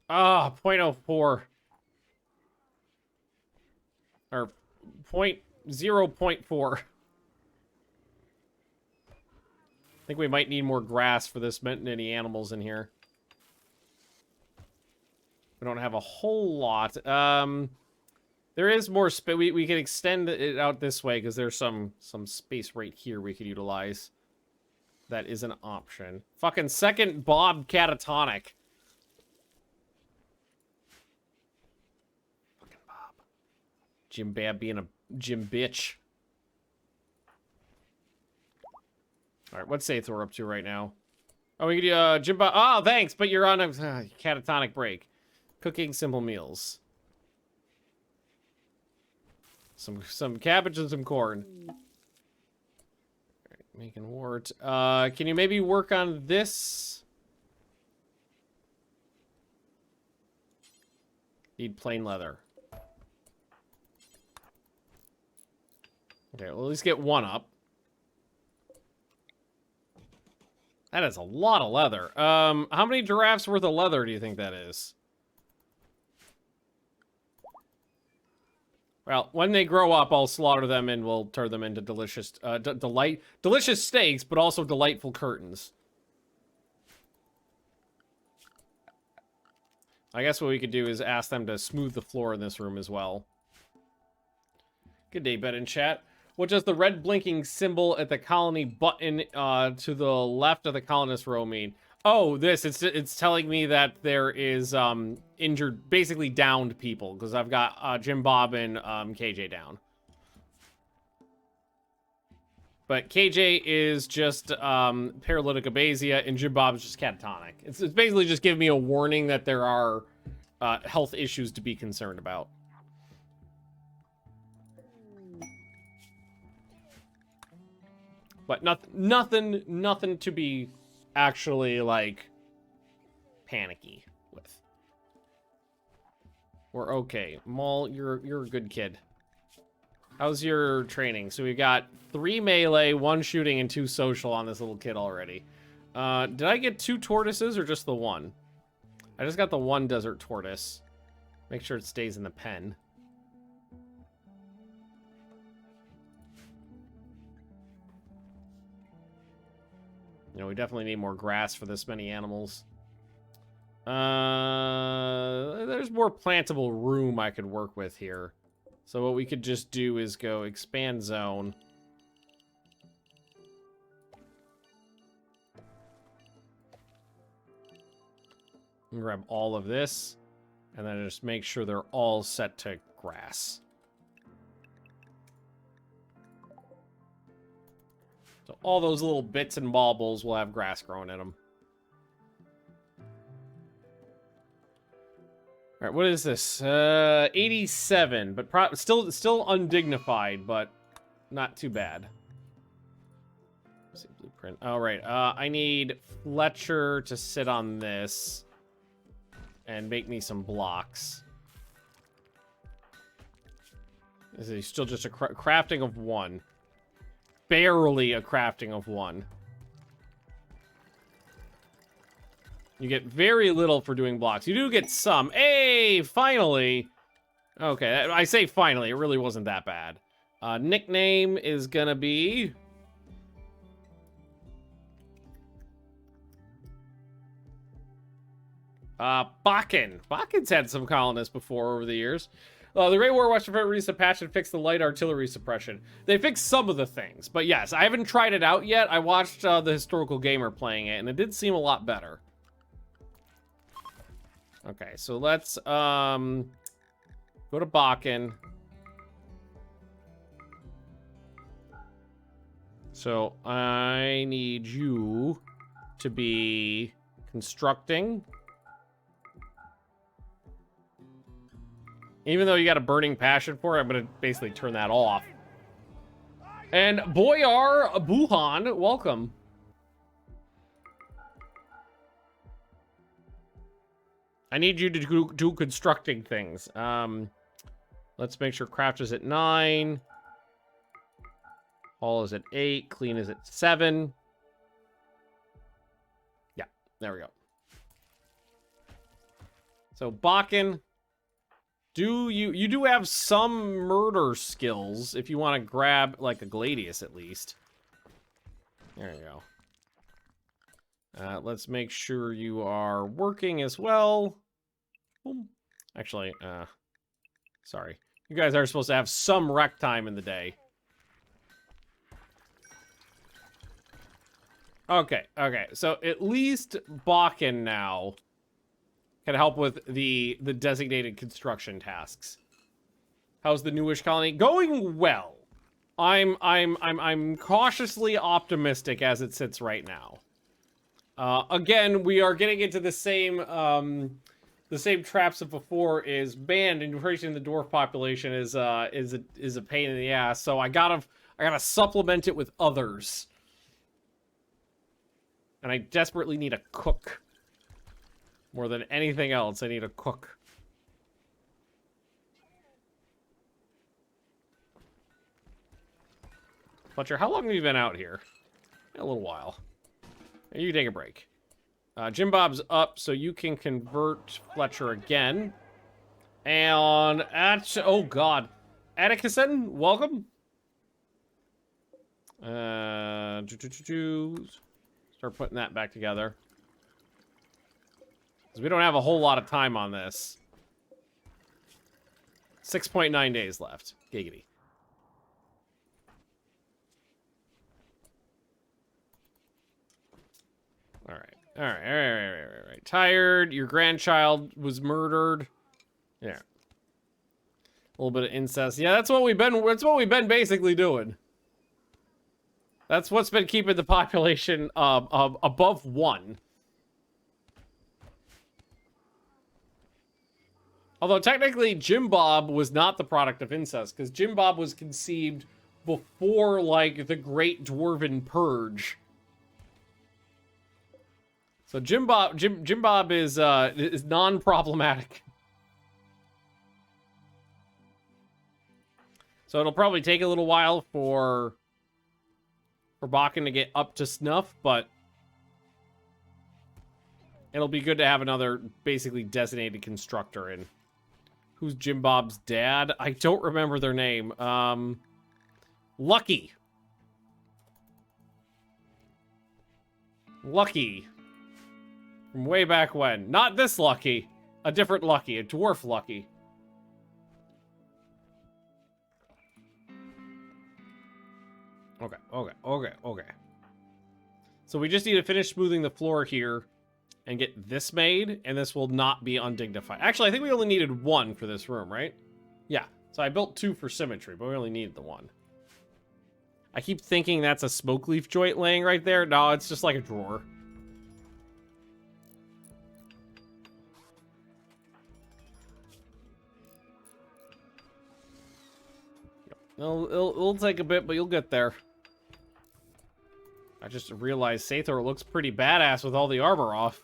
Ah, 0.04. Or 0.4. I think we might need more grass for this many animals in here. We don't have a whole lot. There is more space. We can extend it out this way because there's some space right here we could utilize. That is an option. Fucking second Bob catatonic. Fucking Bob. Jim Bab being a Jim bitch. Alright, what's Saith we're up to right now? Oh, we could do, Jim Bob. Oh, thanks, but you're on a catatonic break. Cooking simple meals. Some cabbage and some corn. Alright, making wart. Can you maybe work on this? Need plain leather. Okay, well, at least get one up. That is a lot of leather. How many giraffes worth of leather do you think that is? Well, when they grow up, I'll slaughter them and we'll turn them into delicious, delicious steaks, but also delightful curtains. I guess what we could do is ask them to smooth the floor in this room as well. Good day, bed and chat. What does the red blinking symbol at the colony button to the left of the colonist row mean? Oh, it's telling me that there is injured, basically downed people, because I've got Jim Bob and KJ down. But KJ is just paralytic abasia, and Jim Bob is just catatonic. It's basically just giving me a warning that there are health issues to be concerned about. But nothing to be actually, like, panicky with. We're okay. Maul, you're a good kid. How's your training? So we've got 3 melee, 1 shooting, and 2 social on this little kid already. Did I get 2 tortoises or just the 1? I just got the 1 desert tortoise. Make sure it stays in the pen. You know, we definitely need more grass for this many animals. There's more plantable room I could work with here. So what we could just do is go expand zone. And grab all of this. And then just make sure they're all set to grass. So all those little bits and baubles will have grass growing in them. All right, what is this? 87, but still undignified, but not too bad. Let's see, blueprint. All right, I need Fletcher to sit on this and make me some blocks. This is still just a crafting of 1. Barely a crafting of 1. You get very little for doing blocks. You do get some. Hey, finally. Okay, I say finally. It really wasn't that bad. Nickname is gonna be... Bakken. Bakken's had some colonists before over the years. The Great War Western Front released a patch and fixed the light artillery suppression. They fixed some of the things, but yes, I haven't tried it out yet. I watched the Historical Gamer playing it, and it did seem a lot better. Okay, so let's go to Bakken. So I need you to be constructing. Even though you got a burning passion for it, I'm gonna basically turn that off. And Boyar Buhan, welcome. I need you to do constructing things. Let's make sure craft is at 9. Haul is at 8. Clean is at 7. Yeah, there we go. So Bakken, you do have some murder skills if you want to grab like a Gladius at least. There you go. Let's make sure you are working as well. Boom. Actually, sorry. You guys are supposed to have some rec time in the day. Okay, okay. So at least Bakken now can help with the designated construction tasks. How's the newish colony? Going well. I'm cautiously optimistic as it sits right now. Again, we are getting into the same traps of before. Is banned, and increasing the dwarf population is a pain in the ass. So I gotta supplement it with others, and I desperately need a cook. More than anything else, I need a cook. Fletcher, how long have you been out here? A little while. You take a break. Jim Bob's up, so you can convert Fletcher again. And oh god, Atticusson, welcome. Start putting that back together. Because we don't have a whole lot of time on this. 6.9 days left. Giggity. All right. Tired. Your grandchild was murdered. Yeah. A little bit of incest. Yeah, that's what we've been basically doing. That's what's been keeping the population above 1. Although technically Jim Bob was not the product of incest, because Jim Bob was conceived before like the Great Dwarven Purge. So Jim Bob is non-problematic. So it'll probably take a little while for Bakken to get up to snuff, but it'll be good to have another basically designated constructor in. Who's Jim Bob's dad? I don't remember their name. Lucky. Lucky. From way back when. Not this Lucky. A different Lucky. A dwarf Lucky. Okay. So we just need to finish smoothing the floor here and get this made, and this will not be undignified. Actually, I think we only needed 1 for this room, right? Yeah. So I built 2 for symmetry, but we only needed the 1. I keep thinking that's a smoke leaf joint laying right there. No, it's just like a drawer. It'll take a bit, but you'll get there. I just realized Sathor looks pretty badass with all the armor off.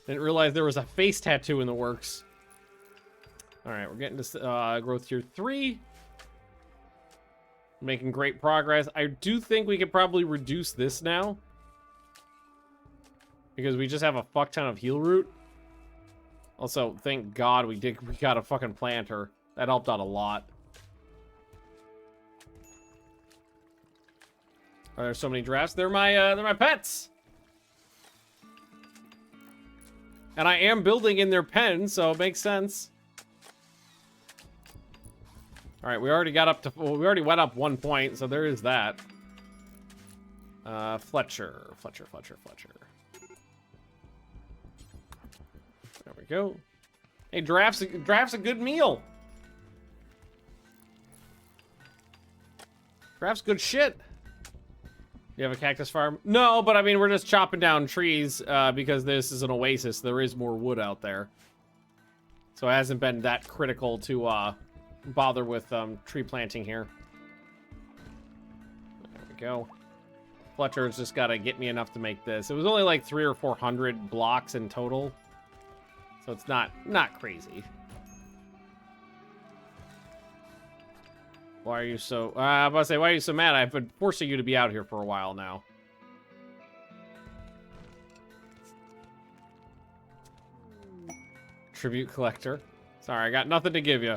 Didn't realize there was a face tattoo in the works. Alright, we're getting to growth tier 3. Making great progress. I do think we could probably reduce this now. Because we just have a fuck ton of heal root. Also, thank God we got a fucking planter. That helped out a lot. Are there so many drafts? They're my pets. And I am building in their pen, so it makes sense. All right, we already got up to. Well, we already went up 1 point, so there is that. Fletcher. go. Hey, draft's a good meal. Draft's good shit. You have a cactus farm? No, but I mean, we're just chopping down trees because this is an oasis. There is more wood out there. So it hasn't been that critical to bother with tree planting here. There we go. Fletcher's just got to get me enough to make this. It was only like 300 or 400 blocks in total. So it's not crazy. Why are you so... I'm about to say, why are you so mad? I've been forcing you to be out here for a while now. Tribute collector. Sorry, I got nothing to give you.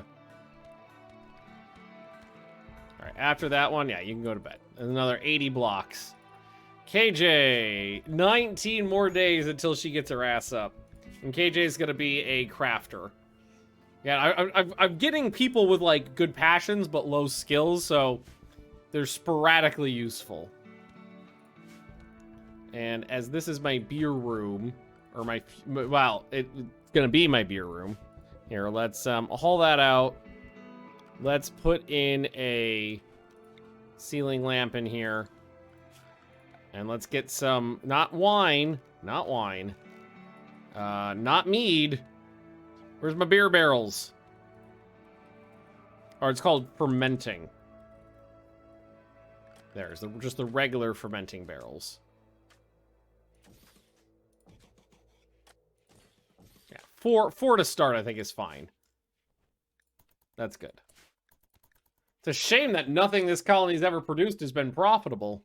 Alright, after that one, yeah, you can go to bed. There's another 80 blocks. KJ, 19 more days until she gets her ass up. And KJ's gonna be a crafter. Yeah, I'm getting people with, like, good passions but low skills, so they're sporadically useful. And as this is my beer room, or well, it's gonna be my beer room. Here, let's haul that out. Let's put in a ceiling lamp in here. And let's get some, not wine, not mead. Where's my beer barrels? Or it's called fermenting. There's just the regular fermenting barrels. Yeah, four to start, I think, is fine. That's good. It's a shame that nothing this colony's ever produced has been profitable.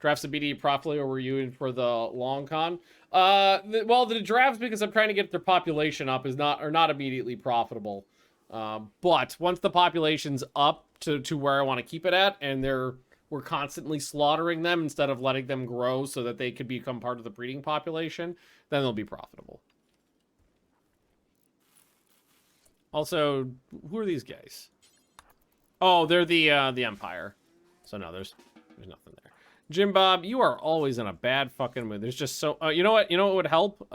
Drafts a BD properly, or were you in for the long con? Well, the drafts, because I'm trying to get their population up, are not immediately profitable. But once the population's up to where I want to keep it at, and we're constantly slaughtering them instead of letting them grow so that they could become part of the breeding population, then they'll be profitable. Also, who are these guys? Oh, they're the Empire. So no, there's nothing there. Jim Bob, you are always in a bad fucking mood. There's just so... you know what? You know what would help?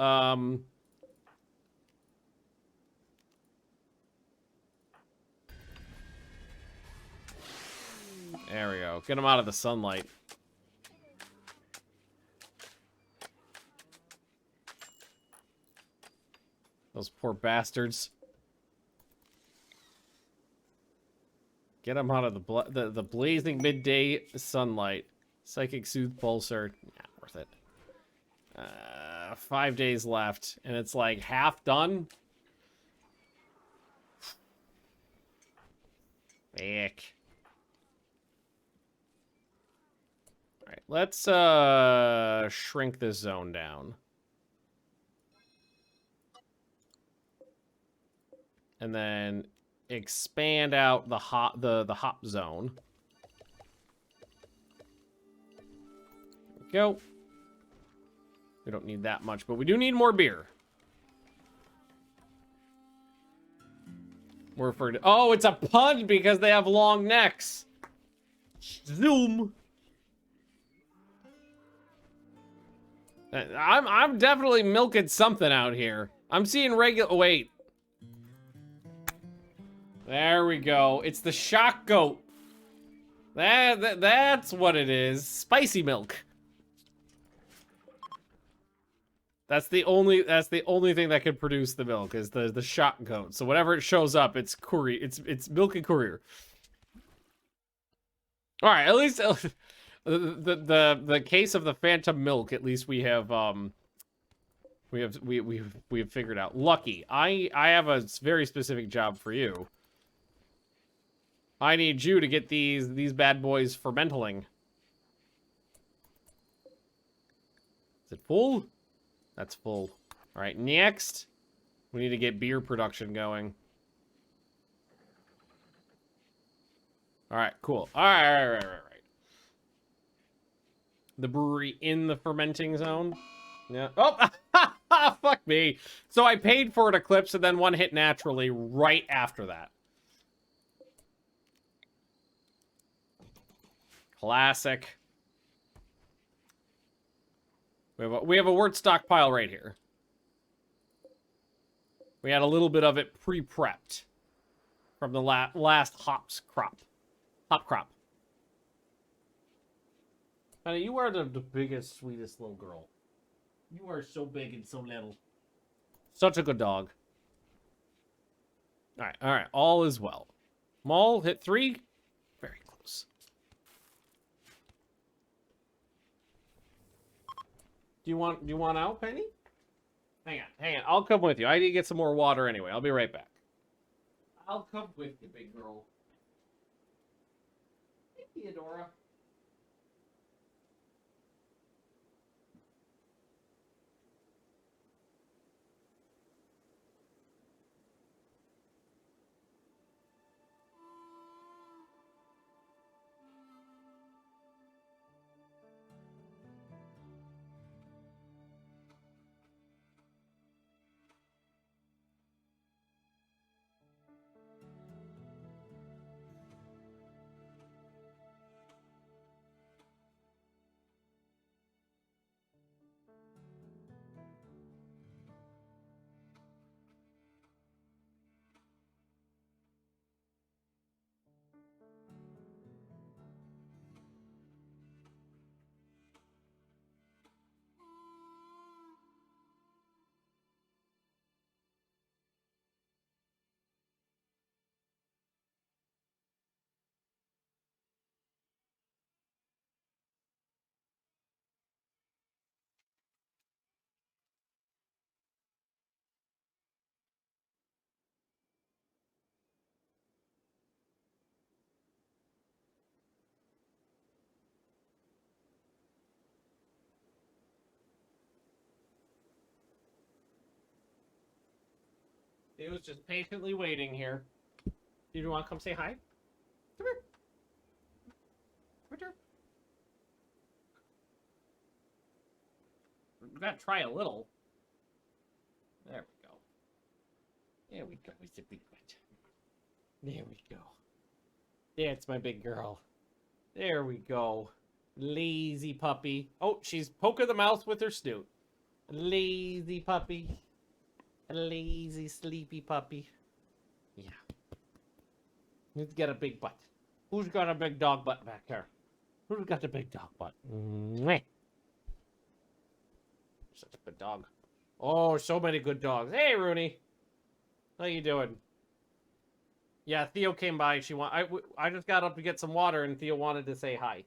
There we go. Get them out of the sunlight. Those poor bastards. Get them out of the blazing midday sunlight. Psychic Soothe Pulsar. Not worth it. 5 days left. And it's like half done. Ick. Alright, let's shrink this zone down. And then expand out the hop zone. Go. We don't need that much, but we do need more beer. Oh, it's a pun because they have long necks. Zoom. I'm definitely milking something out here. I'm seeing regular. Wait. There we go. It's the shock goat. That's what it is. Spicy milk. That's the only thing that can produce the milk is the shock goat. So whenever it shows up, it's milk and courier. All right, at least the case of the phantom milk. At least we have figured out. Lucky, I have a very specific job for you. I need you to get these bad boys fermenting. Is it full? That's full. All right, next, we need to get beer production going. All right, cool. All right. The brewery in the fermenting zone. Yeah. Oh, fuck me. So I paid for an eclipse and then one hit naturally right after that. Classic. We have a wort stockpile right here. We had a little bit of it pre-prepped from the last hop crop. Honey, you are the biggest, sweetest little girl. You are so big and so little. Such a good dog. All right, all is well. Maul hit 3. Very close. Do you want out, Penny? Hang on. I'll come with you. I need to get some more water anyway. I'll be right back. I'll come with you, big girl. Hey, Theodora. He was just patiently waiting here. Do you want to come say hi? Come here. Come here. We gotta try a little. There we go. There we go. It's a big one. There we go. That's my big girl. There we go. Lazy puppy. Oh, she's poking the mouth with her snoot. Lazy puppy. A lazy, sleepy puppy. Yeah. Who's got a big butt? Who's got a big dog butt back here? Who's got a big dog butt? Mwah. Such a good dog. Oh, so many good dogs. Hey, Rooney. How you doing? Yeah, Theo came by. I just got up to get some water, and Theo wanted to say hi.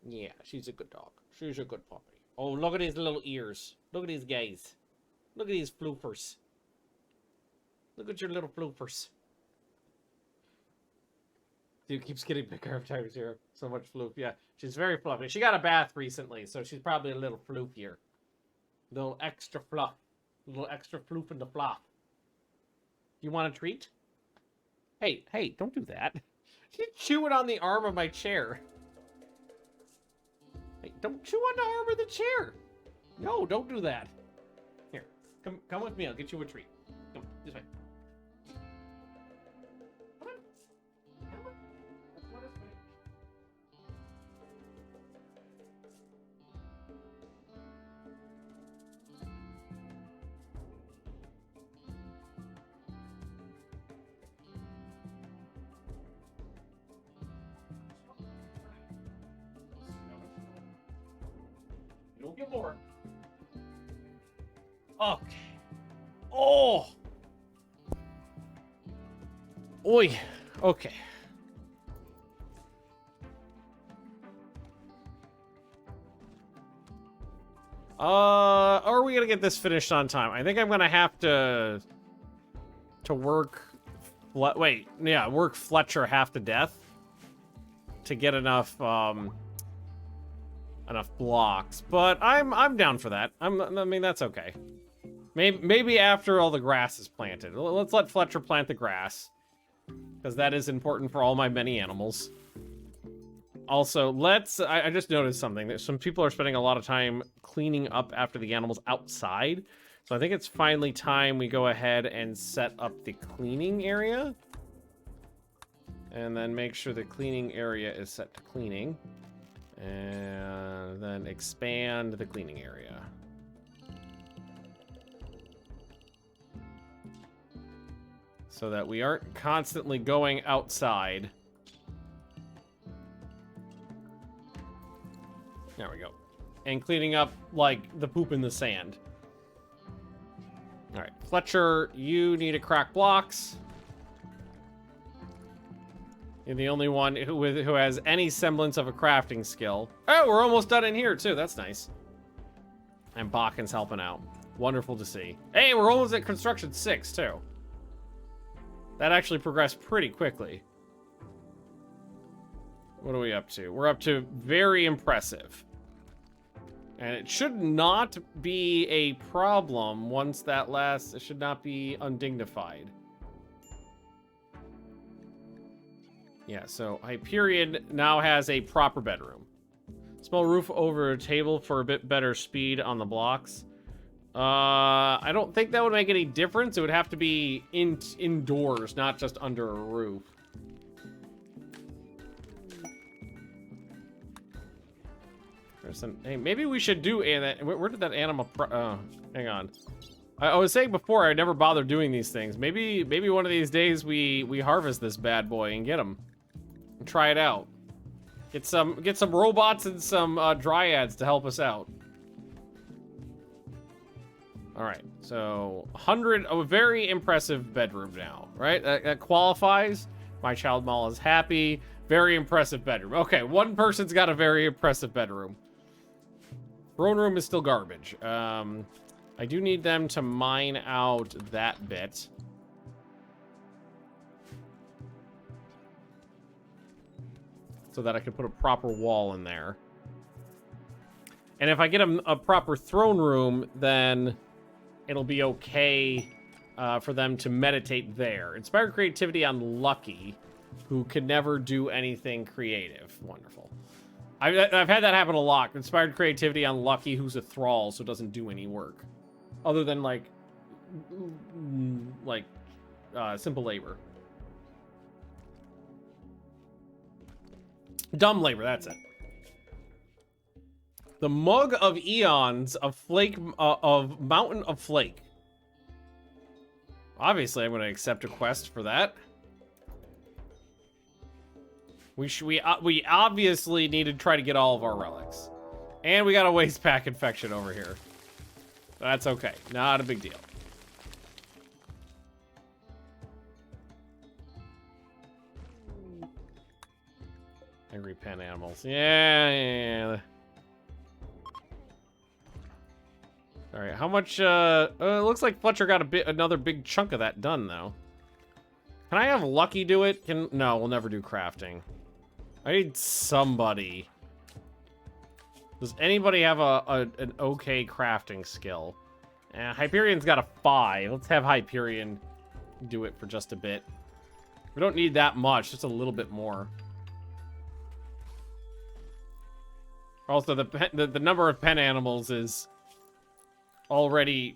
Yeah, she's a good dog. She's a good puppy. Oh, look at his little ears. Look at these guys. Look at these floofers. Look at your little floofers. Dude keeps getting bigger every time he's here. So much floof. Yeah, she's very fluffy. She got a bath recently, so she's probably a little floofier. A little extra fluff. A little extra floof in the fluff. You want a treat? Hey, don't do that. She's chewing on the arm of my chair. Hey, don't chew on the arm of the chair. No, don't do that. Here, come with me. I'll get you a treat. Come this way. Come on. Come on. Let's go this way. You'll get more. Okay. Oh. Oi. Okay. Are we gonna get this finished on time? I think I'm gonna have to work. Work Fletcher half to death to get enough enough blocks, but I'm down for that. I mean, that's okay. Maybe after all the grass is planted. Let's let Fletcher plant the grass, because that is important for all my many animals. Also, I just noticed something, that some people are spending a lot of time cleaning up after the animals outside. So I think it's finally time we go ahead and set up the cleaning area. And then make sure the cleaning area is set to cleaning. And then expand the cleaning area. so that we aren't constantly going outside. There we go. And cleaning up, like, the poop in the sand. Alright, Fletcher, you need to crack blocks. You're the only one who has any semblance of a crafting skill. Oh, we're almost done in here, too. That's nice. And Bakken's helping out. Wonderful to see. Hey, we're almost at construction 6, too. That actually progressed pretty quickly. What are we up to? We're up to very impressive. And it should not be a problem once that lasts. It should not be undignified. Yeah, so Hyperion now has a proper bedroom. Small roof over a table for a bit better speed on the blocks. I don't think that would make any difference. It would have to be indoors, not just under a roof. Hey, maybe we should do where did that animal hang on. I was saying before I never bothered doing these things. Maybe one of these days we harvest this bad boy and get him. And try it out. Get some robots and some dryads to help us out. All right, so a very impressive bedroom now, right? That qualifies. My child mall is happy. Very impressive bedroom. Okay, one person's got a very impressive bedroom. Throne room is still garbage. I do need them to mine out that bit. So that I can put a proper wall in there. And if I get a proper throne room, then it'll be okay for them to meditate there. Inspired creativity on Lucky, who can never do anything creative. Wonderful. I've had that happen a lot. Inspired creativity on Lucky, who's a thrall, so doesn't do any work. Other than, simple labor. Dumb labor, that's it. The Mug of Eons of Flake, of Mountain of Flake. Obviously, I'm going to accept a quest for that. We obviously need to try to get all of our relics. And we got a waste pack infection over here. That's okay. Not a big deal. Angry pen animals. Yeah. All right, how much? It looks like Fletcher got another big chunk of that done, though. Can I have Lucky do it? No, we'll never do crafting. I need somebody. Does anybody have an okay crafting skill? Hyperion's got a 5. Let's have Hyperion do it for just a bit. We don't need that much, just a little bit more. Also, the number of pen animals is already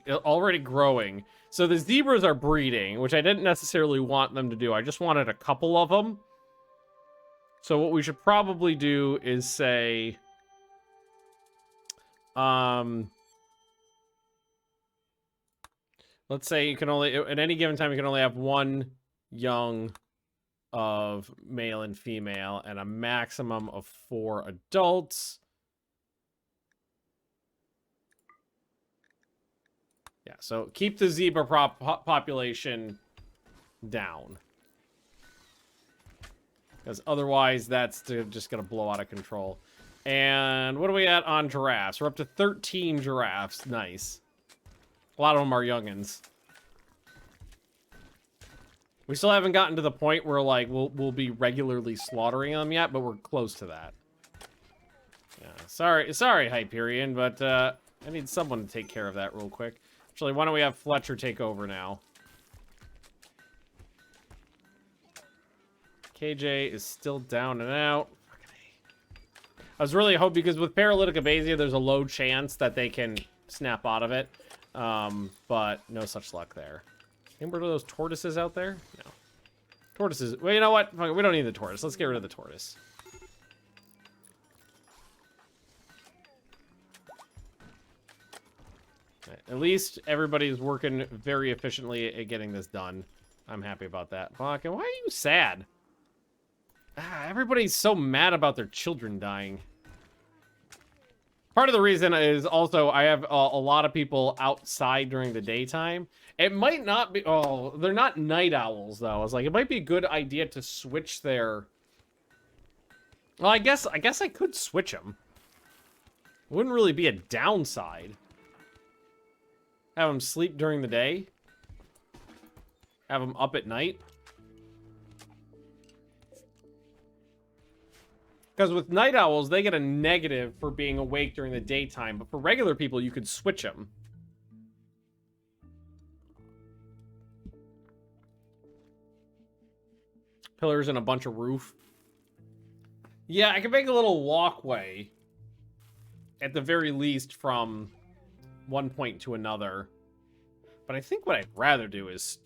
growing. So the zebras are breeding, which I didn't necessarily want them to do. I just wanted a couple of them. So what we should probably do is say, let's say you can only, at any given time, you can only have one young of male and female and a maximum of 4 adults. Yeah, so keep the zebra population down. Because otherwise, that's just going to blow out of control. And what are we at on giraffes? We're up to 13 giraffes. Nice. A lot of them are youngins. We still haven't gotten to the point where, like, we'll be regularly slaughtering them yet, but we're close to that. Yeah, sorry, Hyperion, but I need someone to take care of that real quick. Actually, why don't we have Fletcher take over now? KJ is still down and out. I was really hoping, because with paralytic abasia, there's a low chance that they can snap out of it. But no such luck there. Any more of those tortoises out there? No. Tortoises. Well, you know what? We don't need the tortoise. Let's get rid of the tortoise. Right. At least everybody's working very efficiently at getting this done. I'm happy about that. Fucking, why are you sad? Ah, everybody's so mad about their children dying. Part of the reason is also I have a lot of people outside during the daytime. It might not be... Oh, they're not night owls, though. I was like, it might be a good idea to switch their... Well, I guess I could switch them. It wouldn't really be a downside. Have them sleep during the day. Have them up at night. Because with night owls, they get a negative for being awake during the daytime. But for regular people, you could switch them. Pillars and a bunch of roof. Yeah, I can make a little walkway. At the very least from one point to another. But I think what I'd rather do is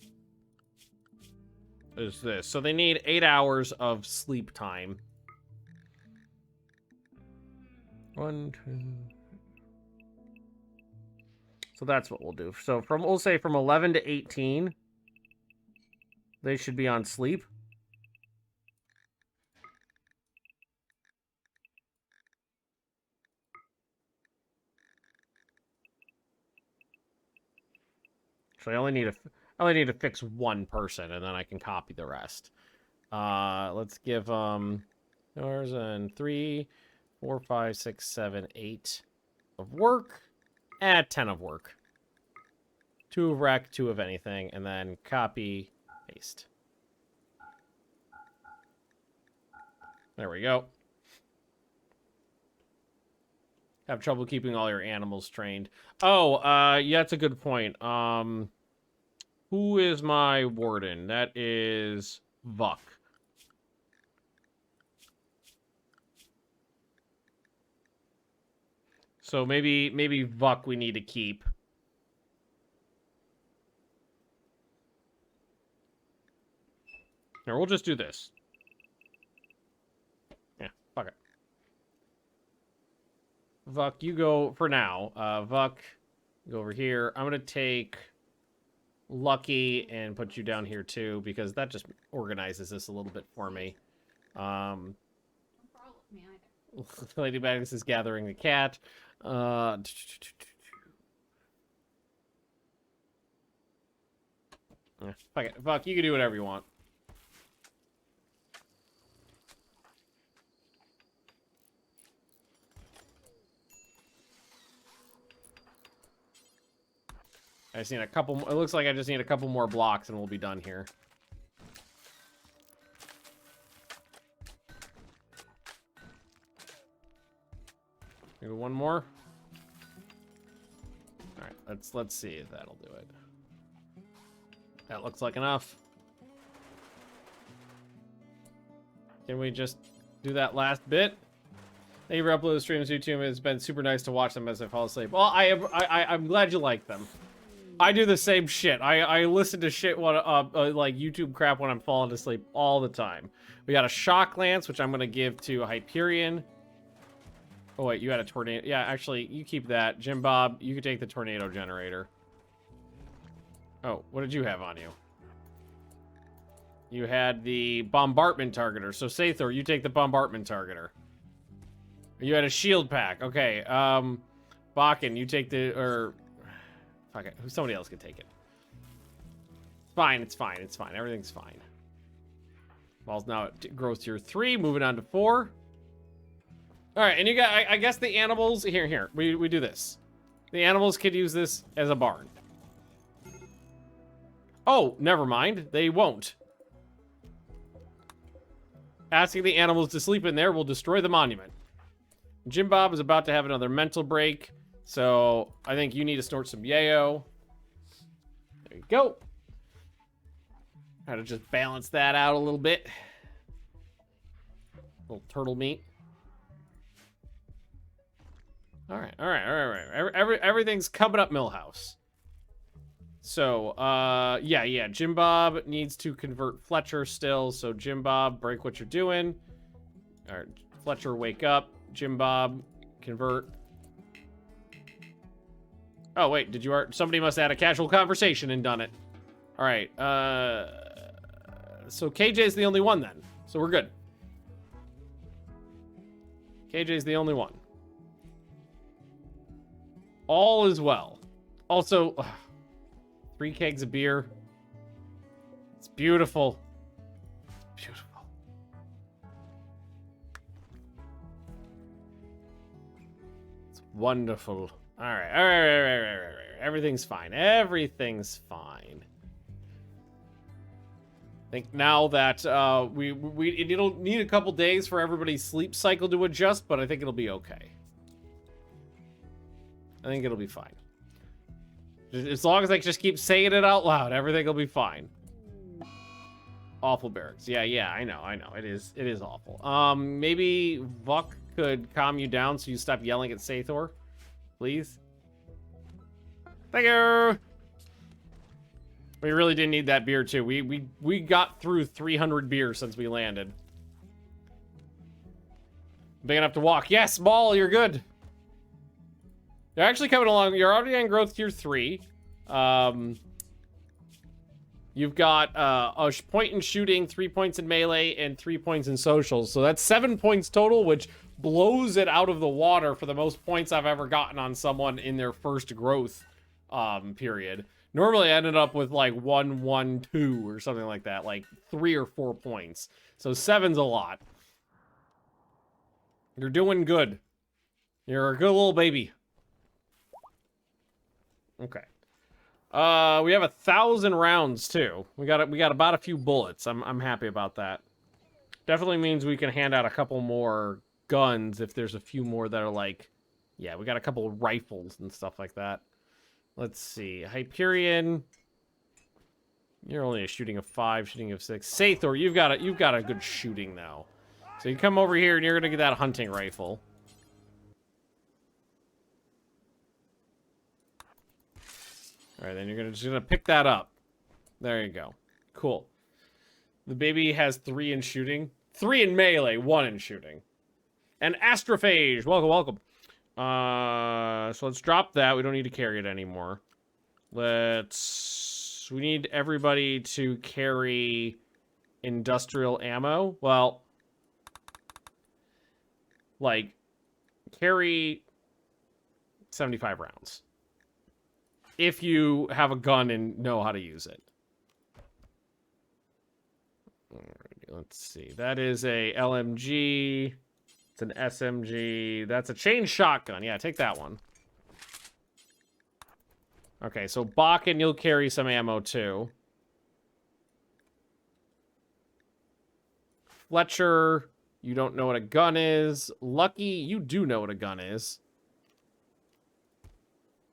this. So they need 8 hours of sleep time. 1, 2. So that's what we'll do. So we'll say from 11 to 18, they should be on sleep. So I only need to fix one person, and then I can copy the rest. Let's give yours and 3, 4, 5, 6, 7, 8 of work. Add 10 of work. 2 of rec, 2 of anything, and then copy, paste. There we go. Have trouble keeping all your animals trained. Oh, yeah, that's a good point. Who is my warden? That is Vuck. So maybe Vuck we need to keep. Here, we'll just do this. Yeah, fuck it. Vuck, you go for now. Vuck, go over here. I'm gonna take Lucky and put you down here too, because that just organizes this a little bit for me. Lady Magnus is gathering the cat. Fuck it. Fuck, you can do whatever you want. I just need a couple. It looks like I just need a couple more blocks and we'll be done here. Maybe one more. All right, let's see if that'll do it. That looks like enough. Can we just do that last bit? Thank you for uploading the streams to YouTube. It's been super nice to watch them as I fall asleep. Well, I'm glad you like them. I do the same shit. I listen to shit when, like YouTube crap when I'm falling asleep all the time. We got a shock lance, which I'm gonna give to Hyperion. Oh wait, you had a tornado. Yeah, actually, you keep that. Jim Bob, you can take the tornado generator. Oh, what did you have on you? You had the bombardment targeter. So Sathor, you take the bombardment targeter. You had a shield pack. Okay, Bakken, you take the, fuck it, somebody else can take it. It's fine, it's fine, it's fine. Everything's fine. Well, now it grows to your 3, moving on to 4. All right, and you got, I guess the animals, here, we do this. The animals could use this as a barn. Oh, never mind, they won't. Asking the animals to sleep in there will destroy the monument. Jim Bob is about to have another mental break, so I think you need to snort some yayo. There you go. How to just balance that out a little bit. Little turtle meat. All right. Everything's coming up Millhouse. So, yeah, Jim Bob needs to convert Fletcher still, so Jim Bob, break what you're doing. All right, Fletcher, wake up. Jim Bob, convert. Oh, wait, somebody must have had a casual conversation and done it. All right, So KJ's the only one then. So we're good. KJ's the only one. All is well. Also, 3 kegs of beer. It's beautiful. It's beautiful. It's wonderful. All right. Everything's fine. Everything's fine. I think now that it'll need a couple days for everybody's sleep cycle to adjust, but I think it'll be okay. I think it'll be fine. As long as I just keep saying it out loud, everything will be fine. Awful barracks. Yeah, I know. It is awful. Maybe Vuk could calm you down so you stop yelling at Sathor, please. Thank you. We really didn't need that beer too. We got through 300 beers since we landed. Big enough to walk. Yes, Ball, you're good. You're actually coming along. You're already on growth tier 3. You've got a point in shooting, 3 points in melee, and 3 points in socials. So that's 7 points total, which blows it out of the water for the most points I've ever gotten on someone in their first growth period. Normally I ended up with like 1, 1, 2 or something like that, like 3 or 4 points. So 7's a lot. You're doing good. You're a good little baby. Okay. We have 1,000 rounds too. We got about a few bullets. I'm happy about that. Definitely means we can hand out a couple more guns if there's a few more that are like, yeah, we got a couple of rifles and stuff like that. Let's see. Hyperion. You're only a shooting of 5, shooting of 6. Sathor, you've got a good shooting now. So you come over here and you're gonna get that hunting rifle. Alright, then you're just gonna pick that up. There you go. Cool. The baby has 3 in shooting. 3 in melee, 1 in shooting. And Astrophage, welcome. So let's drop that. We don't need to carry it anymore. We need everybody to carry industrial ammo. Well, like, carry 75 rounds. If you have a gun and know how to use it. Alrighty, let's see. That is a LMG. It's an SMG. That's a chain shotgun. Yeah, take that one. Okay, so Bakken, you'll carry some ammo too. Fletcher, you don't know what a gun is. Lucky, you do know what a gun is.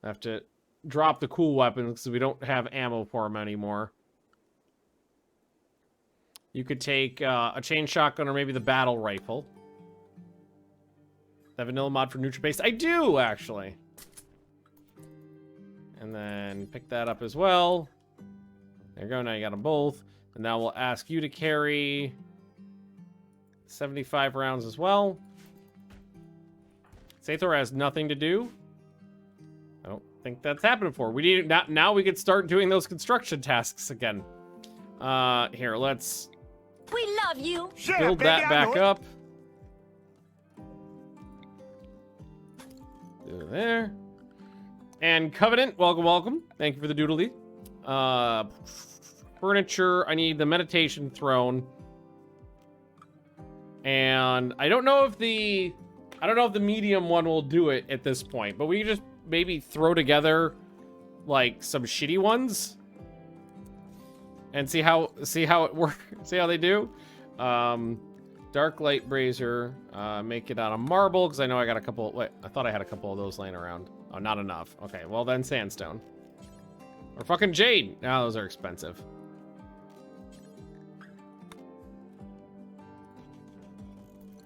I have to drop the cool weapons because we don't have ammo for them anymore. You could take a chain shotgun or maybe the battle rifle. That vanilla mod for neutral base? I do, actually. And then pick that up as well. There you go, now you got them both. And now we'll ask you to carry 75 rounds as well. Sathor has nothing to do. I don't think that's happened before. We need now we could start doing those construction tasks again. Here, let's
We love you.
build that back up. Do there. And Covenant, welcome. Thank you for the doodly. Furniture, I need the meditation throne. And I don't know if the medium one will do it at this point, but we can just maybe throw together like some shitty ones and see how it works, see how they do. Dark light brazier, make it out of marble because I know I got a couple. Wait, I thought I had a couple of those laying around. Oh, not enough. Okay, well then sandstone or fucking jade. Now those are expensive.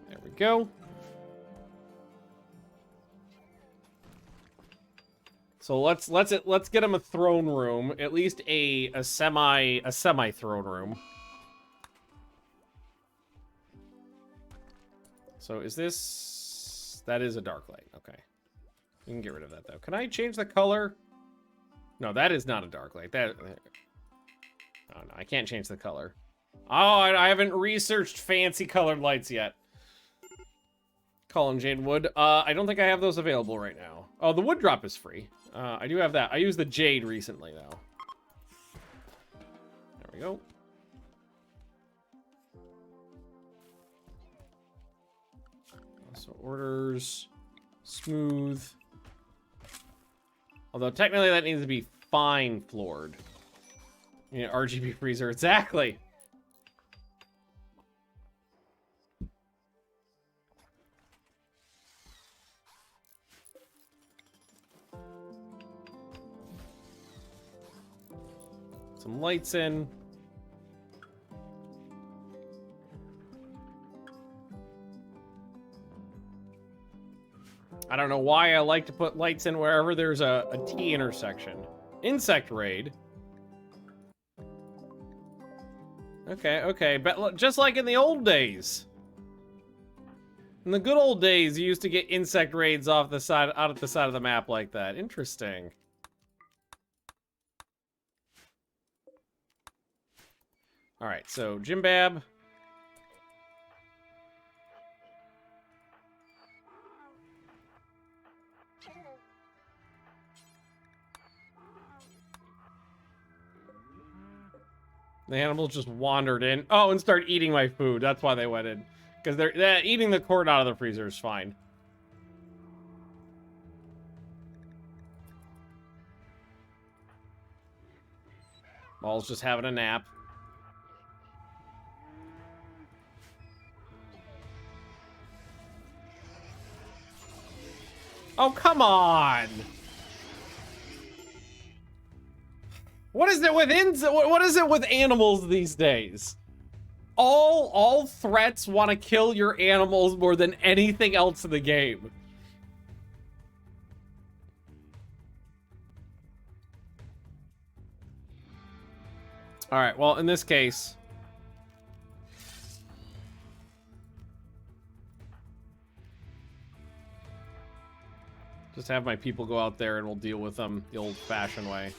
There we go. So let's get him a throne room, at least a semi throne room. So is this... That is a dark light. Okay. You can get rid of that, though. Can I change the color? No, that is not a dark light. That... Oh, no. I can't change the color. Oh, I haven't researched fancy colored lights yet. Colin Jade Wood. I don't think I have those available right now. Oh, the wood drop is free. I do have that. I used the jade recently, though. There we go. So orders, smooth. Although technically that needs to be fine floored. Yeah, RGB freezer, exactly. Some lights in. I don't know why I like to put lights in wherever there's a T intersection. Insect raid. Okay, okay. But just like in the old days. In the good old days, you used to get insect raids off the side, out of the side of the map like that. Interesting. All right, so Jimbab. The animals just wandered in. Oh, and started eating my food. That's why they went in. Because they're eating the corn out of the freezer is fine. Maul's just having a nap. Oh, come on! What is it with what is it with animals these days? All threats want to kill your animals more than anything else in the game. All right, well, in this case, just have my people go out there and we'll deal with them the old-fashioned way.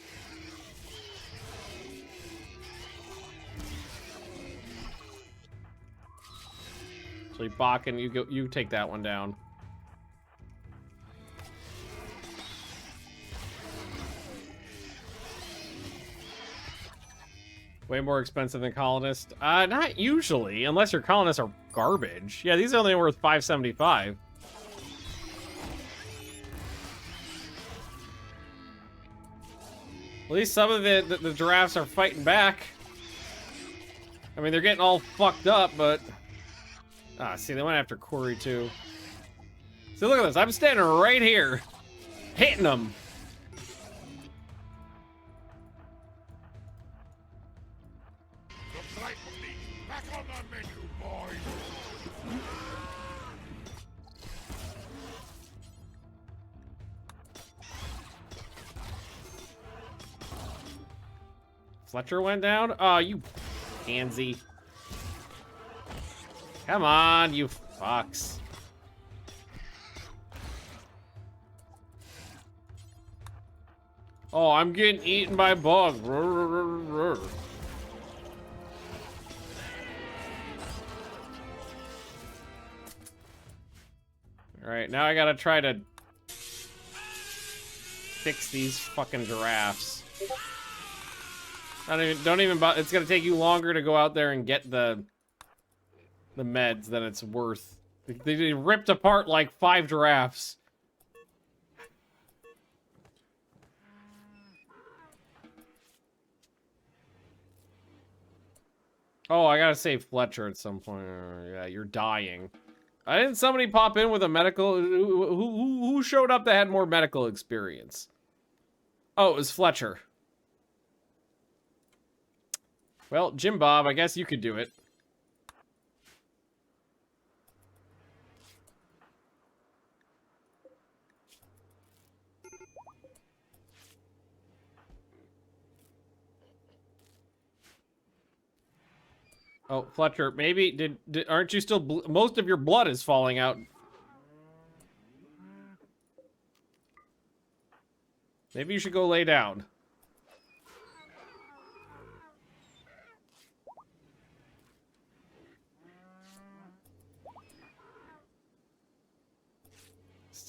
So Bakken, you take that one down. Way more expensive than colonists. Not usually, unless your colonists are garbage. Yeah, these are only worth $5.75. At least some of the giraffes are fighting back. I mean, they're getting all fucked up, but... Ah, see, they went after Corey, too. See, look at this. I'm standing right here. Hitting them.
The flight fleet back on the menu, boys.
Fletcher went down? Oh, you pansy. Come on, you fucks. Oh, I'm getting eaten by bugs. Alright, now I gotta try to fix these fucking giraffes. Don't even it's gonna take you longer to go out there and get the meds than it's worth. They ripped apart like 5 giraffes. Oh, I gotta save Fletcher at some point. Yeah, you're dying. Didn't somebody pop in with a medical? Who showed up that had more medical experience? Oh, it was Fletcher. Well, Jim Bob, I guess you could do it. Oh, Fletcher, maybe aren't you still most of your blood is falling out. Maybe you should go lay down.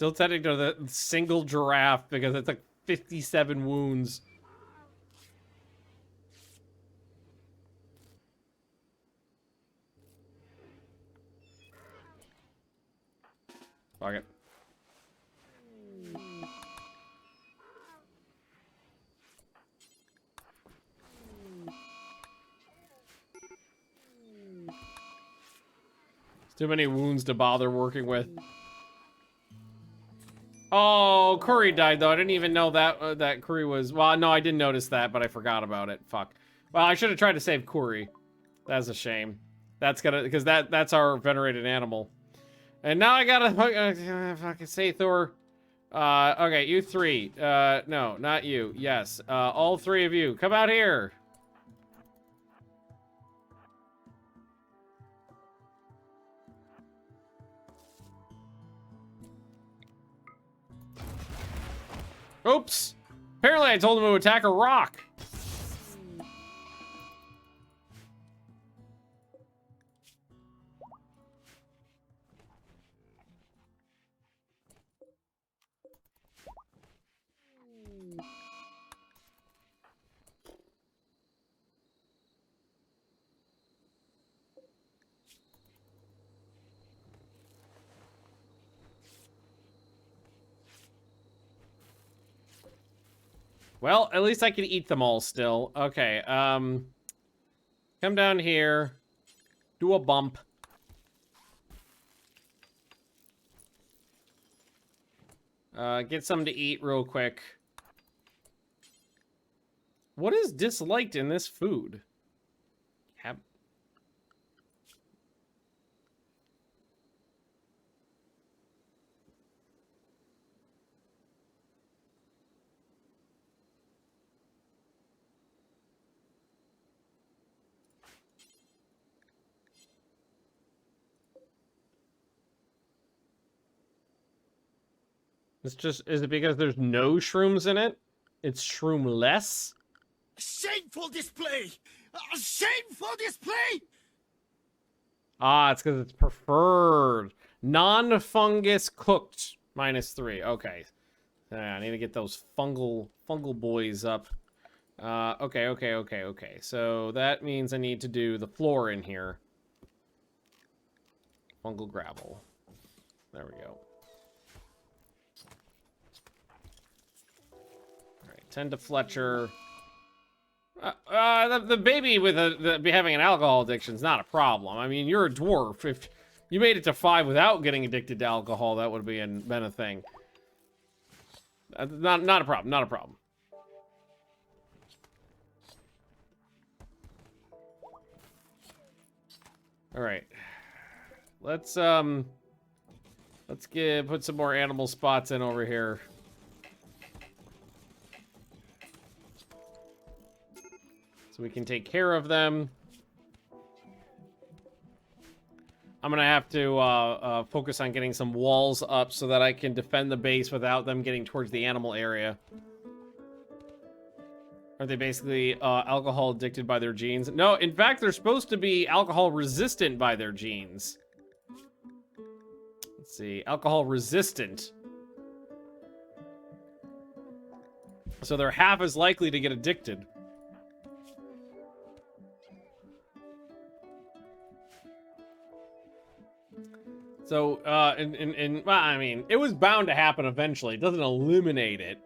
Still tending to the single giraffe because it's like 57 wounds. Fuck it. It's too many wounds to bother working with. Oh, Curry died though. I didn't even know that that Curry was. Well, no, I didn't notice that, but I forgot about it. Fuck. Well, I should have tried to save Curry. That's a shame. That's gonna because that's our venerated animal. And now I gotta fucking say Thor. Okay, you three. No, not you. Yes, all three of you, come out here. Oops. Apparently I told him to attack a rock. Well, at least I can eat them all still. Okay, come down here. Do a bump. Get something to eat real quick. What is disliked in this food? It's just, is it because there's no shrooms in it? It's shroom-less?
Shameful display! A shameful display!
Ah, it's because it's preferred. Non-fungus cooked. -3. Okay. I need to get those fungal boys up. Okay. So that means I need to do the floor in here. Fungal gravel. There we go. Alright, tend to Fletcher. The baby with having an alcohol addiction is not a problem. I mean, you're a dwarf. If you made it to 5 without getting addicted to alcohol, that would have been a thing. Not a problem. Not a problem. All right. Let's put some more animal spots in over here. So we can take care of them. I'm gonna have to focus on getting some walls up so that I can defend the base without them getting towards the animal area. Are they basically alcohol addicted by their genes? No, in fact, they're supposed to be alcohol resistant by their genes. Let's see, alcohol resistant. So they're half as likely to get addicted. So, well, I mean, it was bound to happen eventually. It doesn't eliminate it.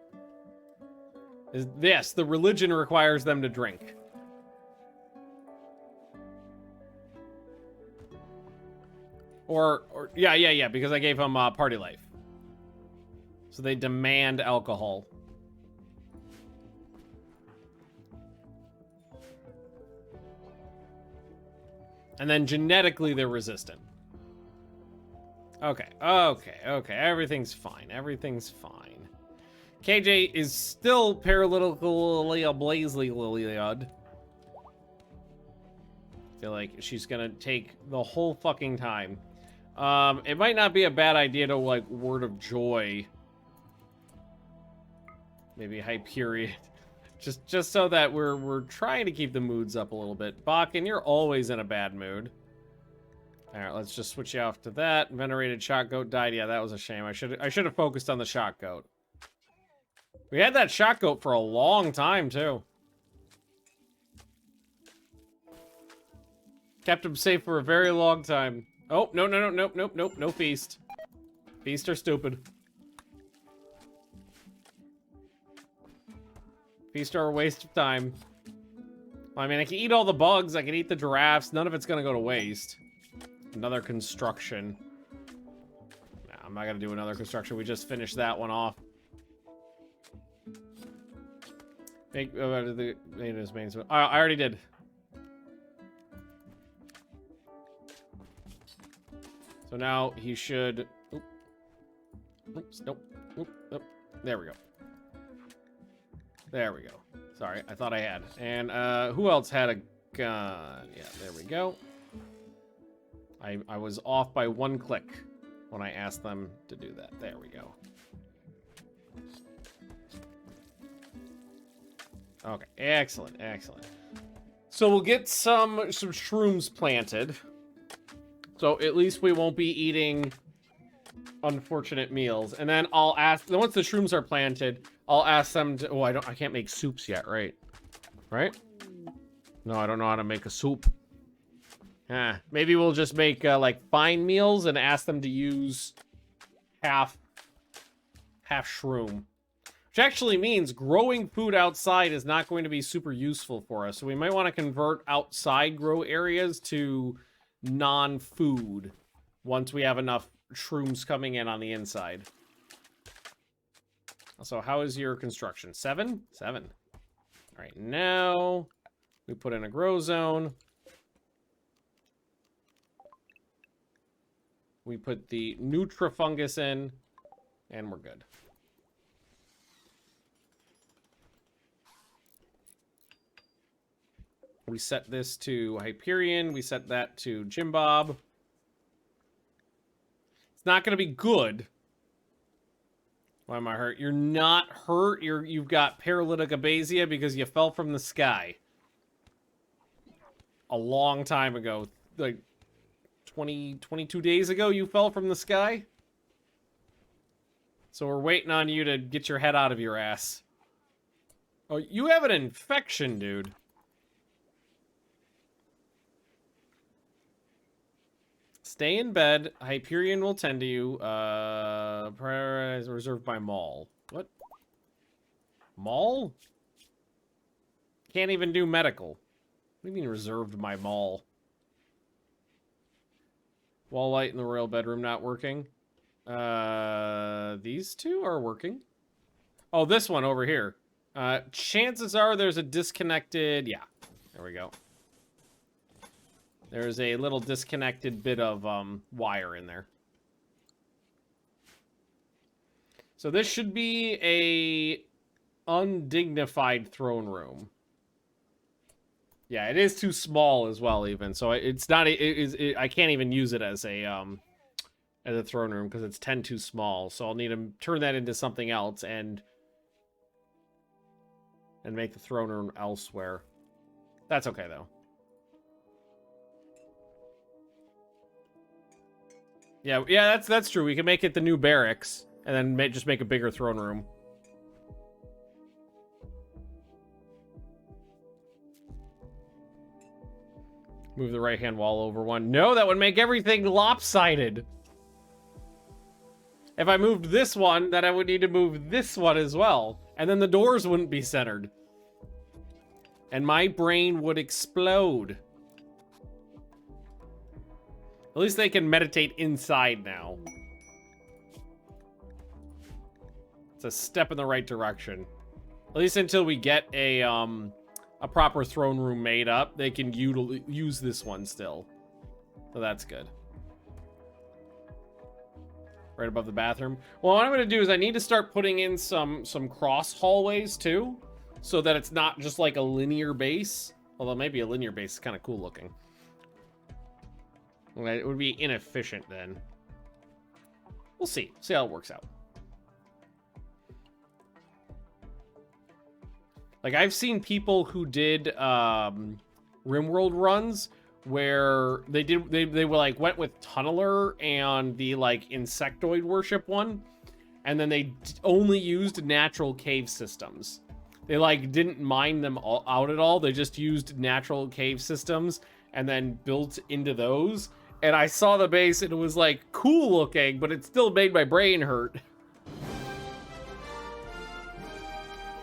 Yes, the religion requires them to drink. Or yeah, because I gave them party life. So they demand alcohol. And then genetically they're resistant. Okay. Everything's fine. Everything's fine. KJ is still paralytically blazely. I feel like she's gonna take the whole fucking time. It might not be a bad idea to, like, Word of Joy. Maybe Hyperion. just so that we're trying to keep the moods up a little bit. Bakken, you're always in a bad mood. Alright, let's just switch you off to that. Venerated shot goat died. Yeah, that was a shame. I should have focused on the shot goat. We had that shot goat for a long time, too. Kept him safe for a very long time. Oh, no, no, no, nope, nope, nope, no feast. Feast are stupid. Feast are a waste of time. I mean, I can eat all the bugs, I can eat the giraffes, none of it's gonna go to waste. Another construction. Nah, I'm not gonna do another construction, we just finished that one off. Make, the maintenance main. I already did. So now he should... Oops, nope. Oop, oop. There we go. There we go. Sorry, I thought I had. And who else had a gun? Yeah, there we go. I was off by 1 click when I asked them to do that. There we go. Okay, excellent, excellent. So we'll get some shrooms planted. So at least we won't be eating unfortunate meals. And then I'll ask, once the shrooms are planted, I'll ask them to, oh, I can't make soups yet, right? Right? No, I don't know how to make a soup. Maybe we'll just make, like, fine meals and ask them to use half shroom. Which actually means growing food outside is not going to be super useful for us. So we might want to convert outside grow areas to non-food once we have enough shrooms coming in on the inside. So how is your construction? 7? 7. All right, now we put in a grow zone. We put the Nutrifungus in, and we're good. We set this to Hyperion. We set that to Jim Bob. It's not going to be good. Why am I hurt? You're not hurt. You've got paralytic abasia because you fell from the sky. A long time ago. Like 22 days ago you fell from the sky? So we're waiting on you to get your head out of your ass. Oh, you have an infection, dude. Stay in bed. Hyperion will tend to you. Prioritize reserved by Maul. What? Maul? Can't even do medical. What do you mean reserved by Maul? Wall light in the royal bedroom not working. These two are working. Oh, this one over here. Chances are there's a disconnected... Yeah, there we go. There's a little disconnected bit of wire in there. So this should be a undignified throne room. Yeah, it is too small as well, even. So it's not. I can't even use it as a throne room because it's 10 too small. So I'll need to turn that into something else and make the throne room elsewhere. That's okay though. Yeah, that's true. We can make it the new barracks and then just make a bigger throne room. Move the right-hand wall over one. No, that would make everything lopsided. If I moved this one, then I would need to move this one as well. And then the doors wouldn't be centered. And my brain would explode. At least they can meditate inside now. It's a step in the right direction. At least until we get a proper throne room made up, they can use this one still. So that's good. Right above the bathroom. Well, what I'm going to do is I need to start putting in some cross hallways too, so that it's not just like a linear base. Although maybe a linear base is kind of cool looking. It would be inefficient then. We'll see. See how it works out. Like, I've seen people who did Rimworld runs where they were like went with Tunneler and the like insectoid worship one, and then they only used natural cave systems. They like didn't mine them all out at all. They just used natural cave systems and then built into those. And I saw the base and it was like cool looking, but it still made my brain hurt.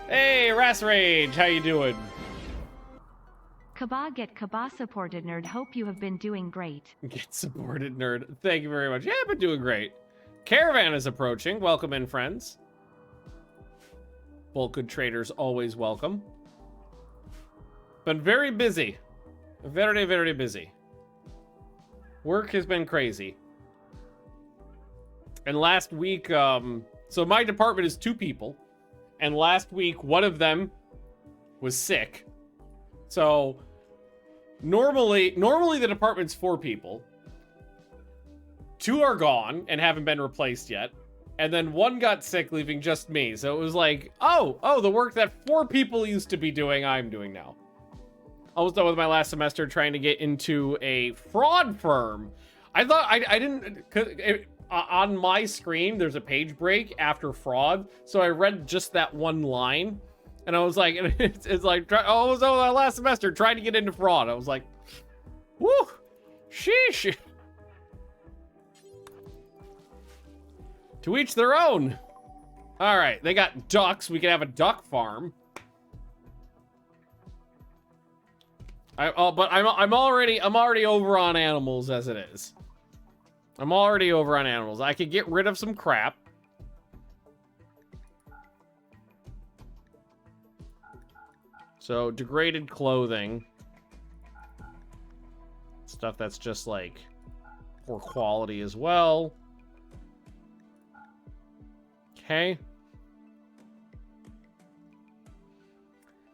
Hey, Ras Rage, how you doing?
Kaba get Kaba supported nerd. Hope you have been doing great.
Get supported, nerd. Thank you very much. Yeah, I've been doing great. Caravan is approaching. Welcome in, friends. Bulk good traders always welcome. Been very busy. Very, very busy. Work has been crazy. And last week, so my department is 2 people. And last week, one of them was sick. So normally the department's 4 people. 2 are gone and haven't been replaced yet. And then 1 got sick, leaving just me. So it was like, oh, the work that 4 people used to be doing, I'm doing now. Almost done with my last semester trying to get into a fraud firm. I thought I didn't, on my screen, there's a page break after fraud. So I read just that 1 line. And I was like, it's like, oh, so my last semester trying to get into fraud. I was like, whoo, sheesh. To each their own. All right, they got ducks. We can have a duck farm. But I'm already over on animals as it is. I'm already over on animals. I could get rid of some crap. So degraded clothing. Stuff that's just like poor quality as well. Okay.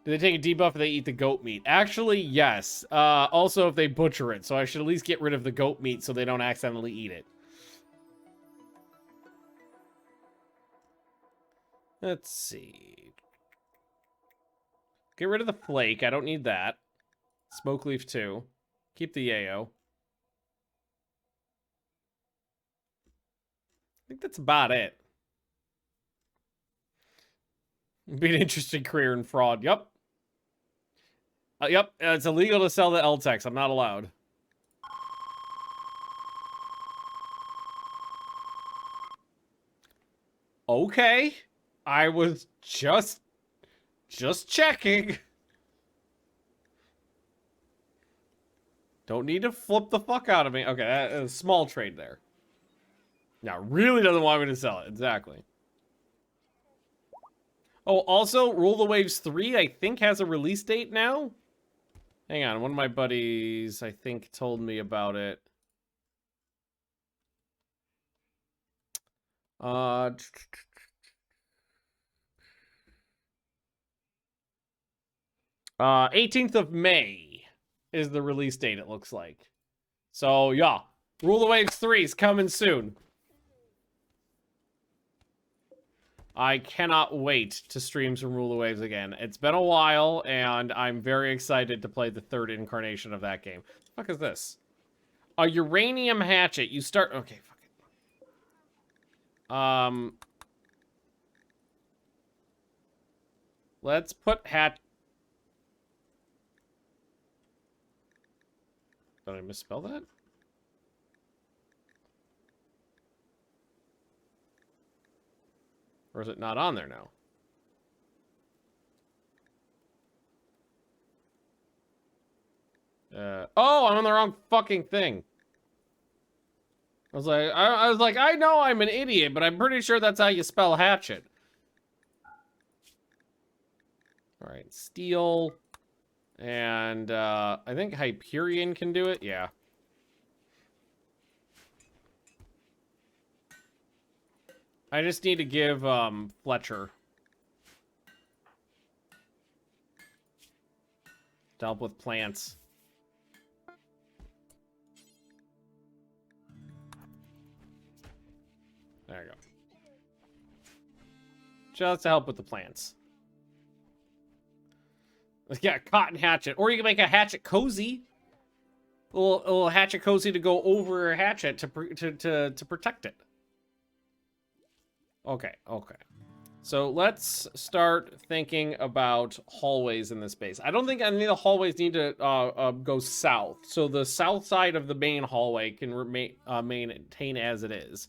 Do they take a debuff if they eat the goat meat? Actually, yes. Also, if they butcher it. So I should at least get rid of the goat meat so they don't accidentally eat it. Let's see. Get rid of the flake. I don't need that. Smoke leaf too. Keep the yayo. I think that's about it. Be an interesting career in fraud. Yep. Yep. It's illegal to sell the LTEX. I'm not allowed. Okay. I was just checking. Don't need to flip the fuck out of me. Okay, that is a small trade there. Now, really doesn't want me to sell it. Exactly. Oh, also, Rule the Waves 3, I think, has a release date now. Hang on, one of my buddies, I think, told me about it. 18th of May is the release date, it looks like. So, yeah. Rule the Waves 3 is coming soon. I cannot wait to stream some Rule the Waves again. It's been a while, and I'm very excited to play the 3rd incarnation of that game. What the fuck is this? A uranium hatchet. You start... Okay, fuck it. Let's put Did I misspell that? Or is it not on there now? Oh, I'm on the wrong fucking thing. I was like, I know I'm an idiot, but I'm pretty sure that's how you spell hatchet. All right, steel. And, I think Hyperion can do it. Yeah. I just need to give, Fletcher to help with plants. There you go. Just to help with the plants. Yeah, cotton hatchet. Or you can make a hatchet cozy. little hatchet cozy to go over a hatchet to protect it. Okay, okay. So let's start thinking about hallways in this base. I don't think any of the hallways need to go south. So the south side of the main hallway can remain maintain as it is.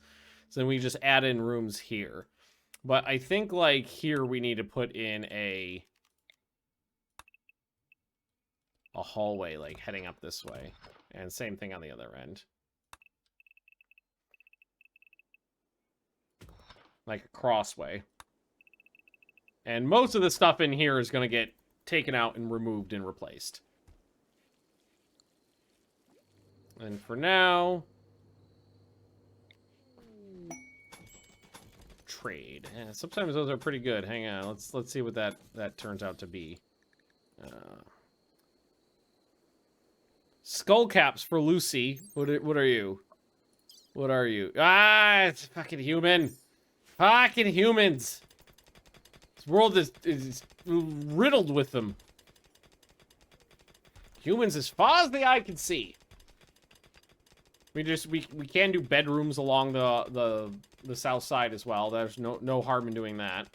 So then we just add in rooms here. But I think like here we need to put in a hallway like heading up this way. And same thing on the other end. Like a crossway. And most of the stuff in here is going to get taken out and removed and replaced. And for now... Trade. Yeah, sometimes those are pretty good. Hang on, let's see what that turns out to be. Skull caps for Lucy. What are you? What are you? Ah, it's fucking human. Fucking humans. This world is riddled with them. Humans as far as the eye can see. We can do bedrooms along the south side as well. There's no harm in doing that.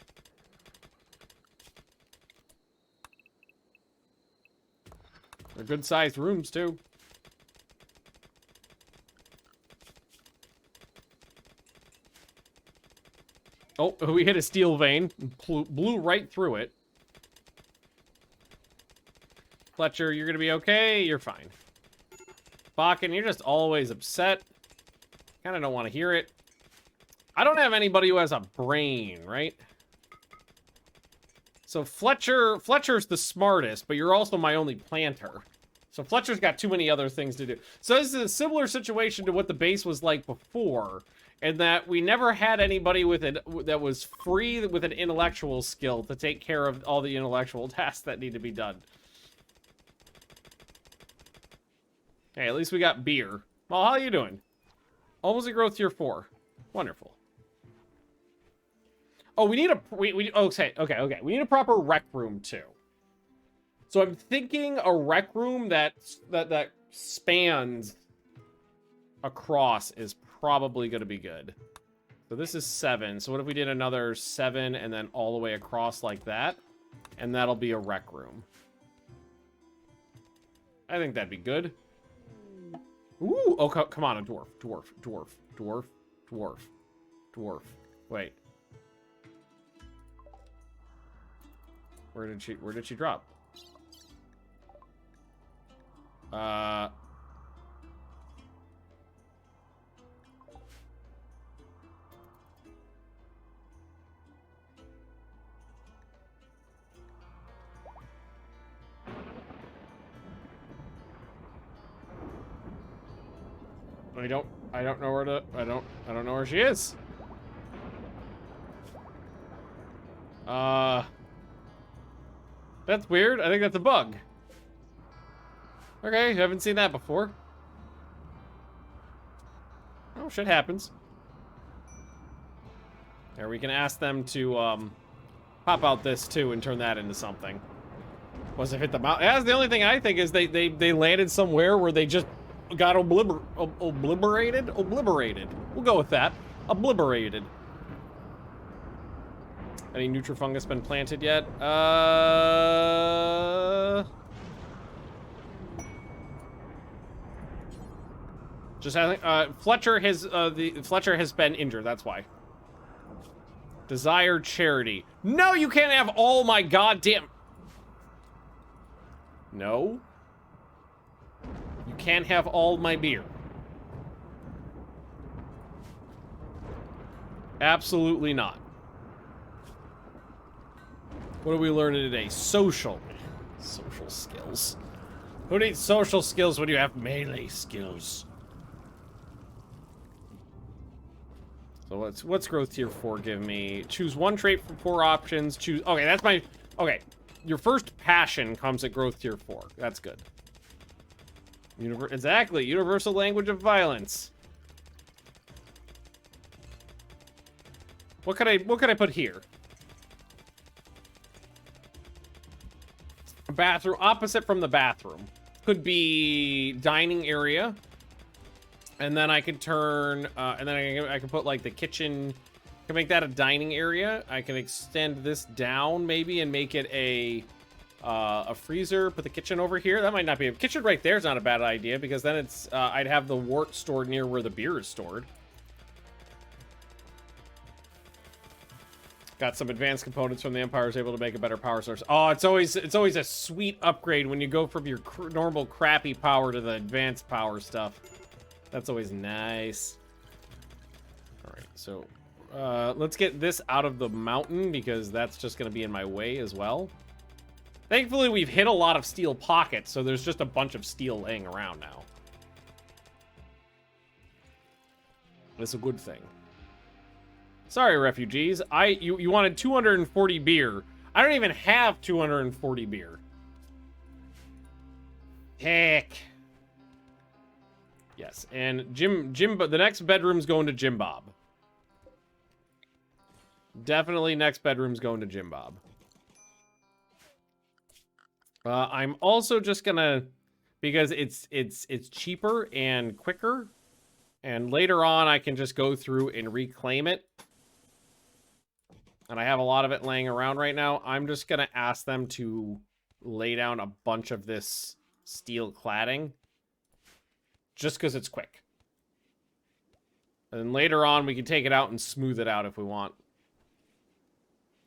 They're good sized rooms too. Oh, we hit a steel vein. Blew right through it. Fletcher, you're gonna be okay. You're fine. Bakken, you're just always upset. Kinda don't want to hear it. I don't have anybody who has a brain, right? So Fletcher's the smartest, but you're also my only planter. So Fletcher's got too many other things to do. So this is a similar situation to what the base was like before, in that we never had anybody with it that was free with an intellectual skill to take care of all the intellectual tasks that need to be done. Hey, at least we got beer. Well, how are you doing? Almost a growth tier 4. Wonderful. Oh, we need a okay. We need a proper rec room too. So I'm thinking a rec room that spans across is probably going to be good. So this is 7. So what if we did another 7 and then all the way across like that? And that'll be a rec room. I think that'd be good. Ooh, oh, come on, a dwarf. Wait. Where did she drop? I don't know where to, I don't know where she is. That's weird. I think that's a bug. Okay, haven't seen that before. Oh, shit happens. There, we can ask them to, pop out this too and turn that into something. Was it hit the mountain? That's the only thing I think is they landed somewhere where they just got obliterated? Obliterated. We'll go with that. Obliterated. Any Nutrifungus been planted yet? Just having, Fletcher has been injured, that's why. Desired charity. No, you can't have all my goddamn... No. You can't have all my beer. Absolutely not. What are we learning today? Social skills. Who needs social skills when you have melee skills? So what's growth tier 4 give me? Choose one trait from 4 options. Choose. Okay, that's my. Okay, your first passion comes at growth tier 4. That's good. Exactly. Universal language of violence. What could I put here? Bathroom, opposite from the bathroom. could be dining area. And then I could turn, and then I can put like the kitchen, I can make that a dining area. I can extend this down maybe and make it a freezer, put the kitchen over here. That might not be, a kitchen right there is not a bad idea because then it's, I'd have the wort stored near where the beer is stored. Got some advanced components from the Empire. I was able to make a better power source. Oh, it's always a sweet upgrade when you go from your normal crappy power to the advanced power stuff. That's always nice. All right, so let's get this out of the mountain because that's just going to be in my way as well. Thankfully, we've hit a lot of steel pockets, so there's just a bunch of steel laying around now. That's a good thing. Sorry, refugees. You wanted 240 beer. I don't even have 240 beer. Heck. Yes, and the next bedroom's going to Jim Bob. Definitely next bedroom's going to Jim Bob. I'm also just gonna, because it's cheaper and quicker, and later on I can just go through and reclaim it. And I have a lot of it laying around right now. I'm just gonna ask them to lay down a bunch of this steel cladding. Just because it's quick. And then later on, we can take it out and smooth it out if we want.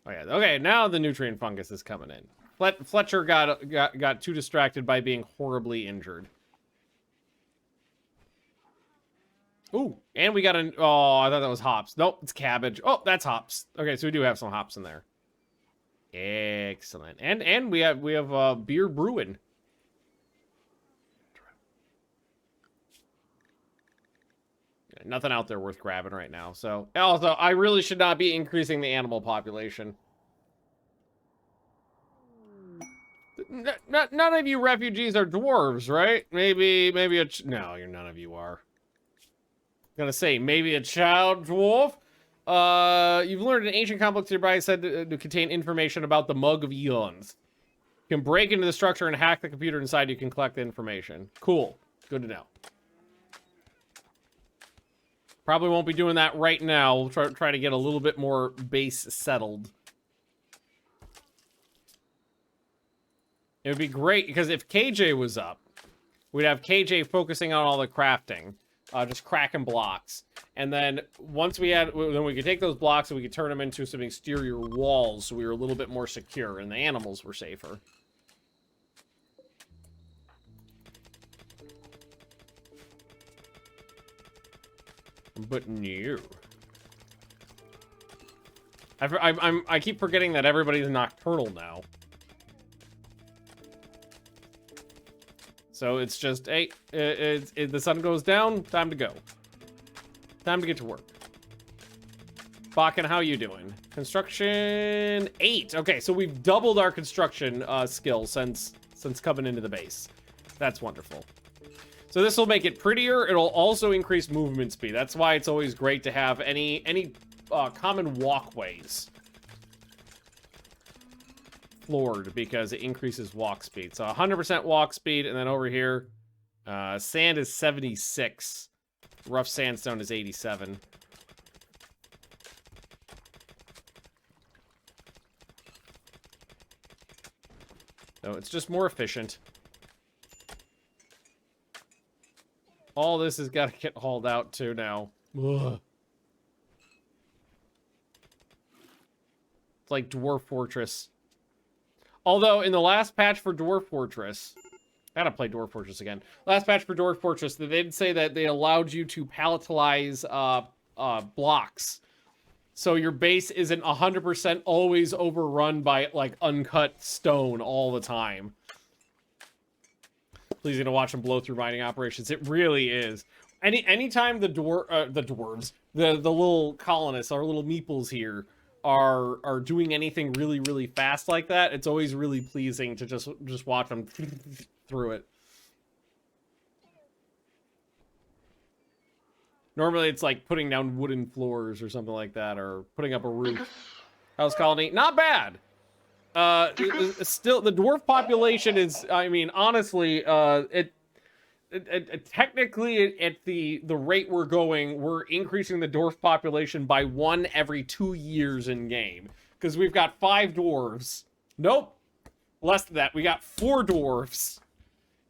Oh yeah, okay, now the nutrient fungus is coming in. Fletcher got too distracted by being horribly injured. Ooh, and we got an... Oh, I thought that was hops. Nope, it's cabbage. Oh, that's hops. Okay, so we do have some hops in there. Excellent. And we have beer brewing. Nothing out there worth grabbing right now. So, also, I really should not be increasing the animal population. None of you refugees are dwarves, right? Maybe no, none of you are. I'm gonna say, maybe a child dwarf? You've learned an ancient complex nearby said to contain information about the Mug of Eons. You can break into the structure and hack the computer inside. You can collect the information. Cool. Good to know. Probably won't be doing that right now. We'll try to get a little bit more base settled. It would be great, because if KJ was up, we'd have KJ focusing on all the crafting. Just cracking blocks. And then once we had... Then we could take those blocks and we could turn them into some exterior walls so we were a little bit more secure and the animals were safer. But no. I keep forgetting that everybody's nocturnal now. So it's just, hey, the sun goes down, time to go. Time to get to work. Bakken, how you doing? Construction 8. Okay, so we've doubled our construction skill since coming into the base. That's wonderful. So this will make it prettier. It'll also increase movement speed. That's why it's always great to have any common walkways floored, because it increases walk speed. So 100% walk speed, and then over here, sand is 76. Rough sandstone is 87. So it's just more efficient. All this has got to get hauled out too now. Ugh. It's like Dwarf Fortress. Although, in the last patch for Dwarf Fortress... I gotta play Dwarf Fortress again. Last patch for Dwarf Fortress, they did say that they allowed you to palatalize blocks. So your base isn't 100% always overrun by, like, uncut stone all the time. Pleasing to watch them blow through mining operations. It really is. Anytime the dwarves, the little colonists, our little meeples here, are doing anything really, really fast like that, it's always really pleasing to just watch them through it. Normally it's like putting down wooden floors or something like that, or putting up a roof. House colony, not bad. still the dwarf population is, I mean, honestly, technically at the rate we're going, we're increasing the dwarf population by 1 every 2 years in game, because we've got 5 dwarves. Nope, less than that. We got 4 dwarves: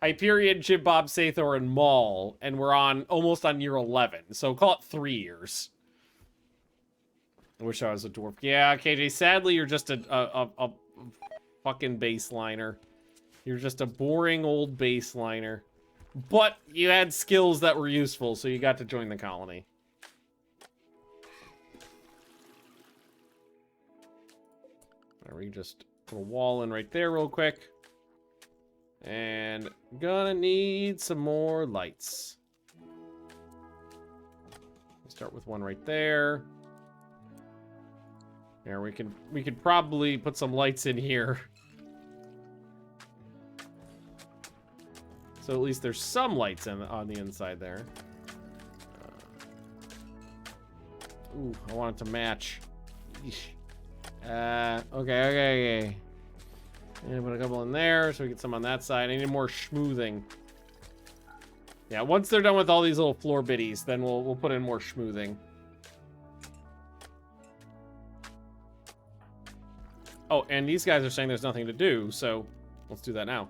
Hyperion, Jib Bob, Sathor, and Maul, and we're almost on year 11. So call it 3 years. I wish I was a dwarf. Yeah, KJ, sadly, you're just a fucking baseliner. You're just a boring old baseliner. But you had skills that were useful, so you got to join the colony. There, we can just put a wall in right there real quick. And gonna need some more lights. Start with one right there. There, we could probably put some lights in here. So at least there's some lights on the inside there. Ooh, I want it to match. Okay. And put a couple in there so we get some on that side. I need more schmoothing. Yeah, once they're done with all these little floor biddies, then we'll put in more schmoothing. Oh, and these guys are saying there's nothing to do, so let's do that now.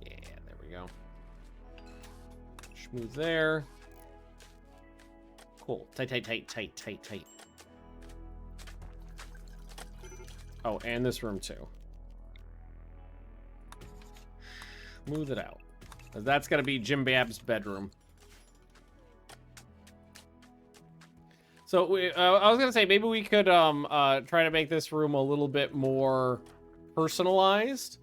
Yeah, there we go. Schmooth there. Cool. Tight. Oh, and this room too. Smooth it out. That's gonna be Jim Bab's bedroom. So I was gonna say maybe we could try to make this room a little bit more personalized.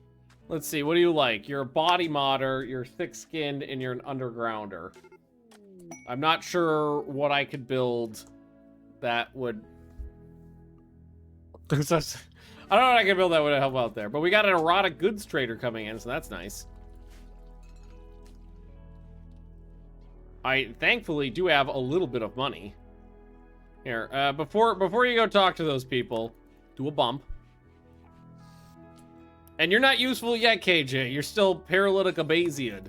Let's see, what do you like? You're a body modder, you're thick-skinned, and you're an undergrounder. I'm not sure what I could build that would... I don't know what I could build that would help out there, but we got an erotic goods trader coming in, so that's nice. I thankfully do have a little bit of money. Here, before you go talk to those people, do a bump. And you're not useful yet, KJ. You're still paralytic Abasiad.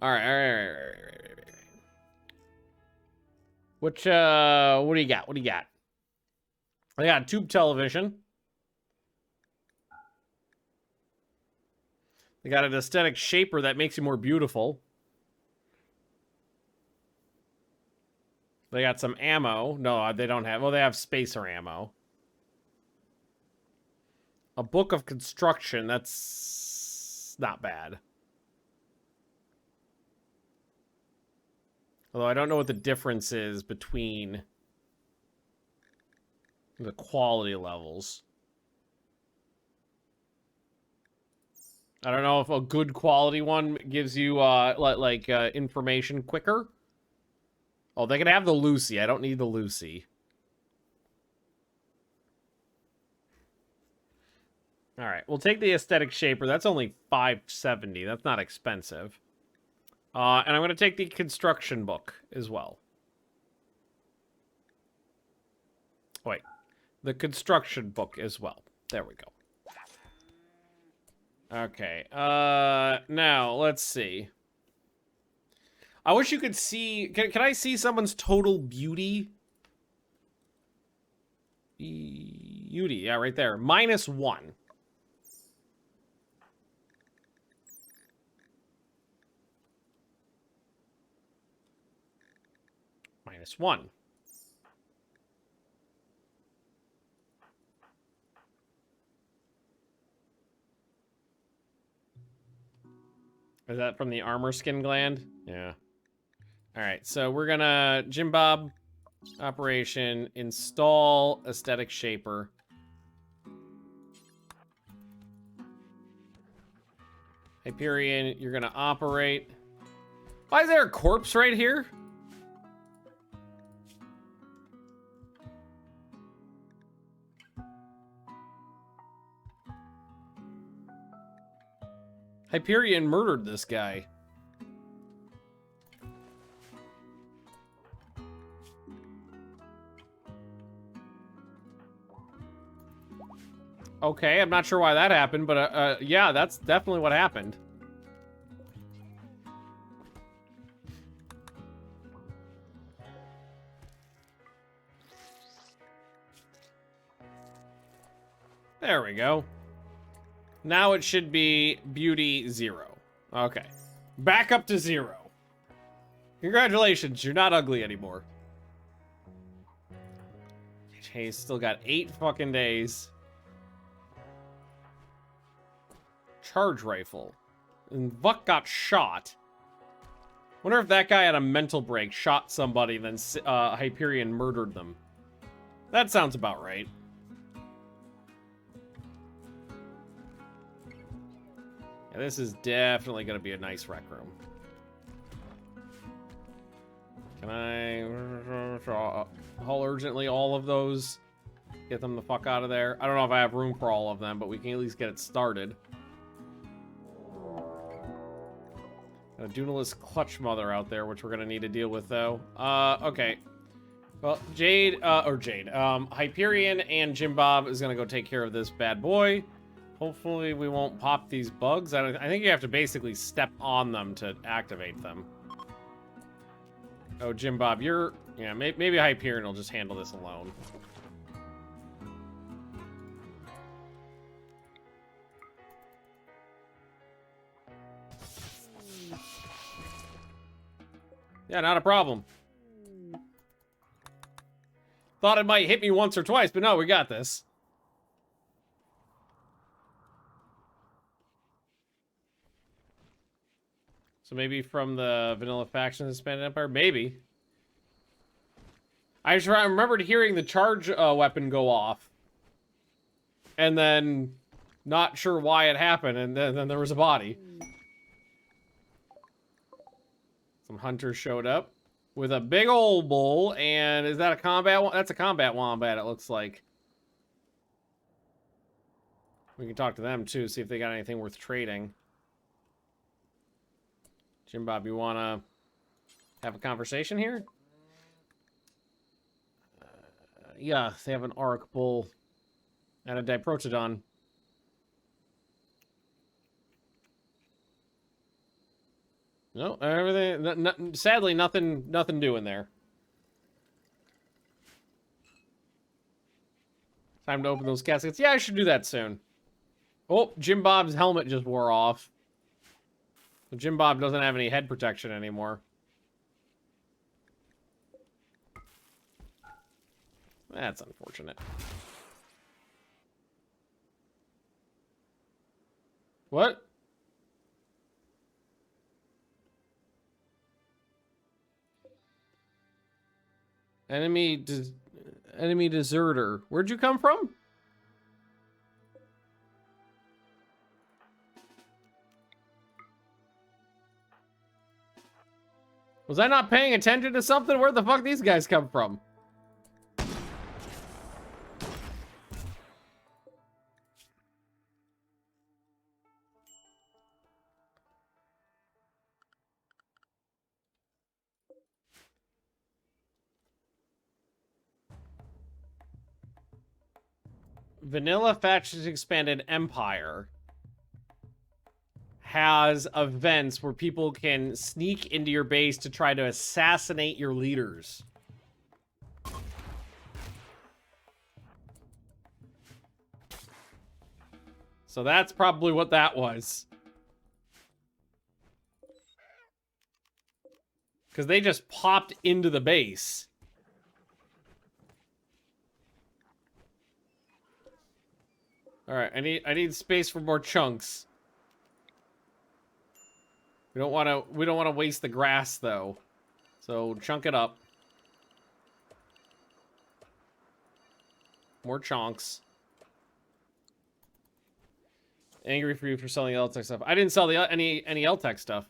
All right. What do you got? What do you got? I got tube television. They got an aesthetic shaper that makes you more beautiful. They got some ammo. No, they don't have... Well, they have spacer ammo. A book of construction. That's not bad. Although I don't know what the difference is between the quality levels. I don't know if a good quality one gives you information quicker. Oh, they can have the Lucy. I don't need the Lucy. All right, we'll take the aesthetic shaper. That's only $5.70. That's not expensive. And I'm going to take the construction book as well. Wait, the construction book as well. There we go. Okay, now, let's see. I wish you could see... Can I see someone's total beauty? Beauty, yeah, right there. -1. -1. Is that from the armor skin gland? Yeah. Alright, so we're gonna Jim Bob operation, install aesthetic shaper. Hyperion, you're gonna operate. Why is there a corpse right here? Hyperion murdered this guy. Okay, I'm not sure why that happened, but yeah, that's definitely what happened. There we go. Now it should be beauty 0. Okay. Back up to 0. Congratulations, you're not ugly anymore. He's still got 8 fucking days. Charge rifle. And Buck got shot. Wonder if that guy had a mental break, shot somebody, then Hyperion murdered them. That sounds about right. Yeah, this is definitely going to be a nice rec room. Can I haul urgently all of those? Get them the fuck out of there. I don't know if I have room for all of them, but we can at least get it started. A Dunalis Clutch Mother out there, which we're going to need to deal with, though. Okay. Well, Hyperion and Jim Bob is going to go take care of this bad boy. Hopefully we won't pop these bugs. I think you have to basically step on them to activate them. Oh, Jim Bob, you're... Yeah, maybe Hyperion will just handle this alone. Yeah, not a problem. Thought it might hit me once or twice, but no, we got this. So maybe from the vanilla faction of the Expanded Empire? Maybe. I remembered hearing the charge weapon go off. And then not sure why it happened, and then there was a body. Some hunters showed up with a big old bull, and is that a combat one? That's a combat wombat, it looks like. We can talk to them, too, see if they got anything worth trading. Jim Bob, you want to have a conversation here? Yeah, they have an Auric Bull and a Diprotodon. No, everything. Sadly, nothing doing there. Time to open those caskets. Yeah, I should do that soon. Oh, Jim Bob's helmet just wore off. Jim Bob doesn't have any head protection anymore. That's unfortunate. What? Enemy deserter. Where'd you come from? Was I not paying attention to something? Where the fuck these guys come from? Vanilla Faction Expanded Empire has events where people can sneak into your base to try to assassinate your leaders. So that's probably what that was. Because they just popped into the base. Alright, I need space for more chunks. We don't want to waste the grass though. So chunk it up. More chunks. Angry for you for selling LTech stuff. I didn't sell any LTech stuff.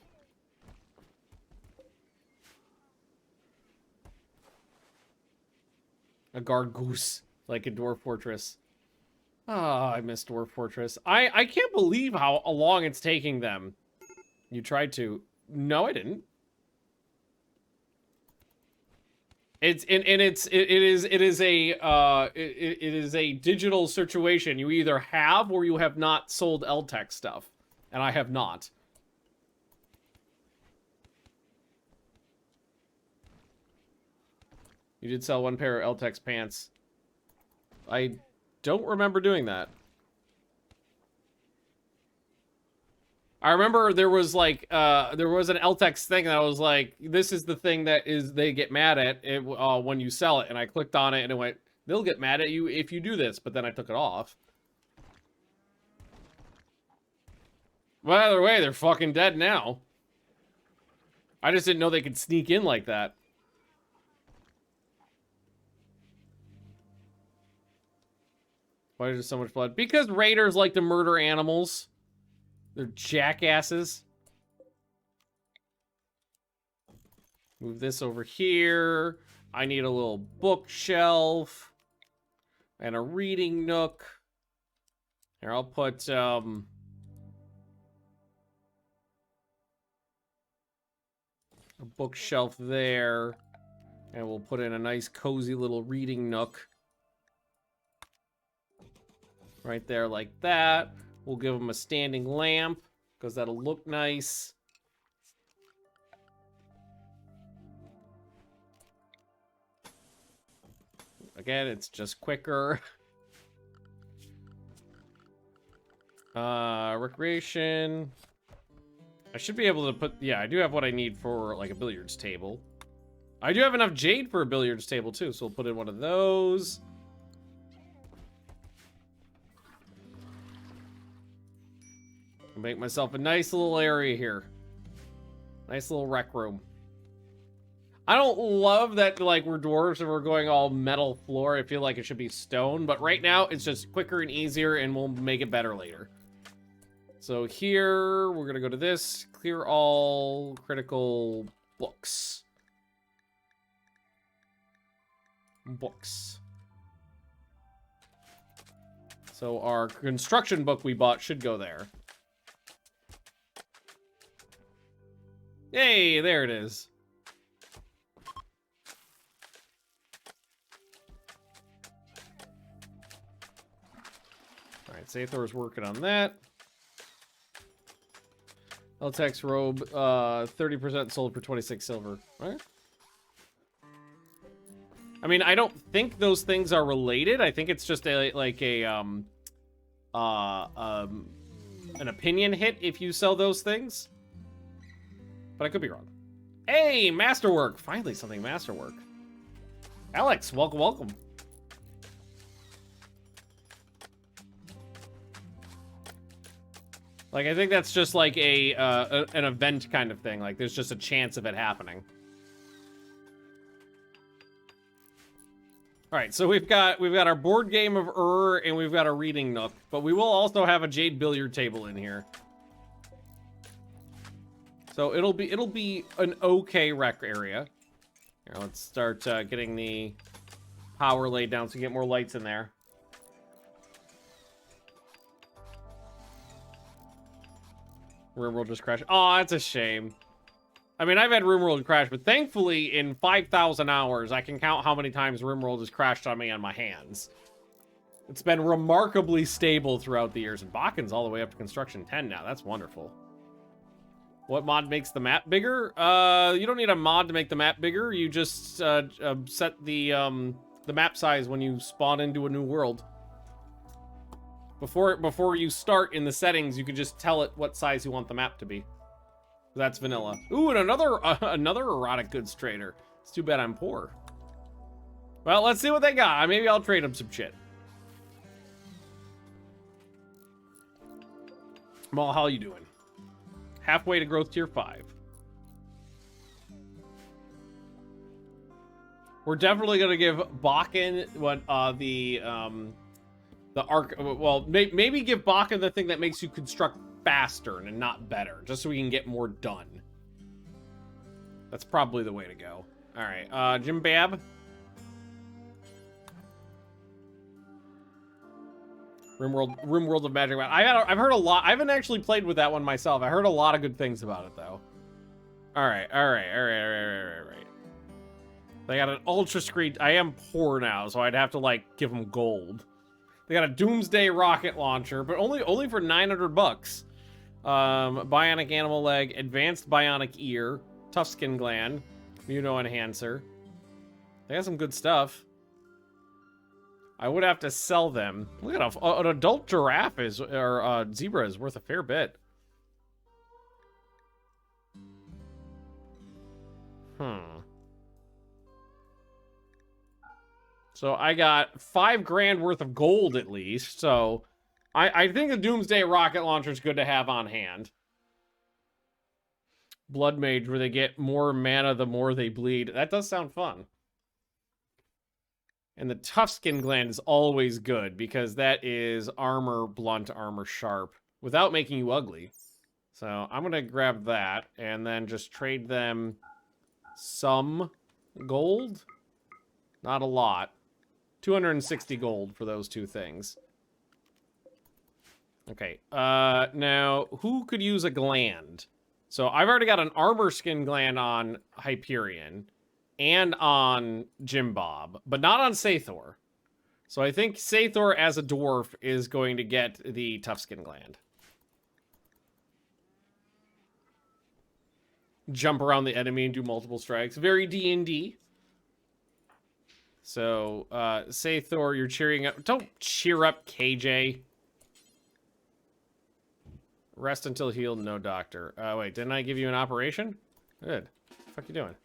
A guard goose, like a dwarf fortress. Oh, I missed Dwarf Fortress. I can't believe how long it's taking them. You tried to. No, I didn't. It is a digital situation. You either have or you have not sold LTech stuff, and I have not. You did sell one pair of LTech's pants. I don't remember doing that. I remember there was like there was an LTEX thing that was like, this is the thing that is they get mad at it, when you sell it, and I clicked on it and it went, they'll get mad at you if you do this, but then I took it off. Well, either way, they're fucking dead now. I just didn't know they could sneak in like that. Why is there so much blood? Because raiders like to murder animals. They're jackasses. Move this over here. I need a little bookshelf. And a reading nook. Here, I'll put, a bookshelf there. And we'll put in a nice cozy little reading nook. Right there like that. We'll give them a standing lamp, because that'll look nice. Again, it's just quicker. Recreation. I should be able to put... Yeah, I do have what I need for, like, a billiards table. I do have enough jade for a billiards table, too, so we'll put in one of those. Make myself a nice little area here. Nice little rec room. I don't love that, like, we're dwarves and we're going all metal floor. I feel like it should be stone, but right now it's just quicker and easier, and we'll make it better later. So here, we're gonna go to this. Clear all critical books. Books. So our construction book we bought should go there. Hey, there it is. Alright, Zathor's working on that. LTEX robe, 30% sold for 26 silver. Alright. I mean, I don't think those things are related. I think it's just a, like a, an opinion hit if you sell those things. But I could be wrong. Hey, masterwork! Finally, something masterwork. Alex, welcome, welcome. Like, I think that's just like an event kind of thing. Like, there's just a chance of it happening. All right, so we've got our board game of and we've got a reading nook, but we will also have a jade billiard table in here. So it'll be an okay rec area. Here, let's start getting the power laid down so we get more lights in there. Rimworld just crashed. Oh, that's a shame. I mean, I've had Rimworld crash, but thankfully in 5,000 hours, I can count how many times Rimworld has crashed on me on my hands. It's been remarkably stable throughout the years, and Bakken's all the way up to construction 10 now. That's wonderful. What mod makes the map bigger? You don't need a mod to make the map bigger. You just set the map size when you spawn into a new world. Before you start in the settings, you can just tell it what size you want the map to be. That's vanilla. Ooh, and another erotic goods trader. It's too bad I'm poor. Well, let's see what they got. Maybe I'll trade them some shit. Mal, how you doing? Halfway to growth tier 5. We're definitely gonna give Bakken what the arc. Well, maybe give Bakken the thing that makes you construct faster and not better, just so we can get more done. That's probably the way to go. All right, Jim Bab. Rimworld of Magic. I've heard a lot. I haven't actually played with that one myself. I heard a lot of good things about it, though. All right. They got an ultra screen. I am poor now, so I'd have to like give them gold. They got a Doomsday rocket launcher, but only for $900. Bionic animal leg, advanced bionic ear, tough skin gland, immuno enhancer. They got some good stuff. I would have to sell them. Look at an adult giraffe or zebra is worth a fair bit. So I got $5 grand worth of gold at least. So I think the Doomsday rocket launcher is good to have on hand. Blood Mage, where they get more mana the more they bleed. That does sound fun. And the tough skin gland is always good because that is armor blunt, armor sharp, without making you ugly. So I'm going to grab that and then just trade them some gold. Not a lot. 260 gold for those two things. Okay, now, who could use a gland? So I've already got an armor skin gland on Hyperion and on Jim Bob, but not on Sathor. So I think Sathor as a dwarf is going to get the tough skin gland. Jump around the enemy and do multiple strikes. Very D&D. So, Sathor, you're cheering up. Don't cheer up, KJ. Rest until healed, no doctor. Wait, didn't I give you an operation? Good. What the fuck you doing?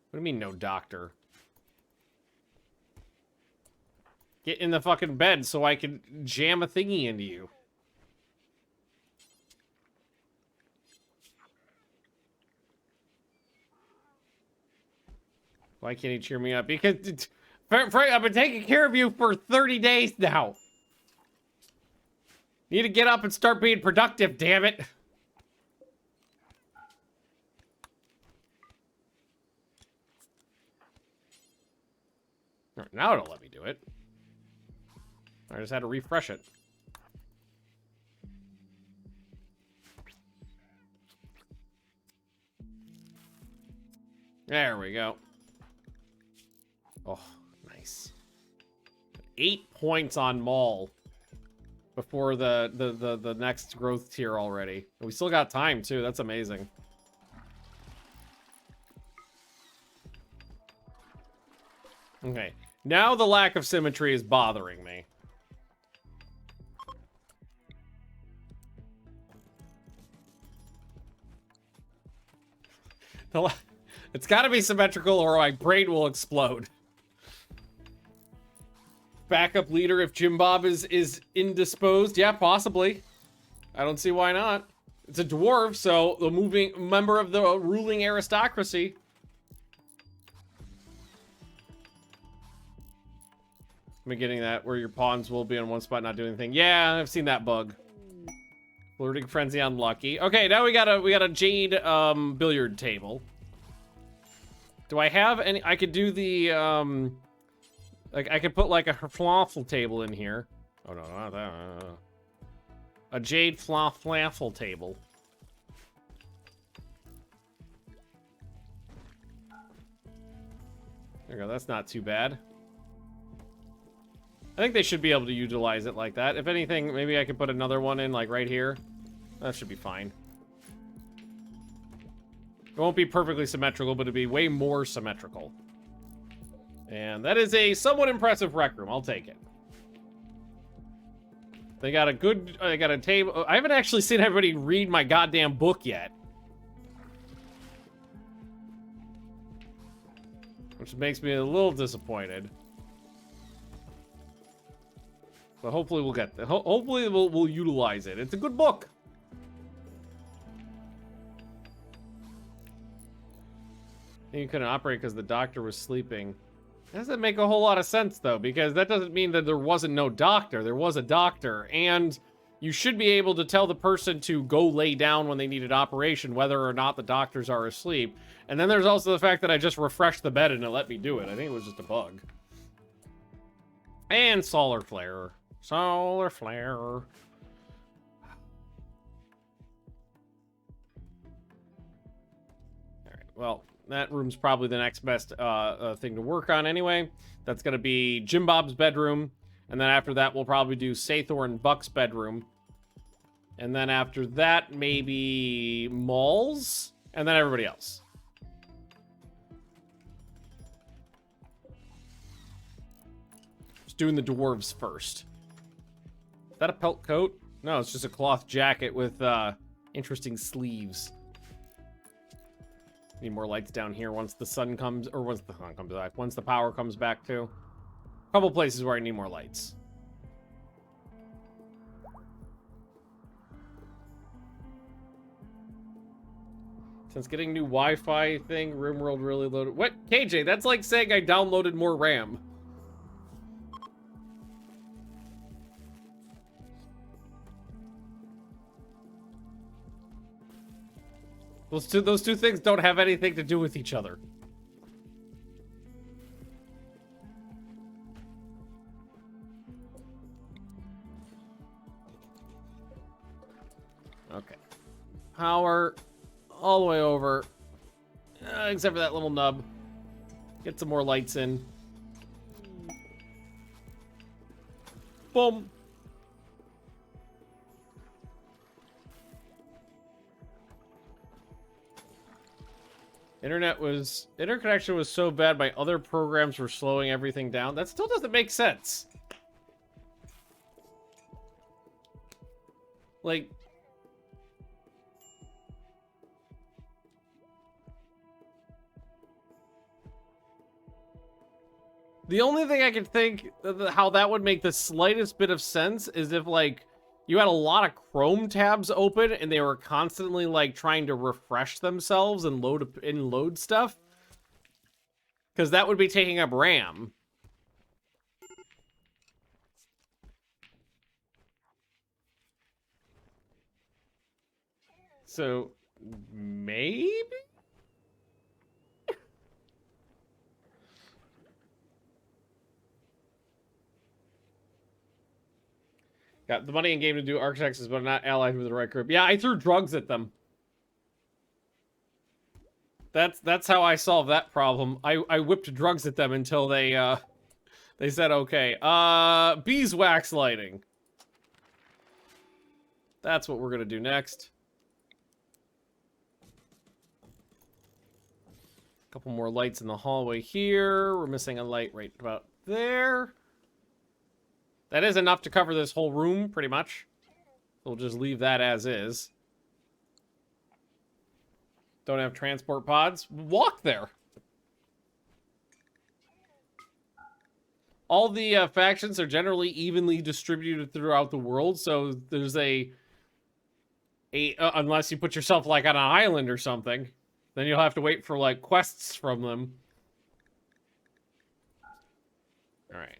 What do you mean, no doctor? Get in the fucking bed so I can jam a thingy into you. Why can't he cheer me up? Because, Frank, I've been taking care of you for 30 days now. Need to get up and start being productive, damn it. All right, now it'll let me do it. I just had to refresh it. There we go. Oh, nice. 8 points on Maul before the next growth tier already. And we still got time too. That's amazing. Okay. Now the lack of symmetry is bothering me. It's got to be symmetrical or my brain will explode. Backup leader if Jim Bob is indisposed. Yeah, possibly. I don't see why not. It's a dwarf, so the moving member of the ruling aristocracy. Am I getting that? Where your pawns will be on one spot, not doing anything. Yeah, I've seen that bug. Flirting frenzy unlucky. Okay, now we got a jade billiard table. Do I have any? I could do the like I could put like a falafel table in here. Oh no, not that. A jade falafel table. There you go. That's not too bad. I think they should be able to utilize it like that. If anything, maybe I could put another one in like right here. That should be fine. It won't be perfectly symmetrical, but it'll be way more symmetrical. And that is a somewhat impressive rec room. I'll take it. They got a good... they got a table... I haven't actually seen everybody read my goddamn book yet. Which makes me a little disappointed. But hopefully we'll get... hopefully we'll utilize it. It's a good book. You couldn't operate because the doctor was sleeping. That doesn't make a whole lot of sense, though, because that doesn't mean that there wasn't no doctor. There was a doctor, and you should be able to tell the person to go lay down when they need an operation, whether or not the doctors are asleep. And then there's also the fact that I just refreshed the bed and it let me do it. I think it was just a bug. And solar flare. Solar flare. All right. Well, that room's probably the next best thing to work on anyway. That's going to be Jim Bob's bedroom. And then after that, we'll probably do Sathor and Buck's bedroom. And then after that, maybe Maul's. And then everybody else. Just doing the dwarves first. Is that a pelt coat? No, it's just a cloth jacket with interesting sleeves. Need more lights down here once the sun comes, or once the sun comes back. Once the power comes back too. A couple places where I need more lights. Since getting new Wi-Fi thing, Rimworld really loaded. What? KJ, that's like saying I downloaded more RAM. Those two things don't have anything to do with each other. Okay. Power all the way over. Except for that little nub. Get some more lights in. Boom. Interconnection was so bad my other programs were slowing everything down. That still doesn't make sense. Like, the only thing I can think how that would make the slightest bit of sense is if, like, you had a lot of Chrome tabs open and they were constantly, like, trying to refresh themselves and load stuff. Because that would be taking up RAM. So, maybe? Got the money in game to do architects, but not allied with the right group. Yeah, I threw drugs at them. That's how I solved that problem. I whipped drugs at them until they said okay. Beeswax lighting. That's what we're gonna do next. A couple more lights in the hallway here. We're missing a light right about there. That is enough to cover this whole room, pretty much. We'll just leave that as is. Don't have transport pods. Walk there. All the factions are generally evenly distributed throughout the world, so there's unless you put yourself, like, on an island or something, then you'll have to wait for, like, quests from them. Alright.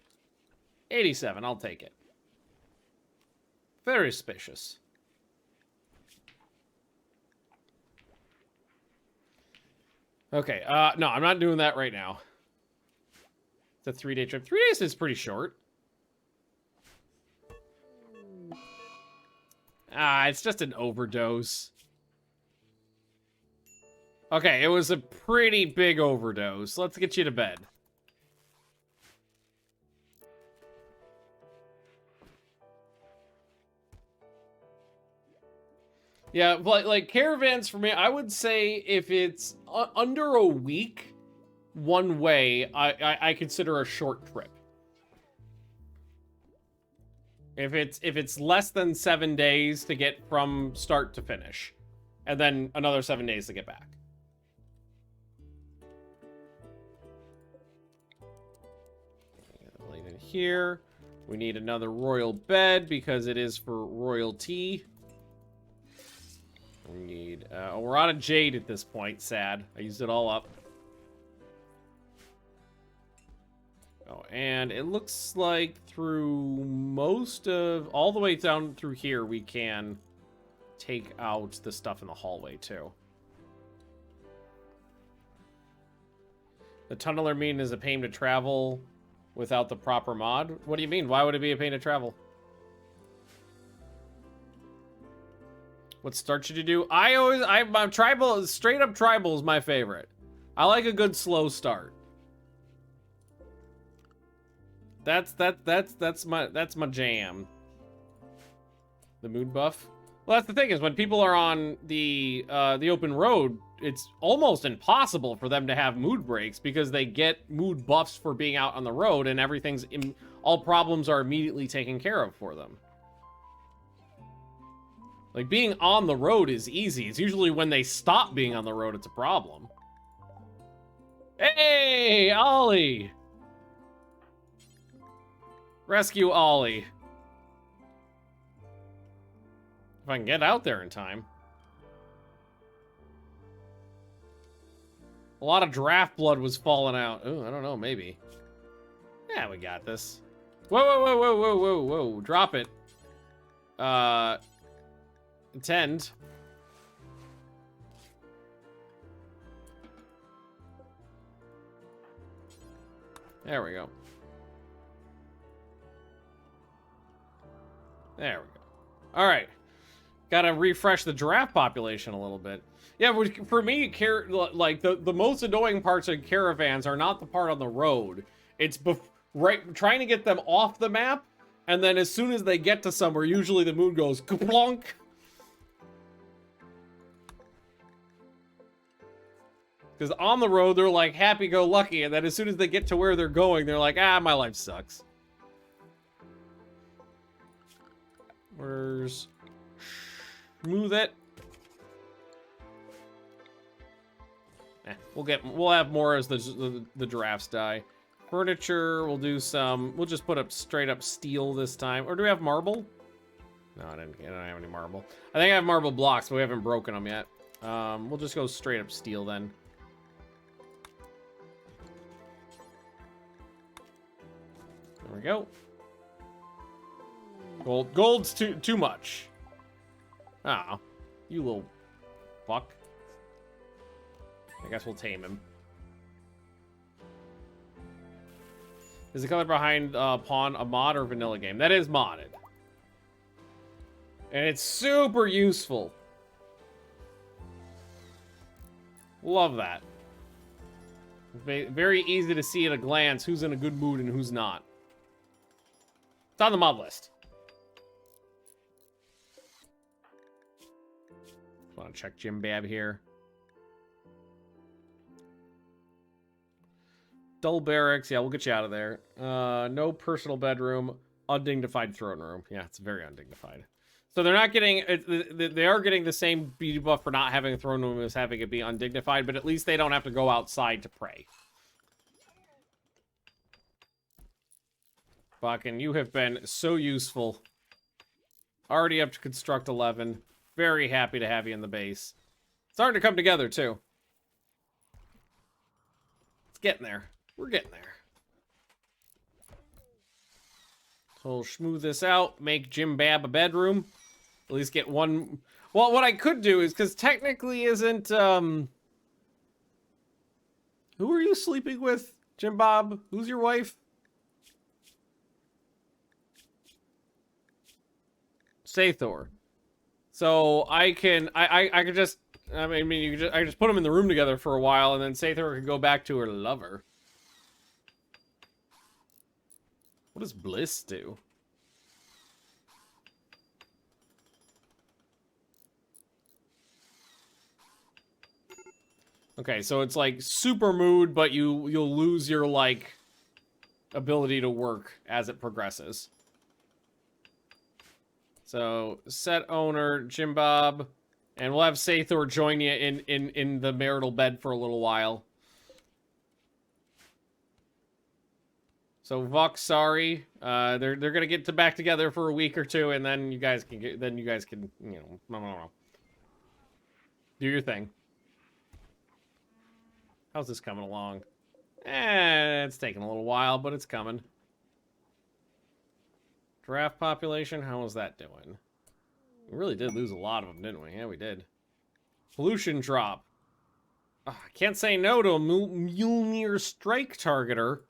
87, I'll take it. Very spacious. Okay, no, I'm not doing that right now. It's a 3-day trip. 3 days is pretty short. It's just an overdose. Okay, it was a pretty big overdose. Let's get you to bed. Yeah, but, like, caravans for me, I would say if it's under a week one way, I consider a short trip. If it's less than 7 days to get from start to finish, and then another 7 days to get back. Light in here. We need another royal bed because it is for royalty. We need, we're out of jade at this point, sad. I used it all up. Oh, and it looks like through all the way down through here, we can take out the stuff in the hallway, too. The tunneler mean is a pain to travel. without the proper mod. What do you mean? Why would it be a pain to travel? What start should you do? I'm tribal, straight up tribal is my favorite. I like a good slow start. That's my jam. The mood buff. Well, that's the thing is when people are on the open road, it's almost impossible for them to have mood breaks because they get mood buffs for being out on the road, and all problems are immediately taken care of for them. Like, being on the road is easy. It's usually when they stop being on the road it's a problem. Hey, Ollie! Rescue Ollie. If I can get out there in time. A lot of draft blood was falling out. Ooh, I don't know, maybe. Yeah, we got this. Whoa, whoa, whoa, whoa, whoa, whoa, whoa. Drop it. Intend. There we go. There we go. All right. Gotta refresh the giraffe population a little bit. Yeah, for me, like, the most annoying parts of caravans are not the part on the road. It's trying to get them off the map, and then as soon as they get to somewhere, usually the mood goes kaplonk. Because on the road, they're like happy-go-lucky, and then as soon as they get to where they're going, they're like, ah, my life sucks. Where's... Smooth it. We'll have more as the giraffes die. Furniture, we'll do some... We'll just put up straight up steel this time. Or do we have marble? No, I don't have any marble. I think I have marble blocks, but we haven't broken them yet. We'll just go straight up steel then. There we go. Gold's too much. Oh, you little fuck. I guess we'll tame him. Is the color behind Pawn a mod or vanilla game? That is modded. And it's super useful. Love that. Very easy to see at a glance who's in a good mood and who's not. It's on the mod list. Want to check Jim Bab here. Dull barracks. Yeah, we'll get you out of there. No personal bedroom. Undignified throne room. Yeah, it's very undignified. So they're not getting... They are getting the same beauty buff for not having a throne room as having it be undignified, but at least they don't have to go outside to pray. Fucking, you have been so useful. Already up to construct 11. Very happy to have you in the base. It's starting to come together, too. It's getting there. We're getting there. So we'll smooth this out. Make Jim Bab a bedroom. At least get one... Well, what I could do is... Because technically isn't... Who are you sleeping with, Jim Bob? Who's your wife? Sathor. So I could just, I mean, I just put them in the room together for a while, and then Sathor could go back to her lover. What does Bliss do? Okay, so it's like super mood, but you'll lose your like ability to work as it progresses. So, set owner, Jim Bob, and we'll have Sathor join you in the marital bed for a little while. So, Vux, sorry, they're gonna get back together for a week or two, and then you guys can you know, do your thing. How's this coming along? It's taking a little while, but it's coming. Draft population, how was that doing? We really did lose a lot of them, didn't we? Yeah, we did. Pollution drop. I can't say no to a Mjolnir strike targeter.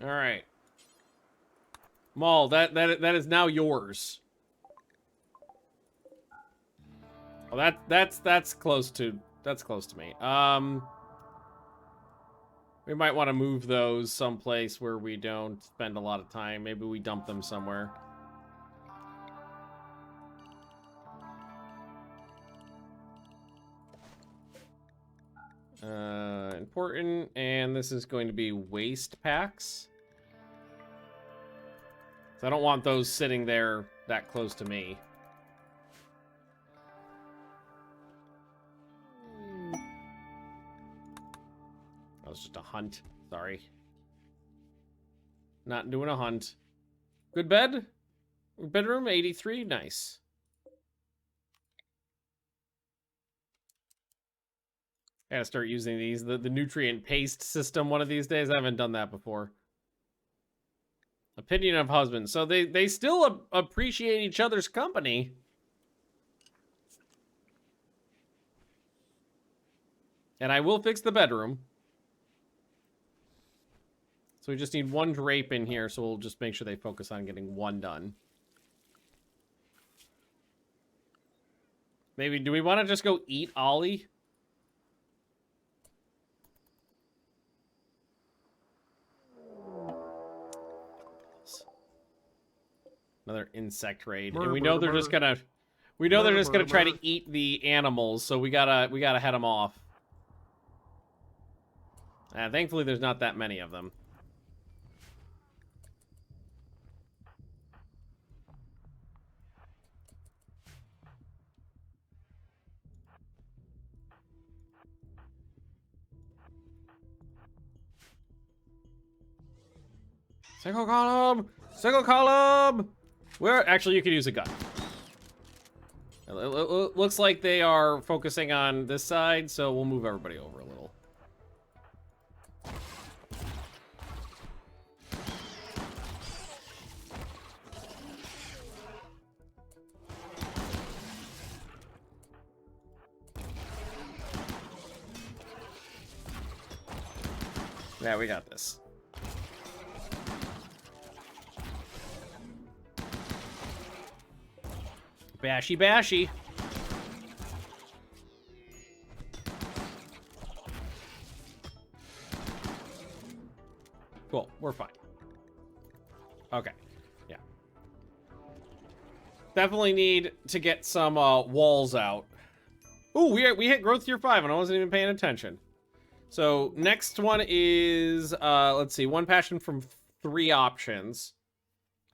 All right. Maul, that is now yours. Well, that's close to me. We might want to move those someplace where we don't spend a lot of time. Maybe we dump them somewhere. Important, and this is going to be waste packs. So I don't want those sitting there that close to me. That was just a hunt. Sorry. Not doing a hunt. Good bed? Bedroom 83? Nice. I gotta start using these. The nutrient paste system one of these days. I haven't done that before. Opinion of husband. So they still appreciate each other's company. And I will fix the bedroom. So we just need one drape in here, so we'll just make sure they focus on getting one done. Maybe, do we want to just go eat Ollie? Another insect raid. And we know they're just gonna... We know they're just gonna try to eat the animals, so we gotta head them off. Thankfully, there's not that many of them. Single column! Single column! Where? Actually, you could use a gun. It looks like they are focusing on this side, so we'll move everybody over a little. Yeah, we got this. Bashy, bashy. Cool, we're fine. Okay, yeah. Definitely need to get some walls out. Ooh, we hit growth tier 5 and I wasn't even paying attention. So next one is, let's see, one passion from 3 options.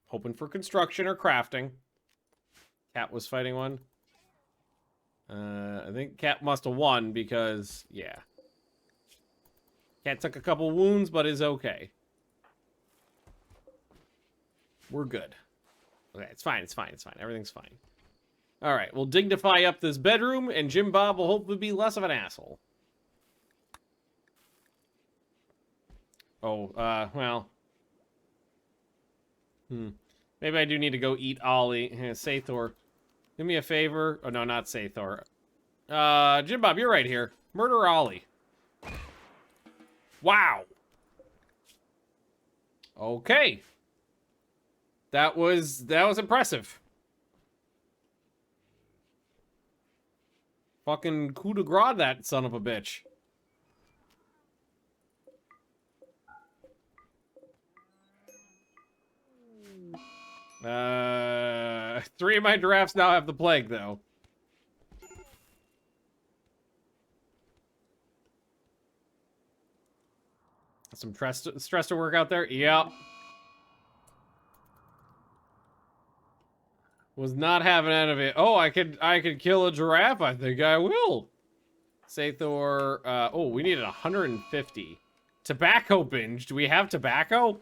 Hoping for construction or crafting. Cat was fighting one. I think Cat must have won because, yeah. Cat took a couple wounds, but is okay. We're good. Okay, it's fine, it's fine, it's fine. Everything's fine. Alright, we'll dignify up this bedroom, and Jim Bob will hopefully be less of an asshole. Oh, well. Maybe I do need to go eat Ollie. Sathor. Do me a favor. Oh, no, not Sathor. Jim Bob, you're right here. Murder Ollie. Wow. Okay. That was impressive. Fucking coup de grace, that son of a bitch. Three of my giraffes now have the plague, though. Some stress to work out there. Yep. Was not having any of it. Oh, I could kill a giraffe. I think I will. Sathor. Oh, we needed 150. Tobacco binge. Do we have tobacco?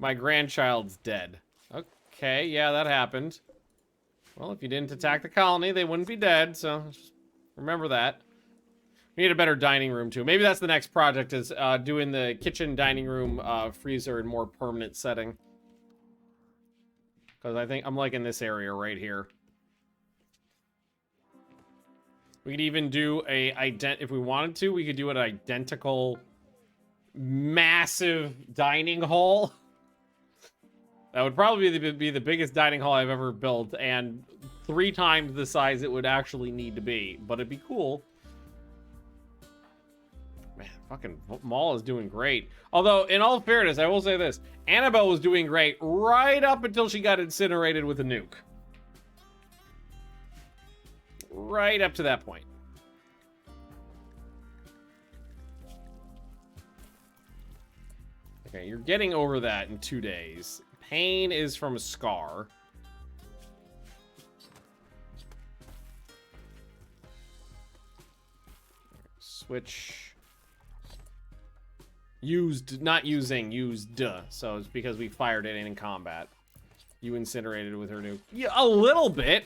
My grandchild's dead. Okay, yeah, that happened. Well, if you didn't attack the colony, they wouldn't be dead, so just remember that. We need a better dining room, too. Maybe that's the next project, is doing the kitchen, dining room, freezer in more permanent setting. Because I think I'm liking this area right here. We could even do if we wanted to, we could do an identical massive dining hall. That would probably be the biggest dining hall I've ever built, and 3 times the size it would actually need to be. But it'd be cool. Man, fucking Mall is doing great. Although, in all fairness, I will say this. Annabelle was doing great right up until she got incinerated with a nuke. Right up to that point. Okay, you're getting over that in 2 days. Pain is from a scar. Switch. Used, not using, used. So it's because we fired it in combat. You incinerated with her nuke. Yeah, a little bit.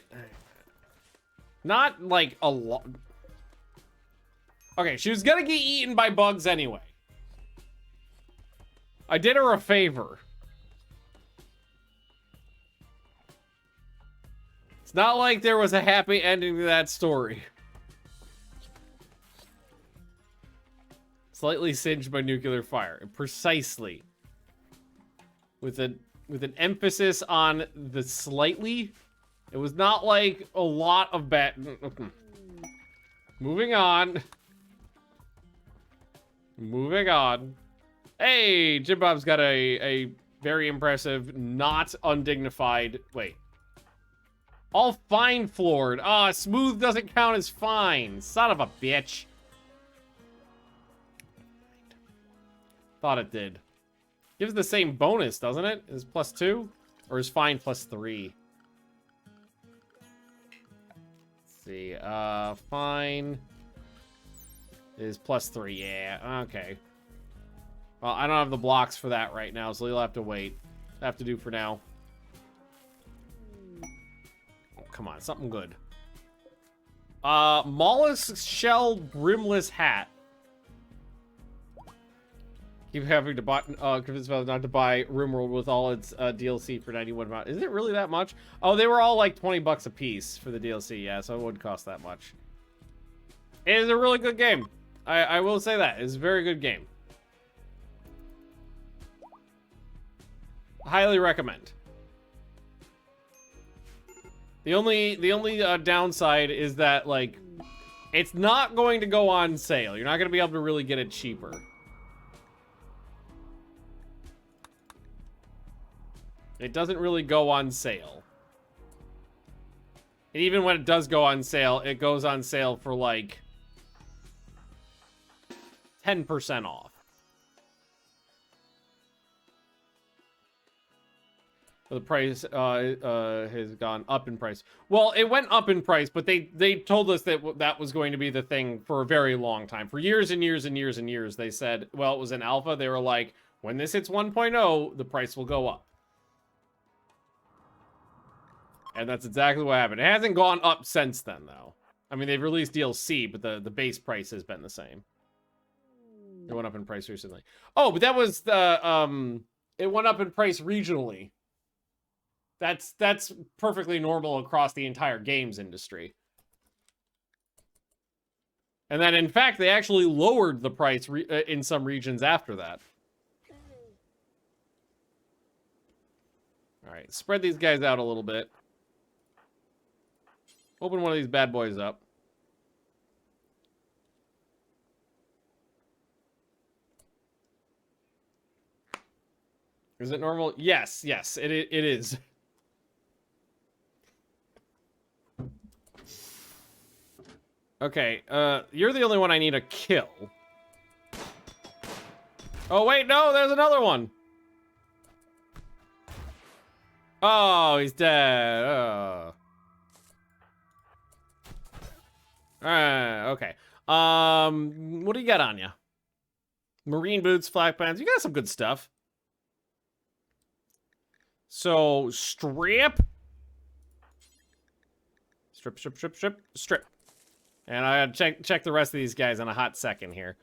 Not like a lot. Okay, she was gonna get eaten by bugs anyway. I did her a favor. It's not like there was a happy ending to that story. Slightly singed by nuclear fire. Precisely. With an emphasis on the slightly. It was not like a lot of bad. Moving on. Moving on. Hey, Jim Bob's got a very impressive, not undignified. Wait. All fine floored. Ah, smooth doesn't count as fine. Son of a bitch. Thought it did. Gives the same bonus, doesn't it? Is +2? Or is fine +3? Let's see. Fine is +3. Yeah, okay. Well, I don't have the blocks for that right now, so you'll have to wait. Have to do for now. Oh, come on, something good. Mollusk shell brimless hat. Keep having to buy, convince me not to buy Rimworld with all its DLC for 91 pounds. Is it really that much? Oh, they were all like 20 bucks a piece for the DLC, yeah, so it wouldn't cost that much. It is a really good game. I will say that. It's a very good game. Highly recommend. The only downside is that, like, it's not going to go on sale. You're not going to be able to really get it cheaper. It doesn't really go on sale. And even when it does go on sale, it goes on sale for like 10% off. The price has gone up in price. Well, it went up in price, but they told us that that was going to be the thing for a very long time. For years and years and years and years, they said, well, it was an alpha. They were like, when this hits 1.0, the price will go up. And that's exactly what happened. It hasn't gone up since then, though. I mean, they've released DLC, but the base price has been the same. It went up in price recently. Oh, but that was the it went up in price regionally. That's perfectly normal across the entire games industry. And then, in fact, they actually lowered the price in some regions after that. All right, spread these guys out a little bit. Open one of these bad boys up. Is it normal? Yes, yes, it is. Okay, you're the only one I need to kill. Oh, wait, no, there's another one. Oh, he's dead. Oh. Okay. What do you got on you? Marine boots, flak pants. You got some good stuff. So, strip. Strip. And I gotta check the rest of these guys in a hot second here.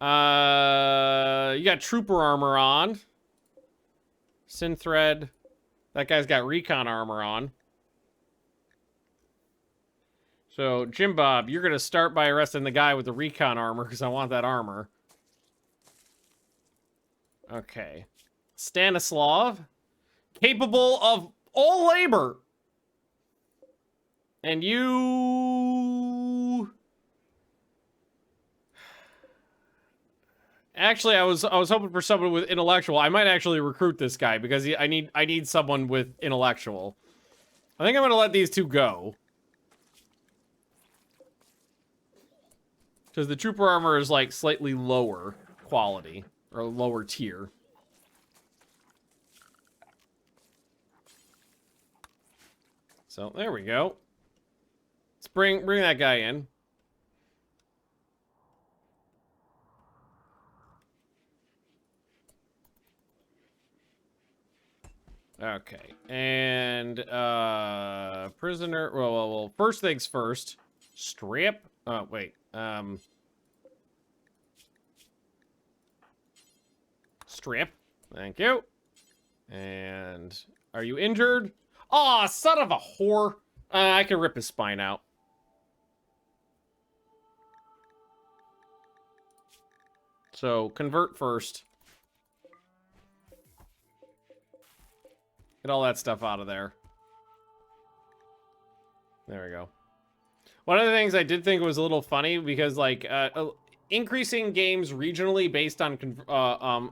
You got trooper armor on. Synthread. That guy's got recon armor on. So, Jim Bob, you're gonna start by arresting the guy with the recon armor because I want that armor. Okay. Stanislav. Capable of all labor. And you... Actually, I was hoping for someone with intellectual. I might actually recruit this guy because I need someone with intellectual. I think I'm gonna let these two go. Because the trooper armor is like slightly lower quality or lower tier. So there we go. Let's bring that guy in. Okay, and prisoner. Well. First things first. Strip. Oh wait. Strip. Thank you. And are you injured? Aw, son of a whore. I can rip his spine out. So convert first. Get all that stuff out of there. There we go. One of the things I did think was a little funny because, like, increasing games regionally based on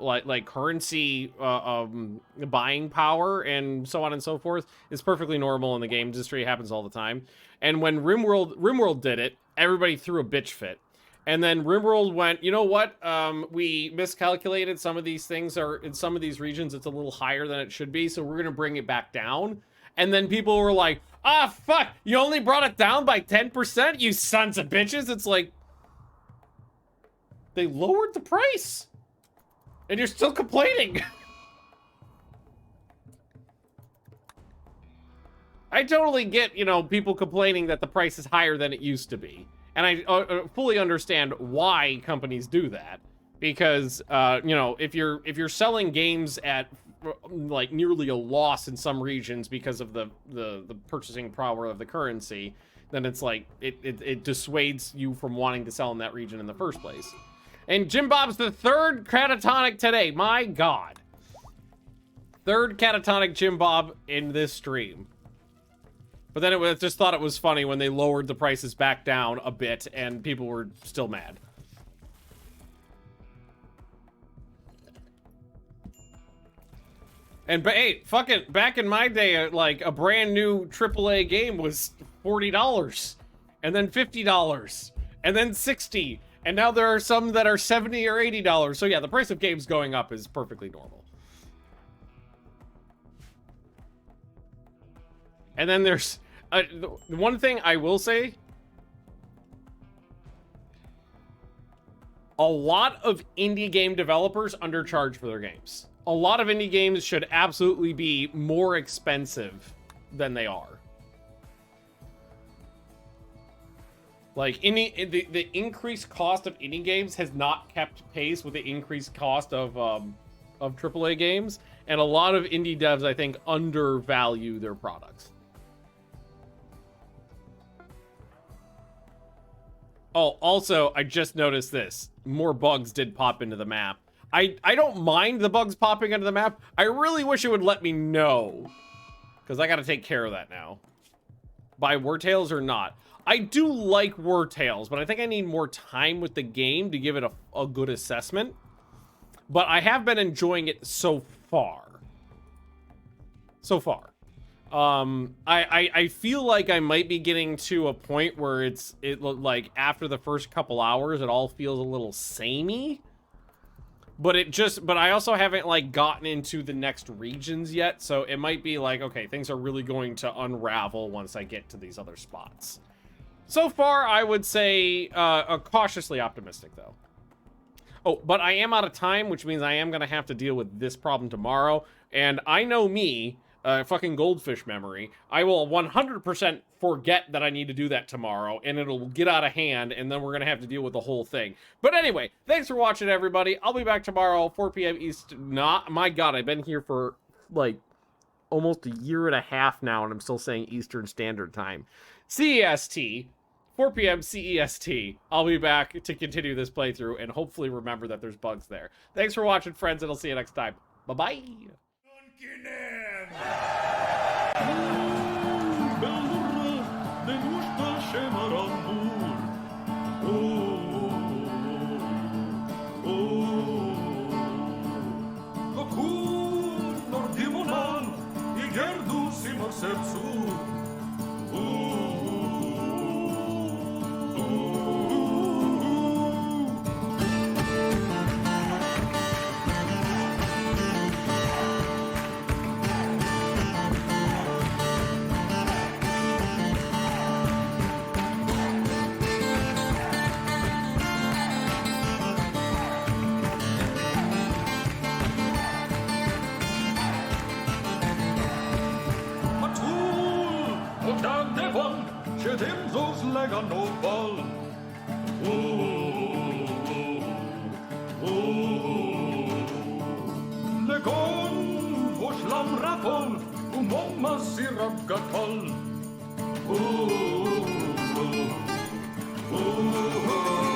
like currency buying power and so on and so forth is perfectly normal in the game industry. It happens all the time. And when Rimworld did it, everybody threw a bitch fit. And then Rimworld went, you know what? We miscalculated. Some of these things are, in some of these regions, it's a little higher than it should be. So we're going to bring it back down. And then people were like, ah, fuck, you only brought it down by 10%, you sons of bitches. It's like, they lowered the price. And you're still complaining. I totally get, you know, people complaining that the price is higher than it used to be. And I fully understand why companies do that, because you know, if you're selling games at like nearly a loss in some regions because of the purchasing power of the currency, then it's like it dissuades you from wanting to sell in that region in the first place. And Jim Bob's the third catatonic today. My God, third catatonic Jim Bob in this stream. But then I just thought it was funny when they lowered the prices back down a bit and people were still mad. And hey, fucking back in my day, like a brand new AAA game was $40, and then $50, and then $60, and now there are some that are $70 or $80. So yeah, the price of games going up is perfectly normal. And then there's the one thing I will say. A lot of indie game developers undercharge for their games. A lot of indie games should absolutely be more expensive than they are. Like, the increased cost of indie games has not kept pace with the increased cost of AAA games. And a lot of indie devs, I think, undervalue their products. Oh, also, I just noticed this. More bugs did pop into the map. I don't mind the bugs popping into the map. I really wish it would let me know. Because I got to take care of that now. By War Tales or not. I do like War Tales, but I think I need more time with the game to give it a good assessment. But I have been enjoying it so far. So far. I feel like I might be getting to a point where it like after the first couple hours, it all feels a little samey. But I also haven't like gotten into the next regions yet. So it might be like, okay, things are really going to unravel once I get to these other spots. So far, I would say cautiously optimistic though. Oh, but I am out of time, which means I am going to have to deal with this problem tomorrow. And I know me, fucking goldfish memory. I will 100% forget that I need to do that tomorrow, and it'll get out of hand, and then we're going to have to deal with the whole thing. But anyway, thanks for watching, everybody. I'll be back tomorrow, 4 p.m. Eastern. My God, I've been here for, like, almost a year and a half now, and I'm still saying Eastern Standard Time. CEST, 4 p.m. CEST. I'll be back to continue this playthrough and hopefully remember that there's bugs there. Thanks for watching, friends, and I'll see you next time. Bye-bye.
Ooh, ooh, ooh, ooh.